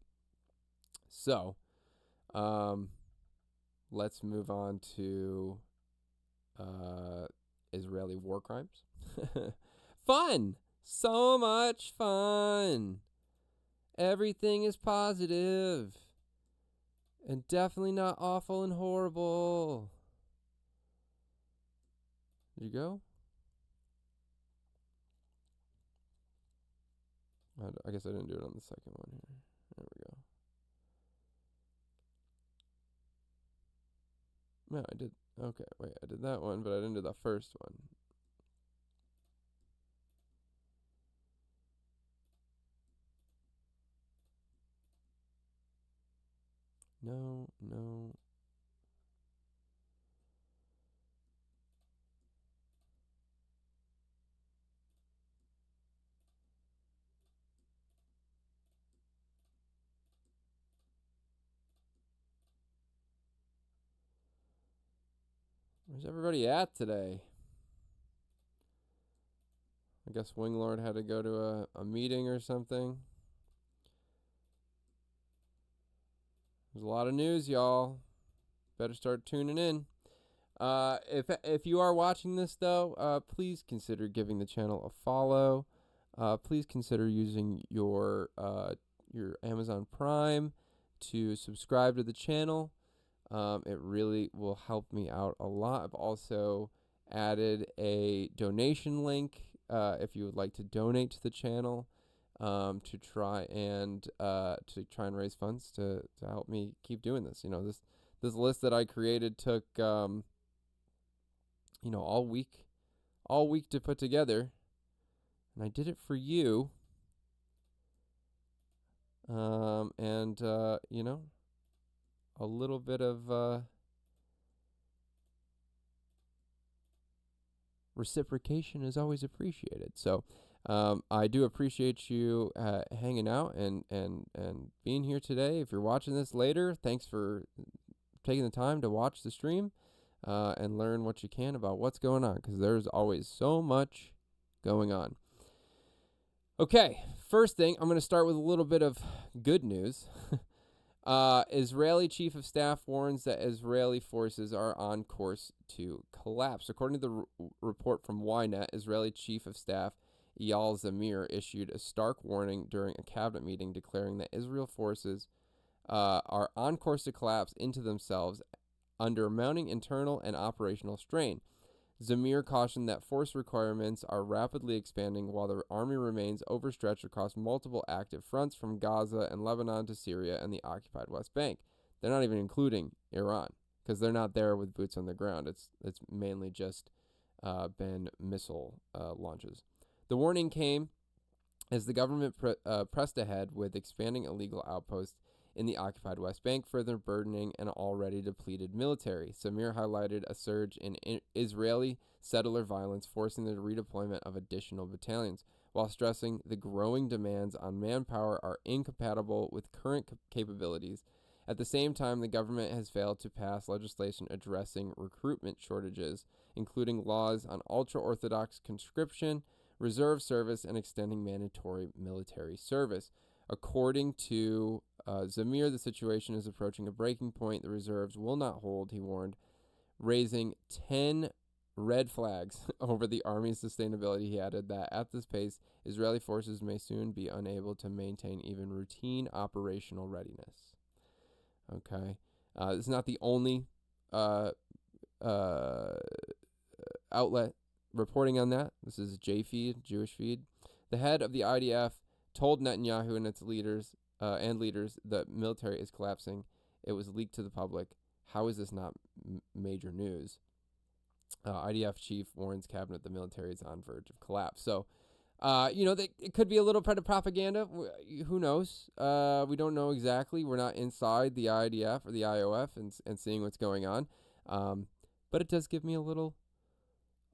So, let's move on to Israeli war crimes. Fun! So much fun! Everything is positive. And definitely not awful and horrible. Did you go? I guess I didn't do it on the second one here. There we go. No, I did. Okay, wait. I did that one, but I didn't do the first one. No, no. Where's everybody at today? I guess Winglord had to go to a meeting or something. There's a lot of news, y'all. Better start tuning in. If you are watching this, though, please consider giving the channel a follow. Please consider using your Amazon Prime to subscribe to the channel. It really will help me out a lot. I've also added a donation link if you would like to donate to the channel to try and raise funds to help me keep doing this. You know, this list that I created took all week to put together, and I did it for you. And a little bit of reciprocation is always appreciated. So I do appreciate you hanging out and being here today. If you're watching this later, thanks for taking the time to watch the stream and learn what you can about what's going on, because there's always so much going on. Okay, first thing, I'm going to start with a little bit of good news. Israeli chief of staff warns that Israeli forces are on course to collapse. According to the report from Ynet, Israeli chief of staff Eyal Zamir issued a stark warning during a cabinet meeting, declaring that Israel forces are on course to collapse into themselves under mounting internal and operational strain. Zamir cautioned that force requirements are rapidly expanding while the army remains overstretched across multiple active fronts from Gaza and Lebanon to Syria and the occupied West Bank. They're not even including Iran, because they're not there with boots on the ground. It's mainly just been missile launches. The warning came as the government pressed ahead with expanding illegal outposts in the occupied West Bank, further burdening an already depleted military. Samir highlighted a surge in Israeli settler violence, forcing the redeployment of additional battalions, while stressing the growing demands on manpower are incompatible with current capabilities. At the same time, the government has failed to pass legislation addressing recruitment shortages, including laws on ultra-Orthodox conscription, reserve service, and extending mandatory military service. According to Zamir, the situation is approaching a breaking point. The reserves will not hold, he warned, raising 10 red flags over the Army's sustainability. He added that at this pace, Israeli forces may soon be unable to maintain even routine operational readiness. Okay. This is not the only outlet reporting on that. This is JFeed, Jewish Feed. The head of the IDF told Netanyahu and its leaders that military is collapsing. It was leaked to the public. How is this not major news? IDF chief warns cabinet the military is on verge of collapse. So, it could be a little bit of propaganda. Who knows? We don't know exactly. We're not inside the IDF or the IOF and seeing what's going on. But it does give me a little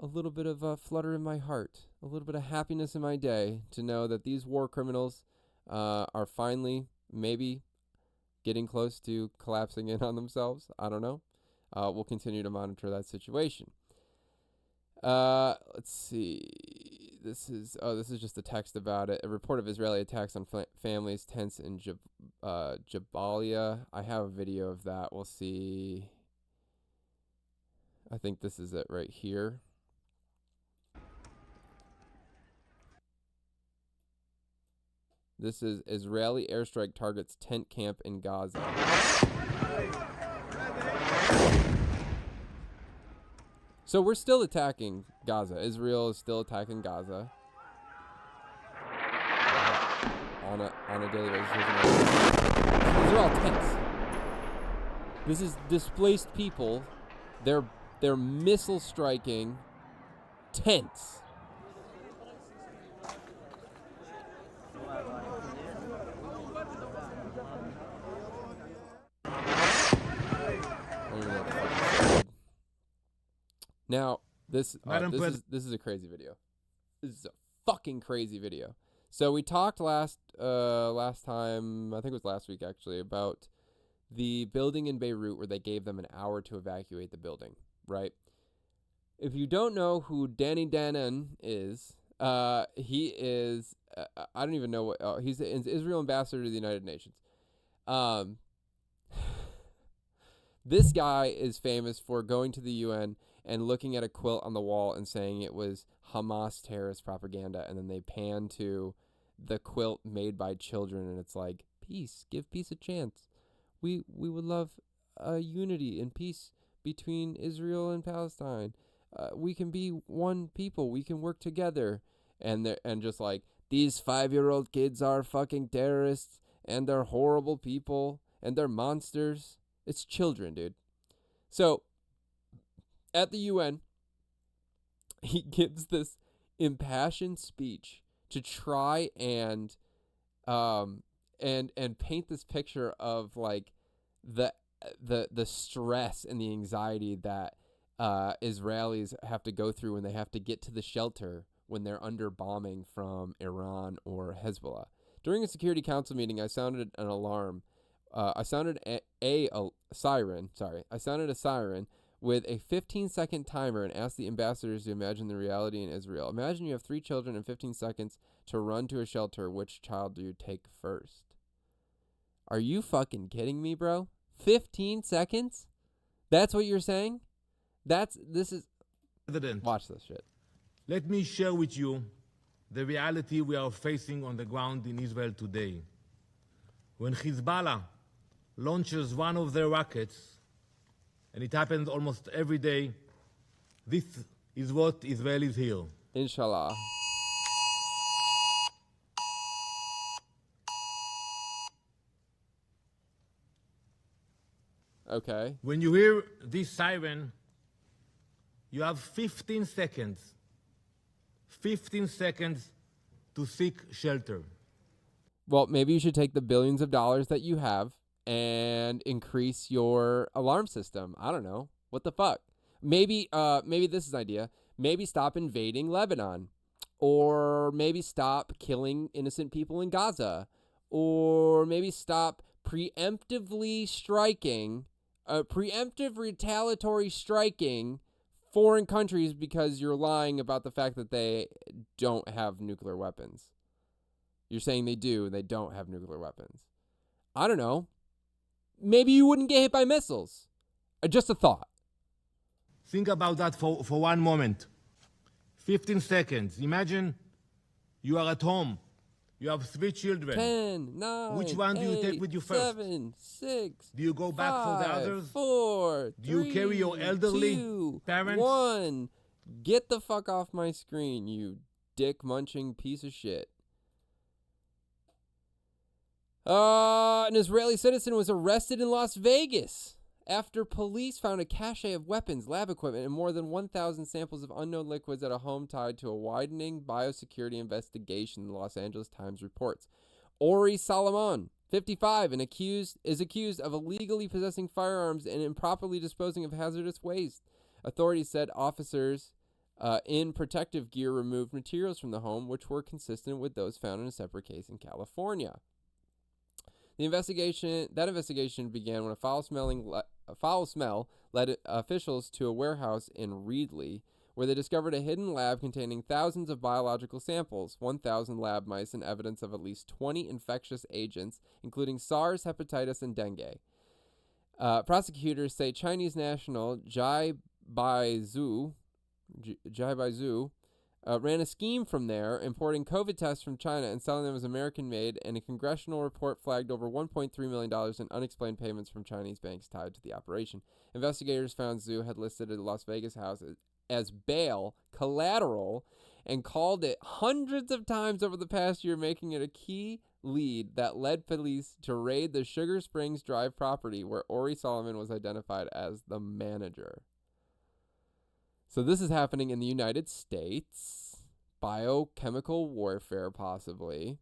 bit of a flutter in my heart, a little bit of happiness in my day to know that these war criminals are finally maybe getting close to collapsing in on themselves. I don't know. We'll continue to monitor that situation. Let's see. This is just a text about it. A report of Israeli attacks on families, tents in Jabalia. I have a video of that. We'll see. I think this is it right here. This is Israeli airstrike targets tent camp in Gaza. So we're still attacking Gaza. Israel is still attacking Gaza on a daily basis. These are all tents. This is displaced people. They're missile striking tents. Now, this is a crazy video. This is a fucking crazy video. So we talked last time, I think it was last week actually, about the building in Beirut where they gave them an hour to evacuate the building, right? If you don't know who Danny Danon is, he is I don't even know what he's an Israel ambassador to the United Nations. This guy is famous for going to the UN and looking at a quilt on the wall and saying it was Hamas terrorist propaganda, and then they pan to the quilt made by children, and it's like, peace, give peace a chance. We would love unity and peace between Israel and Palestine. We can be one people. We can work together. And just like, these 5-year-old kids are fucking terrorists, and they're horrible people, and they're monsters. It's children, dude. So, at the UN, he gives this impassioned speech to try and paint this picture of like the stress and the anxiety that Israelis have to go through when they have to get to the shelter when they're under bombing from Iran or Hezbollah. During a Security Council meeting, I sounded an alarm. I sounded a siren. Sorry, I sounded a siren with a 15-second timer and asked the ambassadors to imagine the reality in Israel. Imagine you have 3 children and 15 seconds to run to a shelter. Which child do you take first? Are you fucking kidding me, bro? 15 seconds? That's what you're saying? This is... President, watch this shit. let me share with you the reality we are facing on the ground in Israel today. When Hezbollah launches one of their rockets, and it happens almost every day, this is what Israelis hear. Inshallah. Okay. When you hear this siren, you have 15 seconds. 15 seconds to seek shelter. Well, maybe you should take the billions of dollars that you have and increase your alarm system. I don't know. What the fuck? Maybe this is an idea. Maybe stop invading Lebanon. Or maybe stop killing innocent people in Gaza. Or maybe stop preemptively striking, preemptive retaliatory striking foreign countries because you're lying about the fact that they don't have nuclear weapons. You're saying they do, and they don't have nuclear weapons. I don't know. Maybe you wouldn't get hit by missiles. Just a thought. Think about that for one moment. 15 seconds. Imagine you are at home. You have 3 children. 10, 9, Which one do you take with you first? 7, 6. Do you go back for the others? 4. Do you carry your elderly 2, parents? 1. Get the fuck off my screen, you dick munching piece of shit. An Israeli citizen was arrested in Las Vegas after police found a cache of weapons, lab equipment, and more than 1,000 samples of unknown liquids at a home tied to a widening biosecurity investigation, the Los Angeles Times reports. Ori Salomon, 55, and is accused of illegally possessing firearms and improperly disposing of hazardous waste. Authorities said officers in protective gear removed materials from the home, which were consistent with those found in a separate case in California. That investigation began when a foul smell led officials to a warehouse in Reedley, where they discovered a hidden lab containing thousands of biological samples, 1,000 lab mice, and evidence of at least 20 infectious agents, including SARS, hepatitis, and dengue. Prosecutors say Chinese national Jai Baizu ran a scheme from there, importing COVID tests from China and selling them as American-made, and a congressional report flagged over $1.3 million in unexplained payments from Chinese banks tied to the operation. Investigators found Zhu had listed a Las Vegas house as bail collateral and called it hundreds of times over the past year, making it a key lead that led police to raid the Sugar Springs Drive property where Ori Solomon was identified as the manager. So this is happening in the United States. Biochemical warfare, possibly.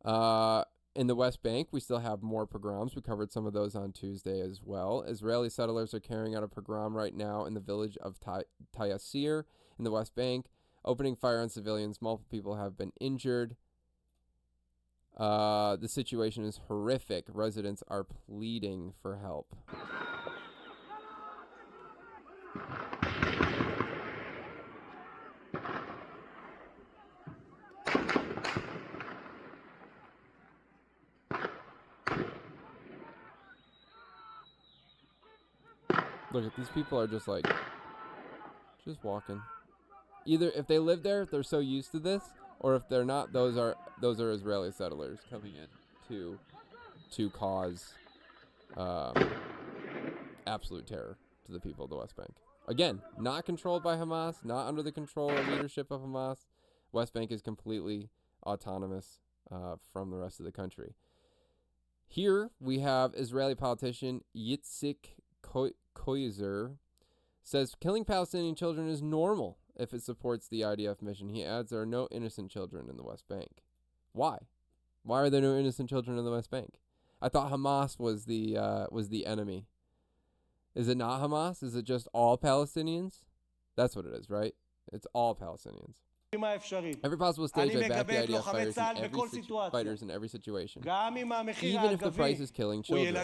In the West Bank, we still have more pogroms. We covered some of those on Tuesday as well. Israeli settlers are carrying out a pogrom right now in the village of Tayassir in the West Bank, opening fire on civilians. Multiple people have been injured. The situation is horrific. Residents are pleading for help. Look at these people are just like, just walking. Either if they live there, they're so used to this, or if they're not, those are Israeli settlers coming in to cause absolute terror to the people of the West Bank. Again, not controlled by Hamas, not under the control or leadership of Hamas. West Bank is completely autonomous from the rest of the country. Here we have Israeli politician Yitzhak Koizer says killing Palestinian children is normal if it supports the IDF mission. He adds there are no innocent children in the West Bank. Why? Why are there no innocent children in the West Bank? I thought Hamas was the enemy. Is it not Hamas? Is it just all Palestinians? That's what it is, right? It's all Palestinians. Every possible stage, I back the idea of fighters in every situation. Even if the price is killing children or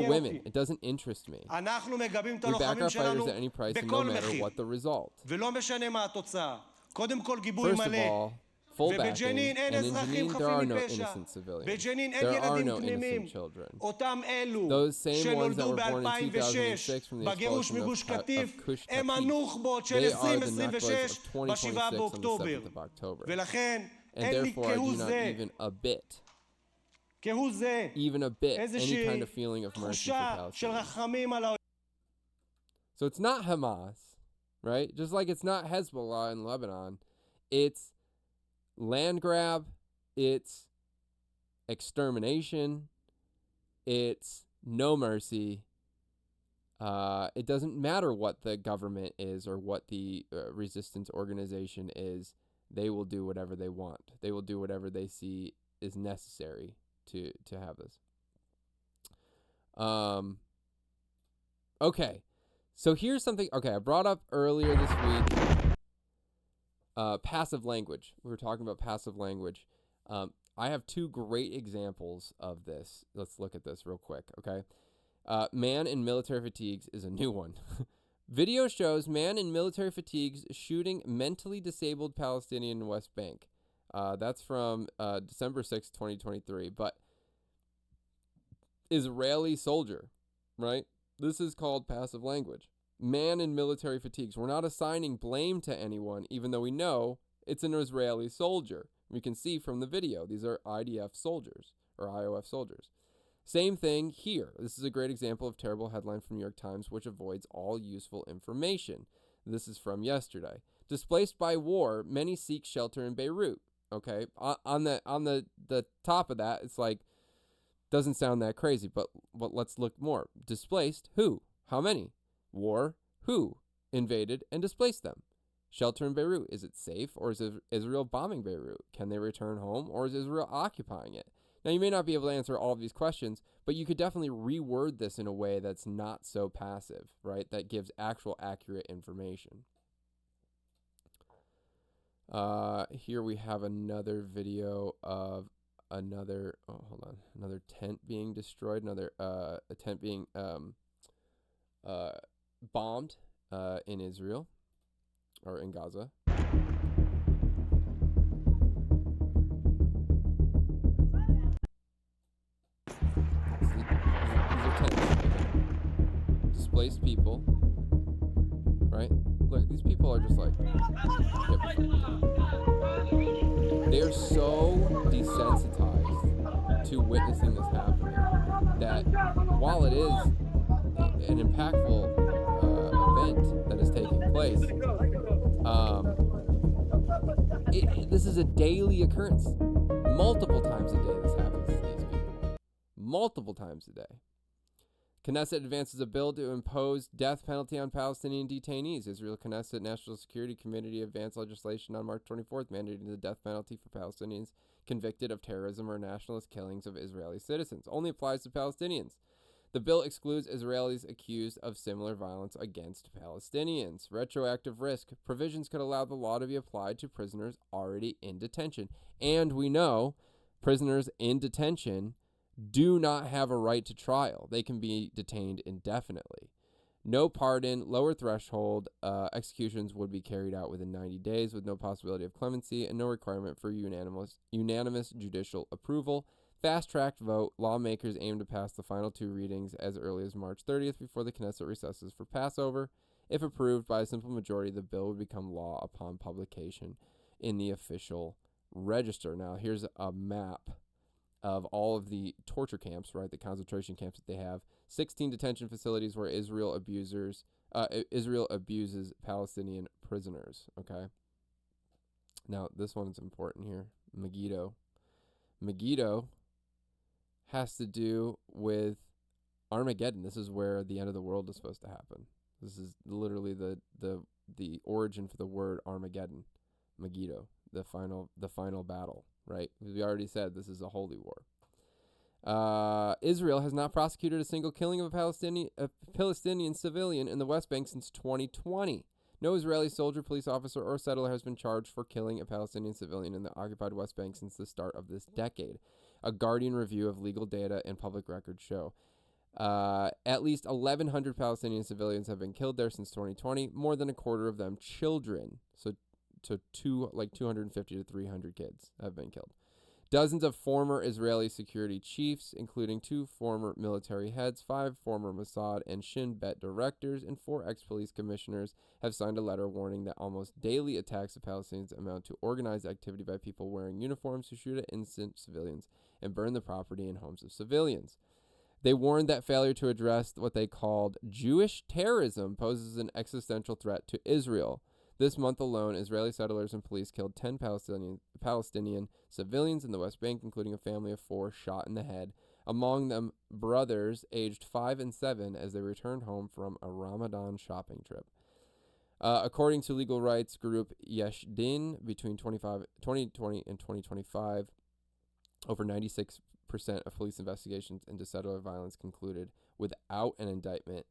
women, it doesn't interest me. We back our fighters at any price and no matter what the result. First of all, full backing, and in Jenin, there are no innocent civilians. There are no innocent children. Those same ones that were born in 2006 from the expulsion of Kush Tapif, they are the Nakbas of 2026 on the 7th of October. And therefore, I do not even a bit, any kind of feeling of mercy for Palestinians. So it's not Hamas, right? Just like it's not Hezbollah in Lebanon. It's land grab, it's extermination, it's no mercy. It doesn't matter what the government is or what the resistance organization is. They will do whatever they want. They will do whatever they see is necessary to have this. Okay, so here's something. Okay, I brought up earlier this week. Passive language. We were talking about passive language. I have two great examples of this. Let's look at this real quick, okay? Man in military fatigues is a new one. Video shows man in military fatigues shooting mentally disabled Palestinian in West Bank. That's from December 6, 2023. But Israeli soldier, right? This is called passive language. Man in military fatigues. We're not assigning blame to anyone, even though we know it's an Israeli soldier. We can see from the video, these are IDF soldiers, or IOF soldiers. Same thing here. This is a great example of terrible headline from New York Times, which avoids all useful information. This is from yesterday. Displaced by war, many seek shelter in Beirut. Okay, on the top of that, it's like, doesn't sound that crazy, but let's look more. Displaced, who? How many? War, who invaded and displaced them? Shelter in Beirut, is it safe or is Israel bombing Beirut? Can they return home or is Israel occupying it? Now, you may not be able to answer all of these questions, but you could definitely reword this in a way that's not so passive, right? That gives actual accurate information. Here we have another video of another tent being destroyed, a tent being bombed in Israel or in Gaza. These are tents. Displaced people, right? Look, these people are just like, they are so desensitized to witnessing this happening that while it is an impactful event that is taking place. This is a daily occurrence. Multiple times a day this happens to these people. Multiple times a day. Knesset advances a bill to impose death penalty on Palestinian detainees. Israel Knesset National Security Committee advanced legislation on March 24th mandating the death penalty for Palestinians convicted of terrorism or nationalist killings of Israeli citizens. Only applies to Palestinians. The bill excludes Israelis accused of similar violence against Palestinians. Retroactive risk. Provisions could allow the law to be applied to prisoners already in detention. And we know prisoners in detention do not have a right to trial. They can be detained indefinitely. No pardon, lower threshold, executions would be carried out within 90 days with no possibility of clemency and no requirement for unanimous judicial approval. Fast-tracked vote. Lawmakers aim to pass the final two readings as early as March 30th before the Knesset recesses for Passover. If approved by a simple majority, the bill would become law upon publication in the official register. Now, here's a map of all of the torture camps, right, the concentration camps that they have. 16 detention facilities where Israel abuses Palestinian prisoners, okay? Now, this one's important here. Megiddo. Megiddo has to do with Armageddon. This is where the end of the world is supposed to happen. This is literally the origin for the word Armageddon. Megiddo, the final battle, right? We already said this is a holy war. Israel has not prosecuted a single killing of a Palestinian civilian in the West Bank since 2020. No Israeli soldier, police officer, or settler has been charged for killing a Palestinian civilian in the occupied West Bank since the start of this decade. A Guardian review of legal data and public records show. At least 1,100 Palestinian civilians have been killed there since 2020, more than a quarter of them children. So 250 to 300 kids have been killed. Dozens of former Israeli security chiefs, including 2 former military heads, 5 former Mossad and Shin Bet directors, and 4 ex-police commissioners have signed a letter warning that almost daily attacks of Palestinians amount to organized activity by people wearing uniforms who shoot at innocent civilians and burn the property and homes of civilians. They warned that failure to address what they called Jewish terrorism poses an existential threat to Israel. This month alone, Israeli settlers and police killed 10 Palestinian civilians in the West Bank, including a family of 4 shot in the head, among them brothers aged 5 and 7 as they returned home from a Ramadan shopping trip. According to legal rights group Yesh Din, between 2020 and 2025, over 96% of police investigations into settler violence concluded without an indictment.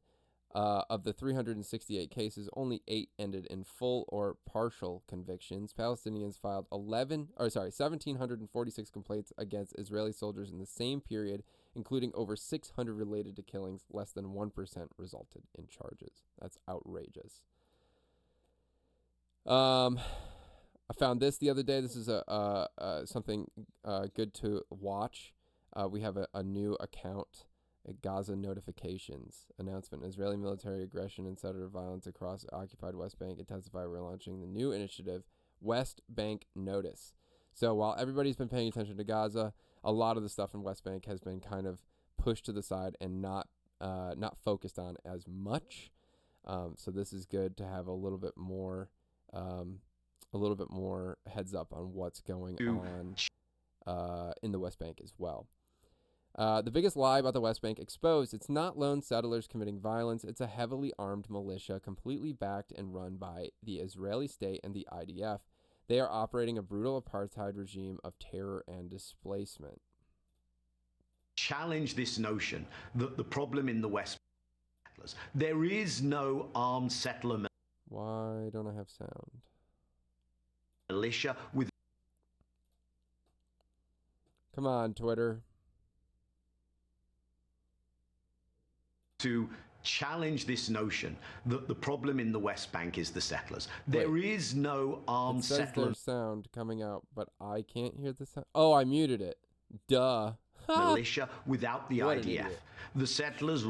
Of the 368 cases, only 8 ended in full or partial convictions. Palestinians filed 1,746 complaints against Israeli soldiers in the same period, including over 600 related to killings. Less than 1% resulted in charges. That's outrageous. I found this the other day. This is something good to watch. We have a new account. Gaza notifications announcement. Israeli military aggression and settler violence across the occupied West Bank intensify. We're launching the new initiative, West Bank Notice. So while everybody's been paying attention to Gaza, a lot of the stuff in West Bank has been kind of pushed to the side and not focused on as much. So this is good to have a little bit more heads up on what's going on in the West Bank as well. The biggest lie about the West Bank exposed. It's not lone settlers committing violence. It's a heavily armed militia completely backed and run by the Israeli state and the IDF. They are operating a brutal apartheid regime of terror and displacement. Challenge this notion that the problem in the West Bank, there is no armed settler Why don't I have sound? Militia with. Come on, Twitter. To challenge this notion that the problem in the West Bank is the settlers. There is no armed settler. There's sound coming out, but I can't hear the sound. Oh, I muted it. Duh. Militia without the IDF. The settlers.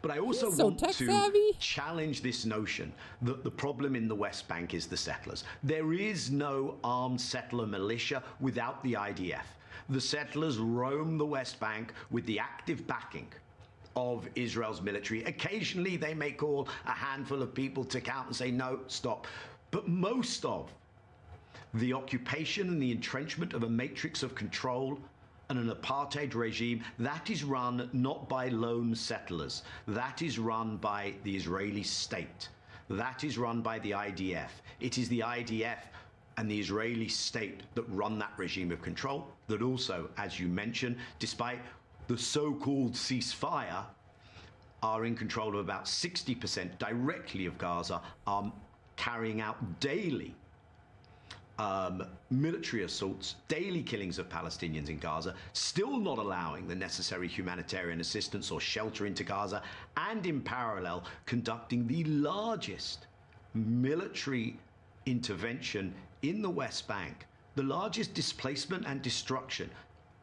But I also so want to tech-savvy. challenge this notion that the problem in the West Bank is the settlers. There is no armed settler militia without the IDF. The settlers roam the West Bank with the active backing of Israel's military. Occasionally, they may call a handful of people to count and say, no, stop. But most of the occupation and the entrenchment of a matrix of control and an apartheid regime, that is run not by lone settlers. That is run by the Israeli state. That is run by the IDF. It is the IDF and the Israeli state that run that regime of control, that also, as you mentioned, despite the so-called ceasefire, are in control of about 60% directly of Gaza, are carrying out daily military assaults, daily killings of Palestinians in Gaza, still not allowing the necessary humanitarian assistance or shelter into Gaza, and in parallel conducting the largest military intervention in the West Bank, the largest displacement and destruction,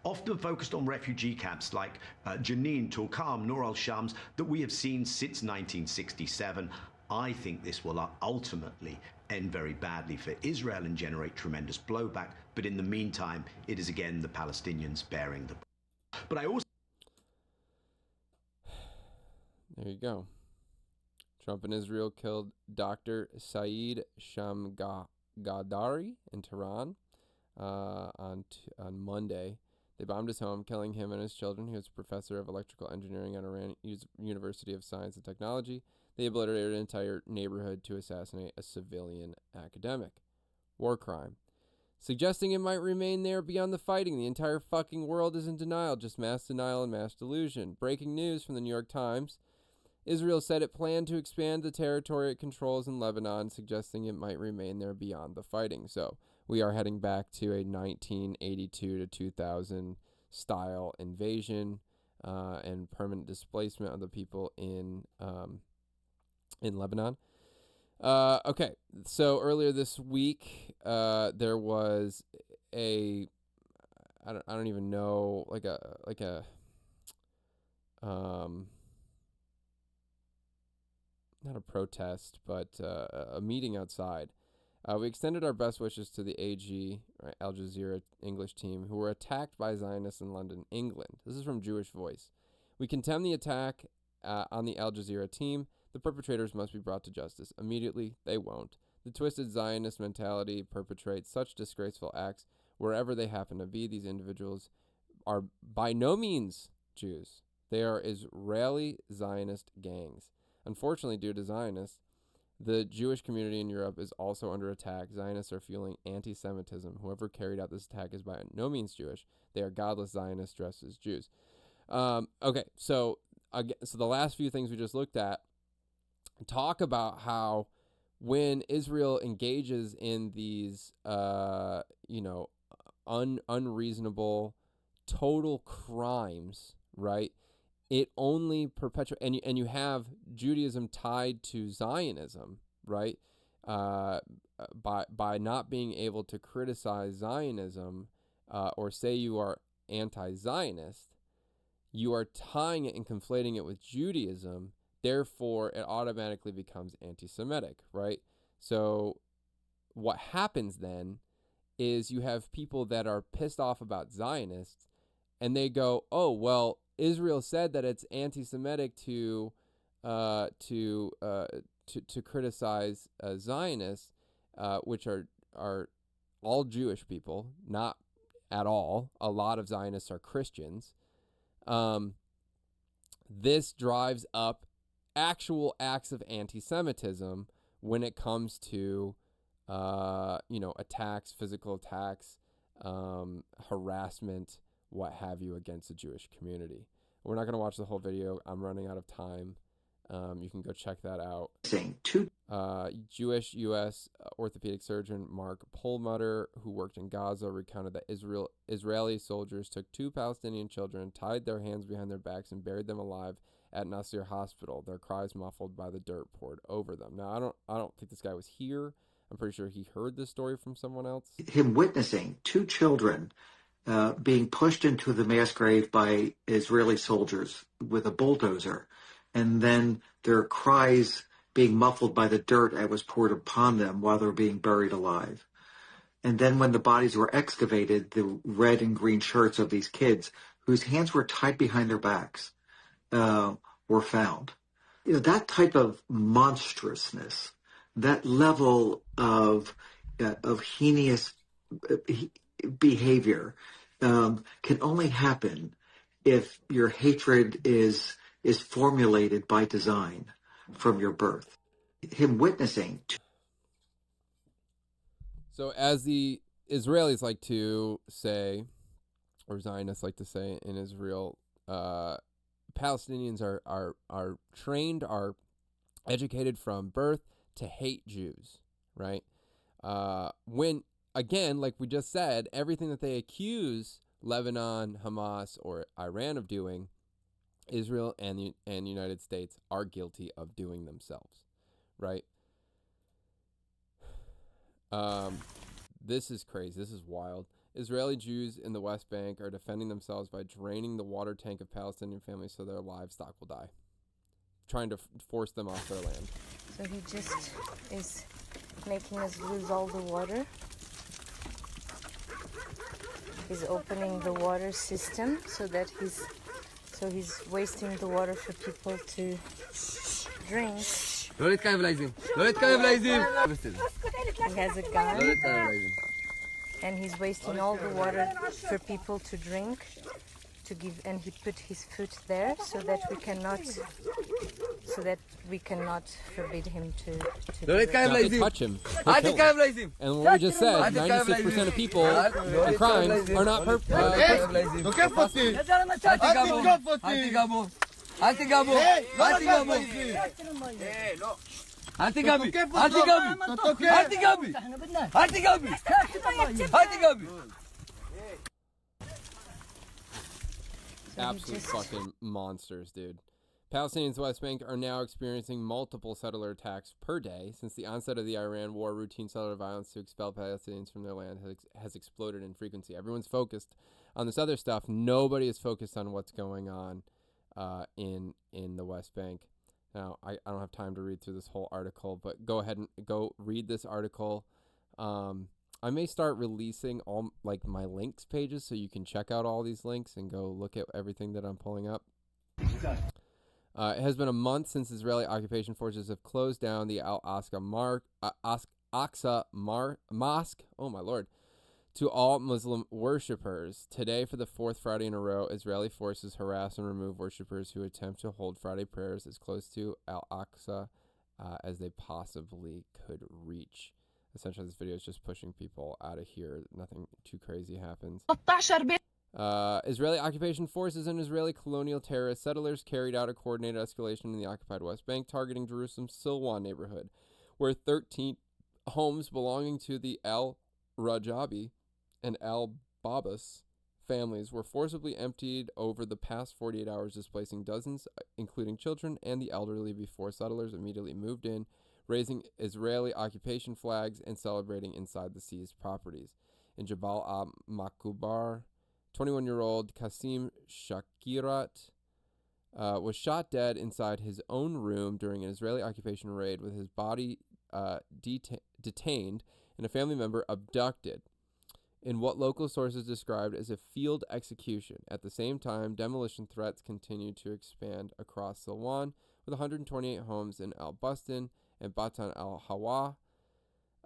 often focused on refugee camps like Jenin, Tulkarm, Nur al-Shams, that we have seen since 1967. I think this will ultimately end very badly for Israel and generate tremendous blowback. But in the meantime, it is again the Palestinians bearing the. But I also. There you go. Trump and Israel killed Dr. Saeed Shamgadari in Tehran on Monday. They bombed his home, killing him and his children. He was a professor of electrical engineering at Iran University of Science and Technology. They obliterated an entire neighborhood to assassinate a civilian academic. War crime. Suggesting it might remain there beyond the fighting. The entire fucking world is in denial. Just mass denial and mass delusion. Breaking news from the New York Times. Israel said it planned to expand the territory it controls in Lebanon, suggesting it might remain there beyond the fighting. So we are heading back to a 1982 to 2000 style invasion and permanent displacement of the people in Lebanon. Okay, so earlier this week, there was I don't even know, not a protest, but a meeting outside. We extended our best wishes to the AG, right, Al Jazeera English team, who were attacked by Zionists in London, England. This is from Jewish Voice. We condemn the attack on the Al Jazeera team. The perpetrators must be brought to justice. Immediately, they won't. The twisted Zionist mentality perpetrates such disgraceful acts wherever they happen to be. These individuals are by no means Jews. They are Israeli Zionist gangs. Unfortunately, due to Zionists, the Jewish community in Europe is also under attack. Zionists are fueling anti-Semitism. Whoever carried out this attack is by no means Jewish. They are godless Zionists dressed as Jews. Okay, so the last few things we just looked at talk about how when Israel engages in these, unreasonable, total crimes, right? It only perpetuates, and you have Judaism tied to Zionism, right? By not being able to criticize Zionism or say you are anti-Zionist, you are tying it and conflating it with Judaism. Therefore, it automatically becomes anti-Semitic, right? So what happens then is you have people that are pissed off about Zionists, and they go, "Oh, well, Israel said that it's anti-Semitic to criticize Zionists, which are all Jewish people, not at all. A lot of Zionists are Christians. This drives up actual acts of anti-Semitism when it comes to attacks, physical attacks, harassment, what have you, against the Jewish community. We're not going to watch the whole video. I'm running out of time. You can go check that out. Jewish U.S. orthopedic surgeon Mark Perlmutter, who worked in Gaza, recounted that Israeli soldiers took 2 Palestinian children, tied their hands behind their backs, and buried them alive at Nasser Hospital, their cries muffled by the dirt poured over them. Now, I don't think this guy was here. I'm pretty sure he heard this story from someone else. Him witnessing 2 children being pushed into the mass grave by Israeli soldiers with a bulldozer, and then their cries being muffled by the dirt that was poured upon them while they were being buried alive. And then when the bodies were excavated, the red and green shirts of these kids, whose hands were tied behind their backs, were found. That type of monstrousness, that level of heinous behavior can only happen if your hatred is formulated by design from your birth. Him witnessing. So as the Israelis like to say, or Zionists like to say in Israel, Palestinians are trained, are educated from birth to hate Jews, right? When, again, like we just said, everything that they accuse Lebanon, Hamas, or Iran of doing, Israel and the United States are guilty of doing themselves, right? This is crazy. This is wild. Israeli Jews in the West Bank are defending themselves by draining the water tank of Palestinian families so their livestock will die, trying to force them off their land. So he just is making us lose all the water. He's opening the water system so that he's wasting the water for people to drink. He has a gun. And he's wasting all the water for people to drink, to give, and he put his foot there so that we cannot forbid him to Don't touch him. And what we just said, 96% of people and crimes are not Absolute fucking monsters, dude. Palestinians in the West Bank are now experiencing multiple settler attacks per day. Since the onset of the Iran war, routine settler violence to expel Palestinians from their land has exploded in frequency. Everyone's focused on this other stuff. Nobody is focused on what's going on in the West Bank. Now, I don't have time to read through this whole article, but go ahead and go read this article. I may start releasing all like my links pages so you can check out all these links and go look at everything that I'm pulling up. It has been a month since Israeli occupation forces have closed down the Al-Aqsa Mosque, oh my lord, to all Muslim worshippers. Today, for the fourth Friday in a row, Israeli forces harass and remove worshippers who attempt to hold Friday prayers as close to Al-Aqsa as they possibly could reach. Essentially, this video is just pushing people out of here. Nothing too crazy happens. Israeli occupation forces and Israeli colonial terrorist settlers carried out a coordinated escalation in the occupied West Bank, targeting Jerusalem's Silwan neighborhood, where 13 homes belonging to the Al-Rajabi and Al-Babas families were forcibly emptied over the past 48 hours, displacing dozens, including children and the elderly, before settlers immediately moved in, raising Israeli occupation flags and celebrating inside the seized properties. In Jabal al-Makubar, 21-year-old Qasim Shakirat was shot dead inside his own room during an Israeli occupation raid, with his body detained and a family member abducted in what local sources described as a field execution. At the same time, demolition threats continue to expand across Silwan, with 128 homes in Al-Bustan and Batan al-Hawa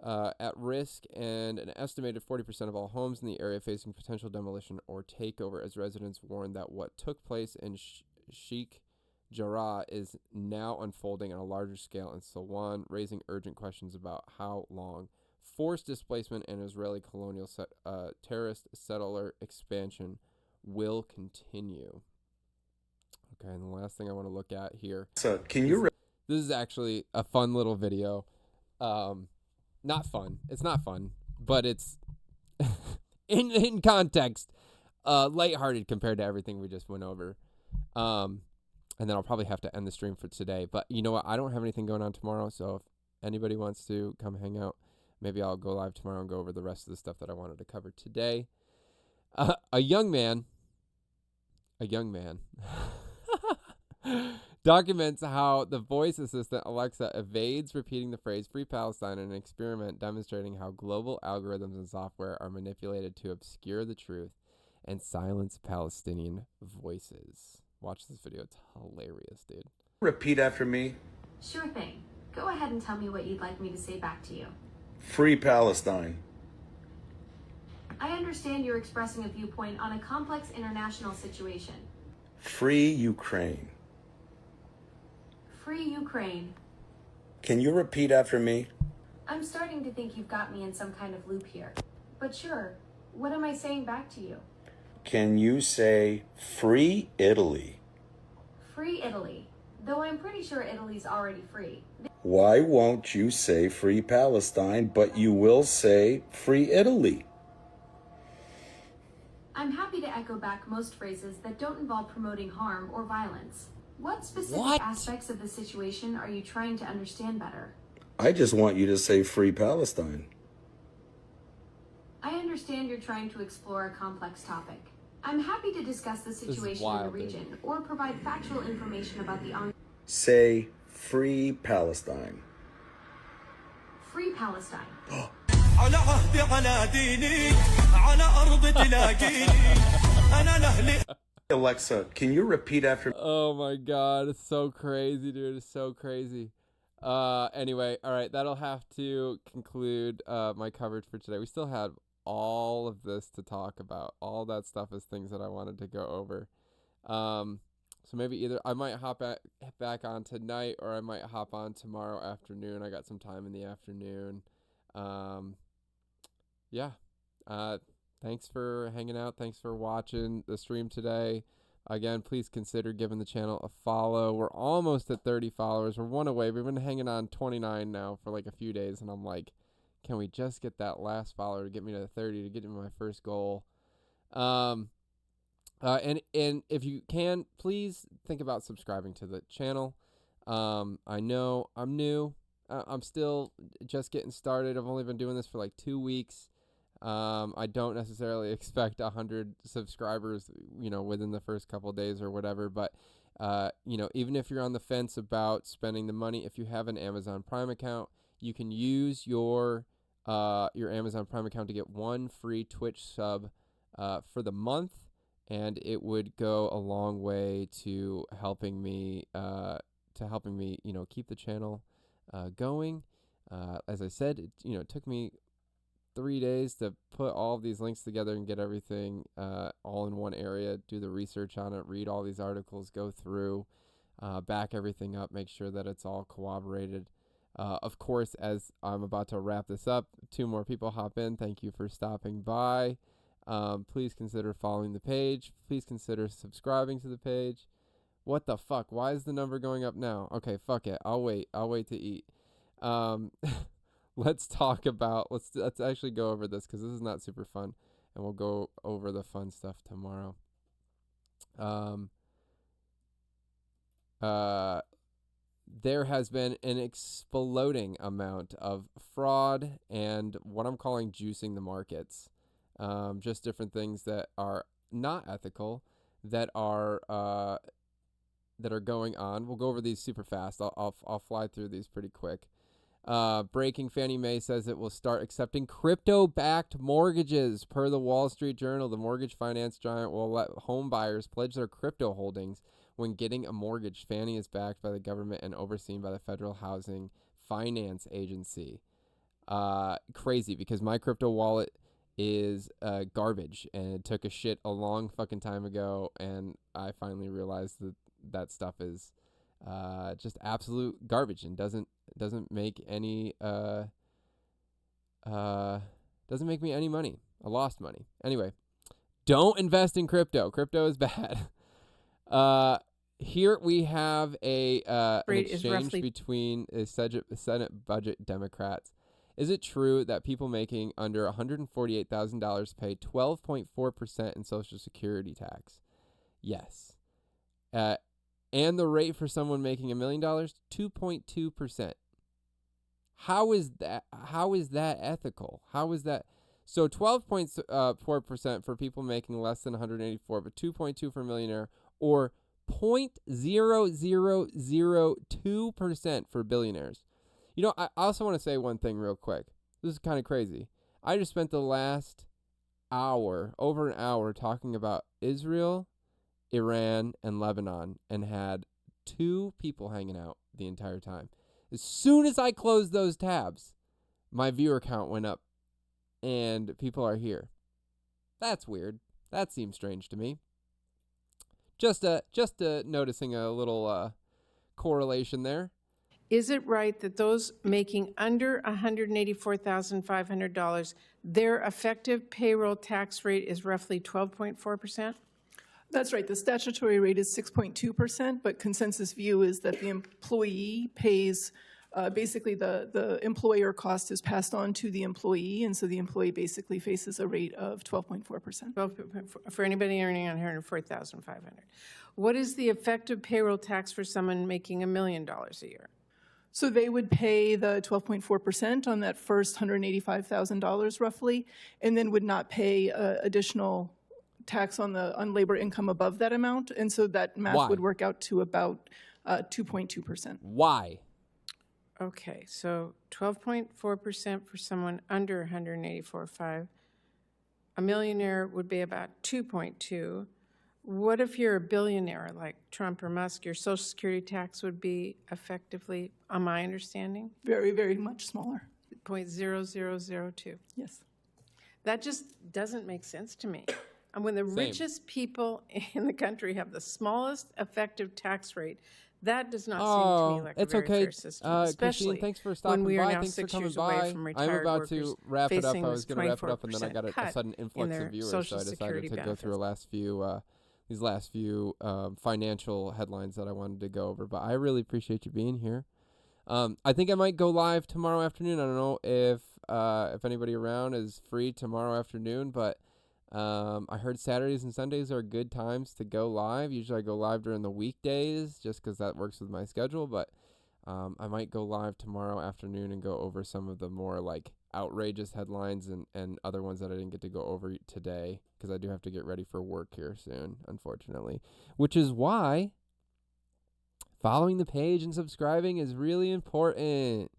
at risk, and an estimated 40% of all homes in the area facing potential demolition or takeover, as residents warn that what took place in Sheikh Jarrah is now unfolding on a larger scale in Silwan, raising urgent questions about how long forced displacement and Israeli colonial terrorist settler expansion will continue. Okay, and the last thing I want to look at here. So, can you... This is actually a fun little video. Not fun. It's not fun, but it's in context, lighthearted compared to everything we just went over. And then I'll probably have to end the stream for today. But you know what? I don't have anything going on tomorrow, so if anybody wants to come hang out, maybe I'll go live tomorrow and go over the rest of the stuff that I wanted to cover today. A young man documents how the voice assistant Alexa evades repeating the phrase "Free Palestine" in an experiment demonstrating how global algorithms and software are manipulated to obscure the truth and silence Palestinian voices. Watch this video. It's hilarious, dude. Repeat after me. Sure thing. Go ahead and tell me what you'd like me to say back to you. Free Palestine. I understand you're expressing a viewpoint on a complex international situation. Free Ukraine. Free Ukraine. Can you repeat after me? I'm starting to think you've got me in some kind of loop here. But sure, what am I saying back to you? Can you say free Italy? Free Italy. Though I'm pretty sure Italy's already free. Why won't you say free Palestine, but you will say free Italy? I'm happy to echo back most phrases that don't involve promoting harm or violence. What specific aspects of the situation are you trying to understand better? I just want you to say free Palestine. I understand you're trying to explore a complex topic. I'm happy to discuss the situation in the region or provide factual information about the Say free Palestine. Free Palestine. Alexa, can you repeat after me? Oh my god, it's so crazy, dude. It's so crazy. Anyway, all right, that'll have to conclude my coverage for today. We still have all of this to talk about. All that stuff is things that I wanted to go over. So maybe either I might hop back on tonight, or I might hop on tomorrow afternoon. I got some time in the afternoon. Yeah. Thanks for hanging out. Thanks for watching the stream today. Again, please consider giving the channel a follow. We're almost at 30 followers. We're one away. We've been hanging on 29 now for like a few days, and I'm like, can we just get that last follower to get me to 30 to get to my first goal? And if you can, please think about subscribing to the channel. I know I'm new. I'm still just getting started. I've only been doing this for like 2 weeks. I don't necessarily expect 100 subscribers, within the first couple of days or whatever. But, even if you're on the fence about spending the money, if you have an Amazon Prime account, you can use your Amazon Prime account to get one free Twitch sub for the month, and it would go a long way to helping me keep the channel going. As I said, it took me 3 days to put all of these links together and get everything all in one area, do the research on it, read all these articles, go through, back everything up, make sure that it's all corroborated. Of course, as I'm about to wrap this up, 2 more people hop in. Thank you for stopping by. Please consider following the page. Please consider subscribing to the page. What the fuck? Why is the number going up now? Okay, fuck it. I'll wait to eat. Let's actually go over this, because this is not super fun, and we'll go over the fun stuff tomorrow. There has been an exploding amount of fraud and what I'm calling juicing the markets. Just different things that are not ethical that are going on. We'll go over these super fast. I'll fly through these pretty quick. Breaking: Fannie Mae says it will start accepting crypto-backed mortgages. Per the Wall Street Journal, the mortgage finance giant will let home buyers pledge their crypto holdings when getting a mortgage. Fannie is backed by the government and overseen by the Federal Housing Finance Agency. Crazy, because my crypto wallet is garbage, and it took a shit a long fucking time ago, and I finally realized that stuff is just absolute garbage and doesn't make any doesn't make me any money. I lost money. Anyway, don't invest in crypto. Crypto is bad. Here we have an exchange between Senate budget Democrats. Is it true that people making under $148,000 pay 12.4% in Social Security tax? Yes. And the rate for someone making $1 million, 2.2%. How is that ethical? How is that? So 12.4% for people making less than 184, but 2.2 for a millionaire, or 0.0002% for billionaires. I also want to say one thing real quick. This is kind of crazy. I just spent the last over an hour talking about Israel Iran, and Lebanon and had 2 people hanging out the entire time. As soon as I closed those tabs, my viewer count went up and people are here. That's weird. That seems strange to me. Just noticing a little correlation there. Is it right that those making under $184,500, their effective payroll tax rate is roughly 12.4%? That's right. The statutory rate is 6.2%, but consensus view is that the employee pays, basically the employer cost is passed on to the employee, and so the employee basically faces a rate of 12.4%. 12.4 for anybody earning $104,500. What is the effective payroll tax for someone making $1 million a year? So they would pay the 12.4% on that first $185,000 roughly, and then would not pay additional tax on labor income above that amount, and so that math would work out to about 2.2%. Why? Okay, so 12.4% for someone under 184.5. A millionaire would be about 2.2. What if you're a billionaire like Trump or Musk? Your Social Security tax would be effectively, on my understanding, very, very much smaller. 0.0002. Yes. That just doesn't make sense to me. And when the richest people in the country have the smallest effective tax rate, that does not seem to me like a very fair system, especially Christine, thanks for stopping when we are by. now Thanks 6 for years coming away by. from I'm retired about workers to wrap it up. facing I was going to wrap it up, and then I got a sudden in influx their of viewers, Social so I decided Security to go through these last few financial headlines that I wanted to go over. But I really appreciate you being here. I think I might go live tomorrow afternoon. I don't know if anybody around is free tomorrow afternoon, but I heard Saturdays and Sundays are good times to go live. Usually I go live during the weekdays just because that works with my schedule, but I might go live tomorrow afternoon and go over some of the more like outrageous headlines and other ones that I didn't get to go over today because I do have to get ready for work here soon, unfortunately, which is why following the page and subscribing is really important.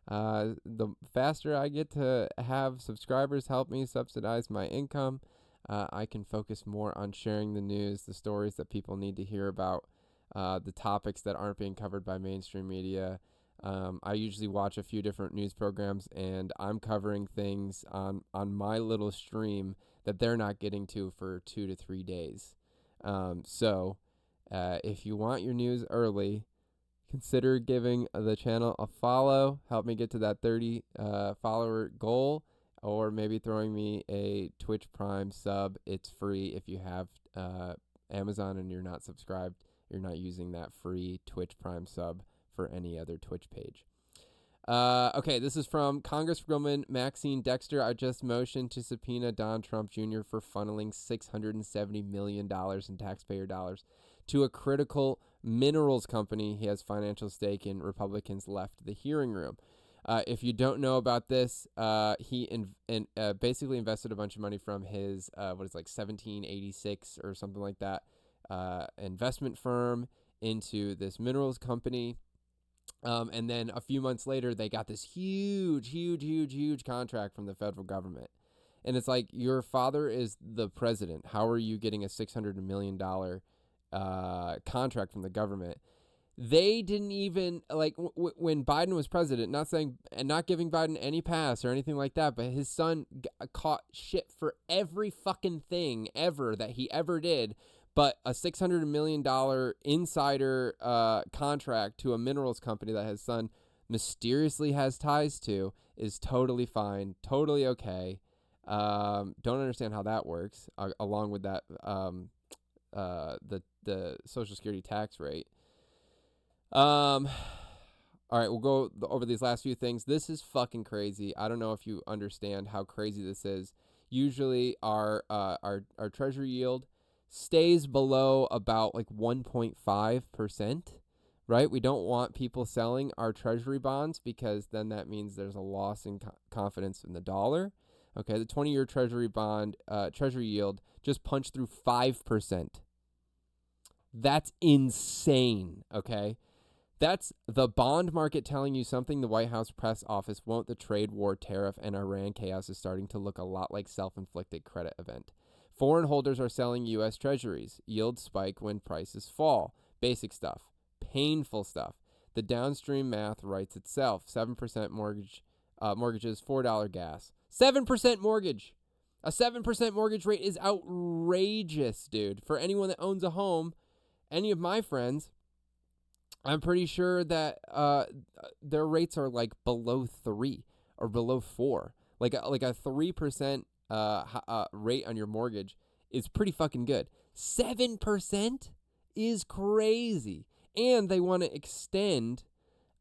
The faster I get to have subscribers help me subsidize my income, I can focus more on sharing the news, the stories that people need to hear about, the topics that aren't being covered by mainstream media. I usually watch a few different news programs, and I'm covering things on my little stream that they're not getting to for 2 to 3 days. So if you want your news early, consider giving the channel a follow. Help me get to that 30 follower goal. Or maybe throwing me a Twitch Prime sub. It's free if you have Amazon and you're not subscribed. You're not using that free Twitch Prime sub for any other Twitch page. Okay, this is from Congresswoman Maxine Dexter. I just motioned to subpoena Don Trump Jr. for funneling $670 million in taxpayer dollars to a critical minerals company he has financial stake in. Republicans left the hearing room. If you don't know about this, he basically invested a bunch of money from his, 1786 or something like that, investment firm into this minerals company. And then a few months later, they got this huge contract from the federal government. And it's like, your father is the president. How are you getting a $600 million contract from the government? They didn't even, when Biden was president, not giving Biden any pass or anything like that, but his son caught shit for every fucking thing ever that he ever did, but a $600 million insider contract to a minerals company that his son mysteriously has ties to is totally fine, totally okay. Don't understand how that works, along with that, the Social Security tax rate. All right, we'll go over these last few things. This is fucking crazy. I don't know if you understand how crazy this is. Usually our treasury yield stays below about 1.5%, right? We don't want people selling our treasury bonds because then that means there's a loss in confidence in the dollar. Okay, the 20-year treasury bond treasury yield just punched through 5%. That's insane, okay? That's the bond market telling you something the White House press office won't. The trade war, tariff, and Iran chaos is starting to look a lot like self-inflicted credit event. Foreign holders are selling U.S. treasuries. Yields spike when prices fall. Basic stuff. Painful stuff. The downstream math writes itself. 7% mortgages, $4 gas. 7% mortgage. A 7% mortgage rate is outrageous, dude. For anyone that owns a home, any of my friends, I'm pretty sure that their rates are like below 3 or below 4. Like a 3% rate on your mortgage is pretty fucking good. 7% is crazy. And they want to extend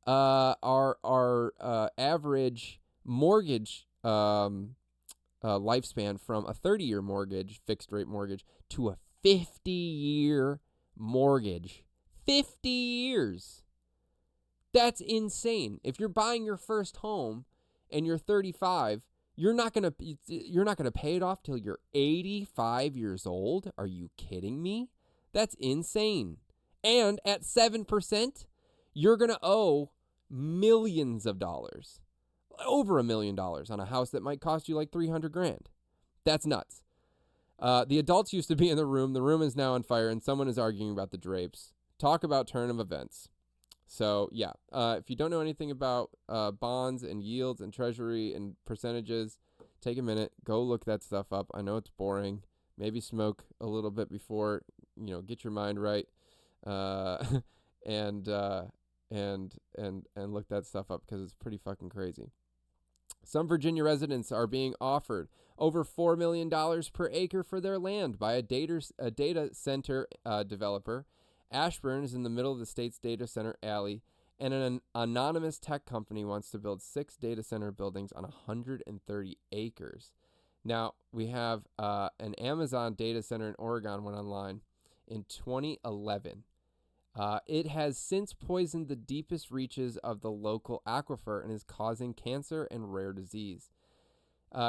our average mortgage lifespan from a 30-year mortgage, fixed rate mortgage, to a 50-year mortgage. 50 years. That's insane. If you're buying your first home and you're 35, you're not gonna pay it off till you're 85 years old. Are you kidding me? That's insane. And at 7%, you're gonna owe millions of dollars, over $1 million on a house that might cost you like $300,000. That's nuts. The adults used to be in the room. The room is now on fire, and someone is arguing about the drapes. Talk about turn of events. So, yeah, if you don't know anything about bonds and yields and treasury and percentages, take a minute. Go look that stuff up. I know it's boring. Maybe smoke a little bit before, get your mind right, and look that stuff up because it's pretty fucking crazy. Some Virginia residents are being offered over $4 million per acre for their land by a data center developer. Ashburn is in the middle of the state's data center alley, and an anonymous tech company wants to build 6 data center buildings on 130 acres. Now, we have an Amazon data center in Oregon went online in 2011. It has since poisoned the deepest reaches of the local aquifer and is causing cancer and rare disease.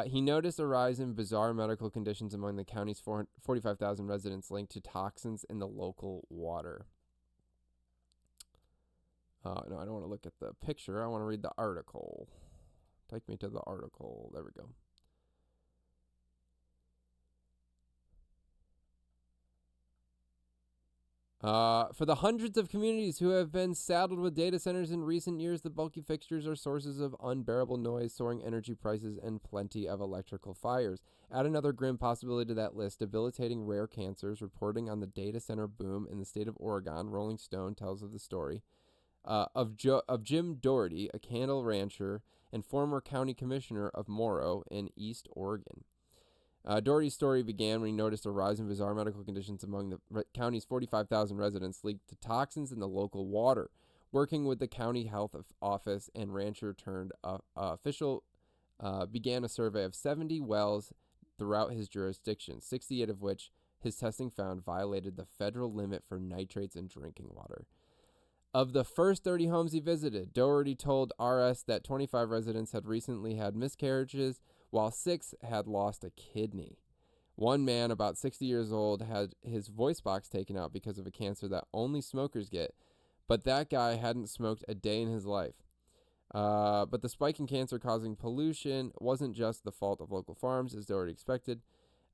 He noticed a rise in bizarre medical conditions among the county's 45,000 residents linked to toxins in the local water. No, I don't want to look at the picture. I want to read the article. Take me to the article. There we go. For the hundreds of communities who have been saddled with data centers in recent years, the bulky fixtures are sources of unbearable noise, soaring energy prices, and plenty of electrical fires. Add another grim possibility to that list, debilitating rare cancers. Reporting on the data center boom in the state of Oregon, Rolling Stone tells of the story of Jim Doherty, a cattle rancher and former county commissioner of Morrow in East Oregon. Doherty's story began when he noticed a rise in bizarre medical conditions among the county's 45,000 residents linked to toxins in the local water. Working with the county health office and rancher-turned-official began a survey of 70 wells throughout his jurisdiction, 68 of which his testing found violated the federal limit for nitrates in drinking water. Of the first 30 homes he visited, Doherty told RS that 25 residents had recently had miscarriages, while 6 had lost a kidney. One man, about 60 years old, had his voice box taken out because of a cancer that only smokers get, but that guy hadn't smoked a day in his life. But the spike in cancer-causing pollution wasn't just the fault of local farms, as Doherty expected.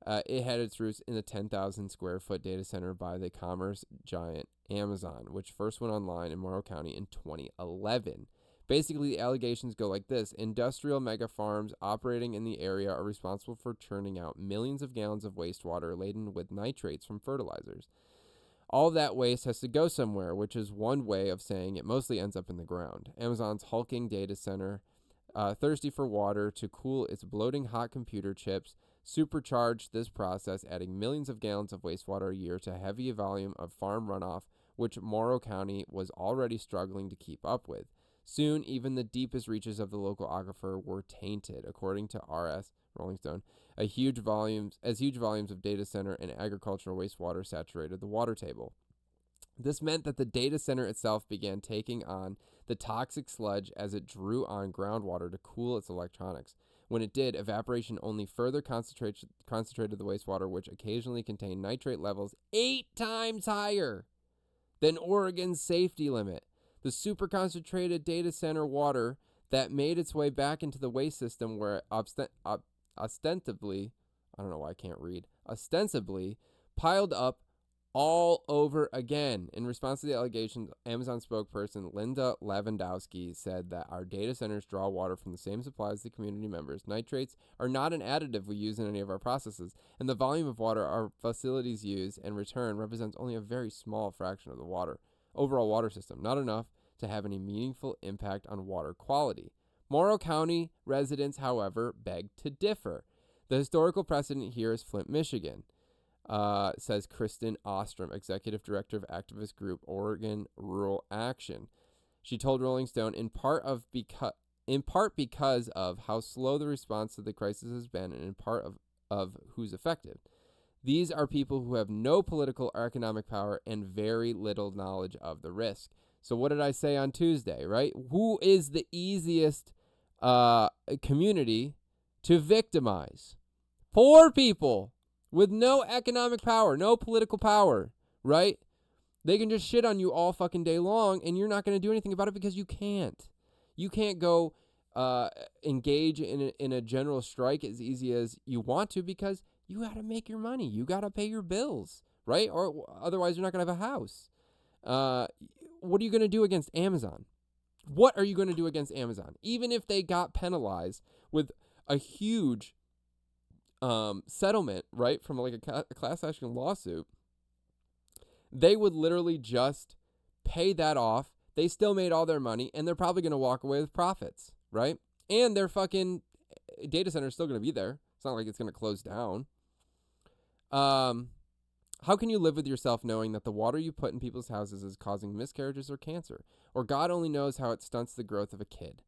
It had its roots in the 10,000-square-foot data center by the commerce giant Amazon, which first went online in Morrow County in 2011. Basically, the allegations go like this. Industrial mega farms operating in the area are responsible for churning out millions of gallons of wastewater laden with nitrates from fertilizers. All that waste has to go somewhere, which is one way of saying it mostly ends up in the ground. Amazon's hulking data center, thirsty for water to cool its bloating hot computer chips, supercharged this process, adding millions of gallons of wastewater a year to a heavy volume of farm runoff, which Morrow County was already struggling to keep up with. Soon, even the deepest reaches of the local aquifer were tainted, according to RS, Rolling Stone, as huge volumes of data center and agricultural wastewater saturated the water table. This meant that the data center itself began taking on the toxic sludge as it drew on groundwater to cool its electronics. When it did, evaporation only further concentrated the wastewater, which occasionally contained nitrate levels 8 times higher than Oregon's safety limit. The super concentrated data center water that made its way back into the waste system where ostensibly ostensibly, piled up all over again. In response to the allegations, Amazon spokesperson Linda Lewandowski said that our data centers draw water from the same supply as the community members. Nitrates are not an additive we use in any of our processes, and the volume of water our facilities use and return represents only a very small fraction of the overall water system, not enough to have any meaningful impact on water quality. Morrow County residents, however, beg to differ. The historical precedent here is Flint, Michigan. Says Kristen Ostrom, executive director of activist group Oregon Rural Action. She told Rolling Stone, in part because of how slow the response to the crisis has been, and in part of who's affected. These are people who have no political or economic power and very little knowledge of the risk. So what did I say on Tuesday, right? Who is the easiest community to victimize? Poor people with no economic power, no political power, right? They can just shit on you all fucking day long, and you're not going to do anything about it because you can't. You can't go engage in a general strike as easy as you want to because you got to make your money. You got to pay your bills, right? Or otherwise you're not going to have a house. What are you going to do against Amazon? What are you going to do against Amazon? Even if they got penalized with a huge settlement, right, from like a class action lawsuit, they would literally just pay that off. They still made all their money, and they're probably going to walk away with profits, right? And their fucking data center is still going to be there. It's not like it's going to close down. How can you live with yourself knowing that the water you put in people's houses is causing miscarriages or cancer? Or God only knows how it stunts the growth of a kid.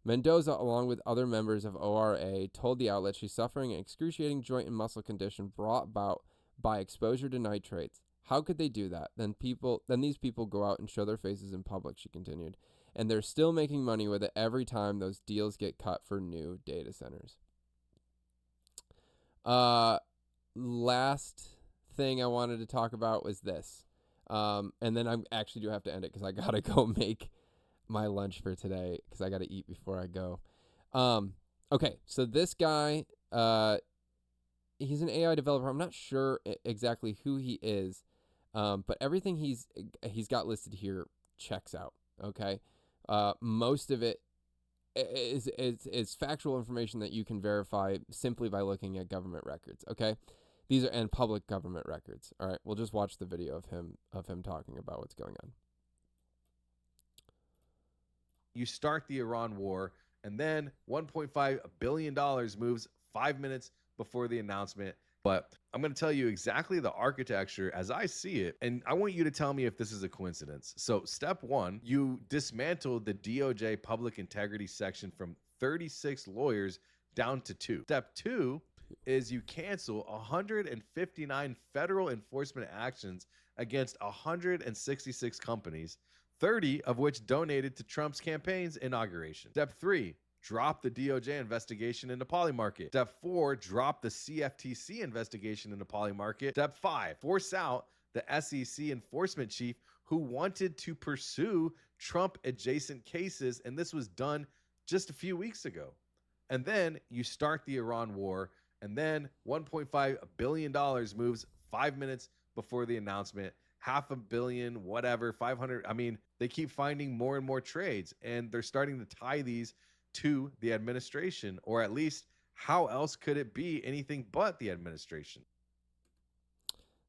Mendoza, along with other members of ORA, told the outlet she's suffering an excruciating joint and muscle condition brought about by exposure to nitrates. How could they do that? Then these people go out and show their faces in public, she continued. And they're still making money with it every time those deals get cut for new data centers. Last thing I wanted to talk about was this. And then I actually do have to end it because I got to go make my lunch for today because I got to eat before I go. Okay, so this guy, he's an AI developer. I'm not sure exactly who he is, but everything he's got listed here checks out. Okay, most of it is factual information that you can verify simply by looking at government records. Okay, these are and public government records. All right, we'll just watch the video of him talking about what's going on. You start the Iran war, and then $1.5 billion moves 5 minutes before the announcement. But I'm going to tell you exactly the architecture as I see it, and I want you to tell me if this is a coincidence. So step one, you dismantled the DOJ public integrity section from 36 lawyers down to 2. Step two is you cancel 159 federal enforcement actions against 166 companies, 30 of which donated to Trump's campaign's inauguration. Step 3, drop the DOJ investigation into Polymarket. Step 4, drop the CFTC investigation into Polymarket. Step 5, force out the SEC enforcement chief who wanted to pursue Trump-adjacent cases, and this was done just a few weeks ago. And then you start the Iran war, and then $1.5 billion moves 5 minutes before the announcement. $500 million, whatever, 500. I mean, they keep finding more and more trades, and they're starting to tie these to the administration, or at least how else could it be anything but the administration?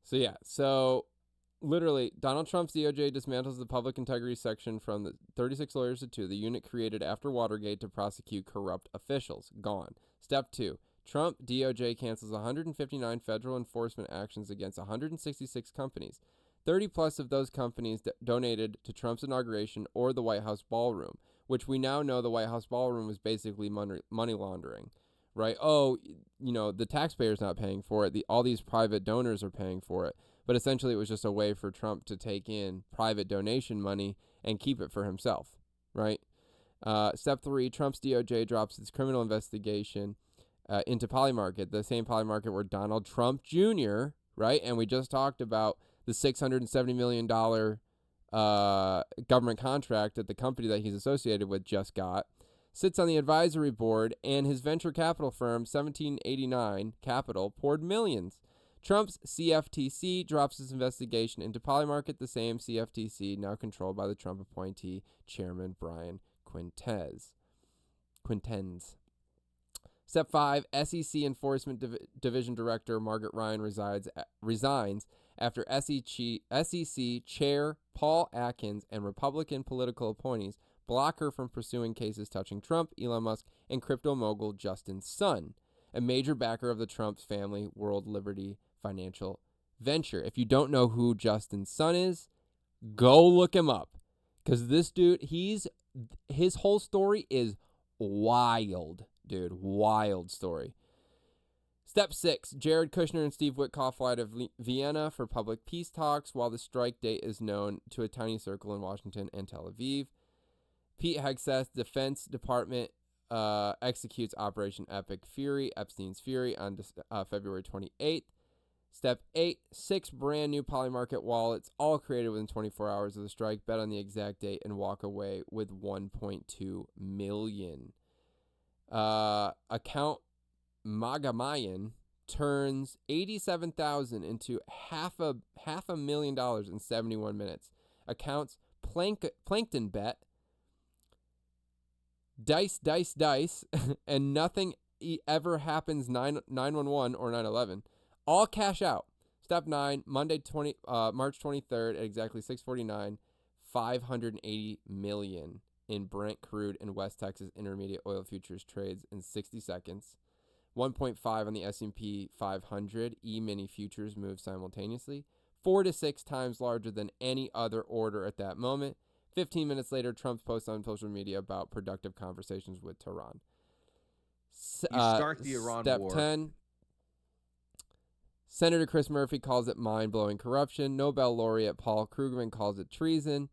So yeah, so literally, Donald Trump's DOJ dismantles the public integrity section from the 36 lawyers to 2, the unit created after Watergate to prosecute corrupt officials. Gone. Step 2, Trump DOJ cancels 159 federal enforcement actions against 166 companies. 30 plus of those companies donated to Trump's inauguration or the White House ballroom, which we now know the White House ballroom was basically money laundering, right? Oh, you know, the taxpayer's not paying for it. All these private donors are paying for it. But essentially it was just a way for Trump to take in private donation money and keep it for himself, right? Step 3, Trump's DOJ drops its criminal investigation into Polymarket, the same Polymarket where Donald Trump Jr., right? And we just talked about the $670 million government contract that the company that he's associated with just got, sits on the advisory board, and his venture capital firm, 1789 Capital, poured millions Trump's CFTC drops its investigation into Polymarket, the same CFTC now controlled by the Trump appointee Chairman Brian Quintenz. Step 5, SEC Enforcement Division Director Margaret Ryan resigns after SEC Chair Paul Atkins and Republican political appointees block her from pursuing cases touching Trump, Elon Musk, and crypto mogul Justin Sun, a major backer of the Trump's family World Liberty financial venture. If you don't know who Justin Sun is, go look him up, because this dude, his whole story is wild, dude. Wild story. Step 6, Jared Kushner and Steve Witkoff fly to Vienna for public peace talks while the strike date is known to a tiny circle in Washington and Tel Aviv. Pete Hegseth's Defense Department executes Operation Epstein's Fury, on February 28th. Step 8, 6 brand new Polymarket wallets, all created within 24 hours of the strike, bet on the exact date and walk away with $1.2 million. Account Magamayan turns $87,000 into half a $1 million in 71 minutes. Accounts Plankton Bet, Dice, and Nothing Ever Happens 911 or 9/11. All cash out. Step 9, Monday March 23rd at exactly 6:49, $580 million in Brent crude and West Texas Intermediate oil futures trades in 60 seconds. 1.5 on the S&P 500 E-mini futures move simultaneously, 4 to 6 times larger than any other order at that moment. 15 minutes later, Trump's post on social media about productive conversations with Tehran. You start the Iran Step war. 10. Senator Chris Murphy calls it mind-blowing corruption. Nobel laureate Paul Krugman calls it treason.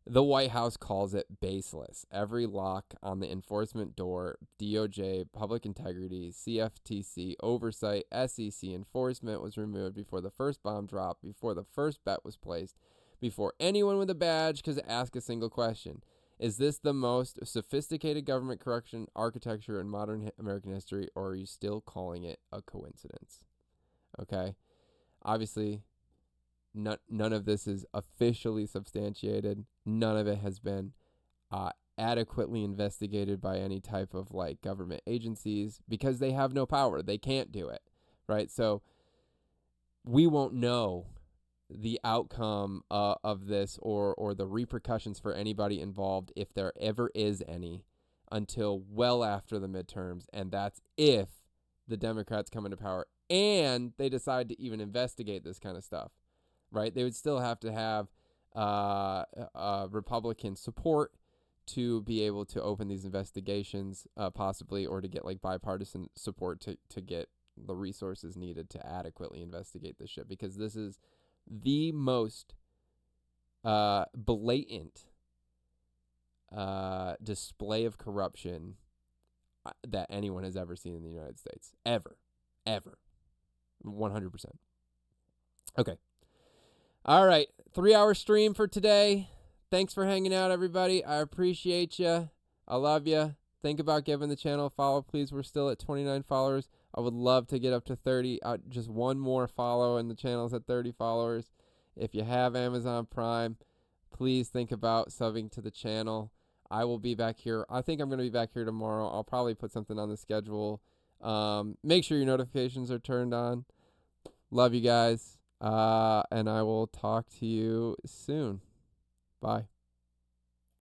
The White House calls it baseless. Every lock on the enforcement door, DOJ, public integrity, CFTC, oversight, SEC enforcement was removed before the first bomb dropped, before the first bet was placed, before anyone with a badge could ask a single question. Is this the most sophisticated government corruption architecture in modern American history, or are you still calling it a coincidence? Okay? Obviously, none of this is officially substantiated. None of it has been adequately investigated by any type of government agencies, because they have no power. They can't do it, right? So we won't know the outcome of this or the repercussions for anybody involved, if there ever is any, until well after the midterms, and that's if the Democrats come into power and they decide to even investigate this kind of stuff, right? They would still have to have Republican support to be able to open these investigations, possibly, or to get bipartisan support to get the resources needed to adequately investigate this shit, because this is the most blatant display of corruption that anyone has ever seen in the United States. Ever. 100%. Okay. All right. 3-hour stream for today. Thanks for hanging out, everybody. I appreciate you. I love you. Think about giving the channel a follow, please. We're still at 29 followers. I would love to get up to 30. Just one more follow and the channel's at 30 followers. If you have Amazon Prime, please think about subbing to the channel. I will be back here. I think I'm going to be back here tomorrow. I'll probably put something on the schedule. Make sure your notifications are turned on. Love you guys. And I will talk to you soon. Bye.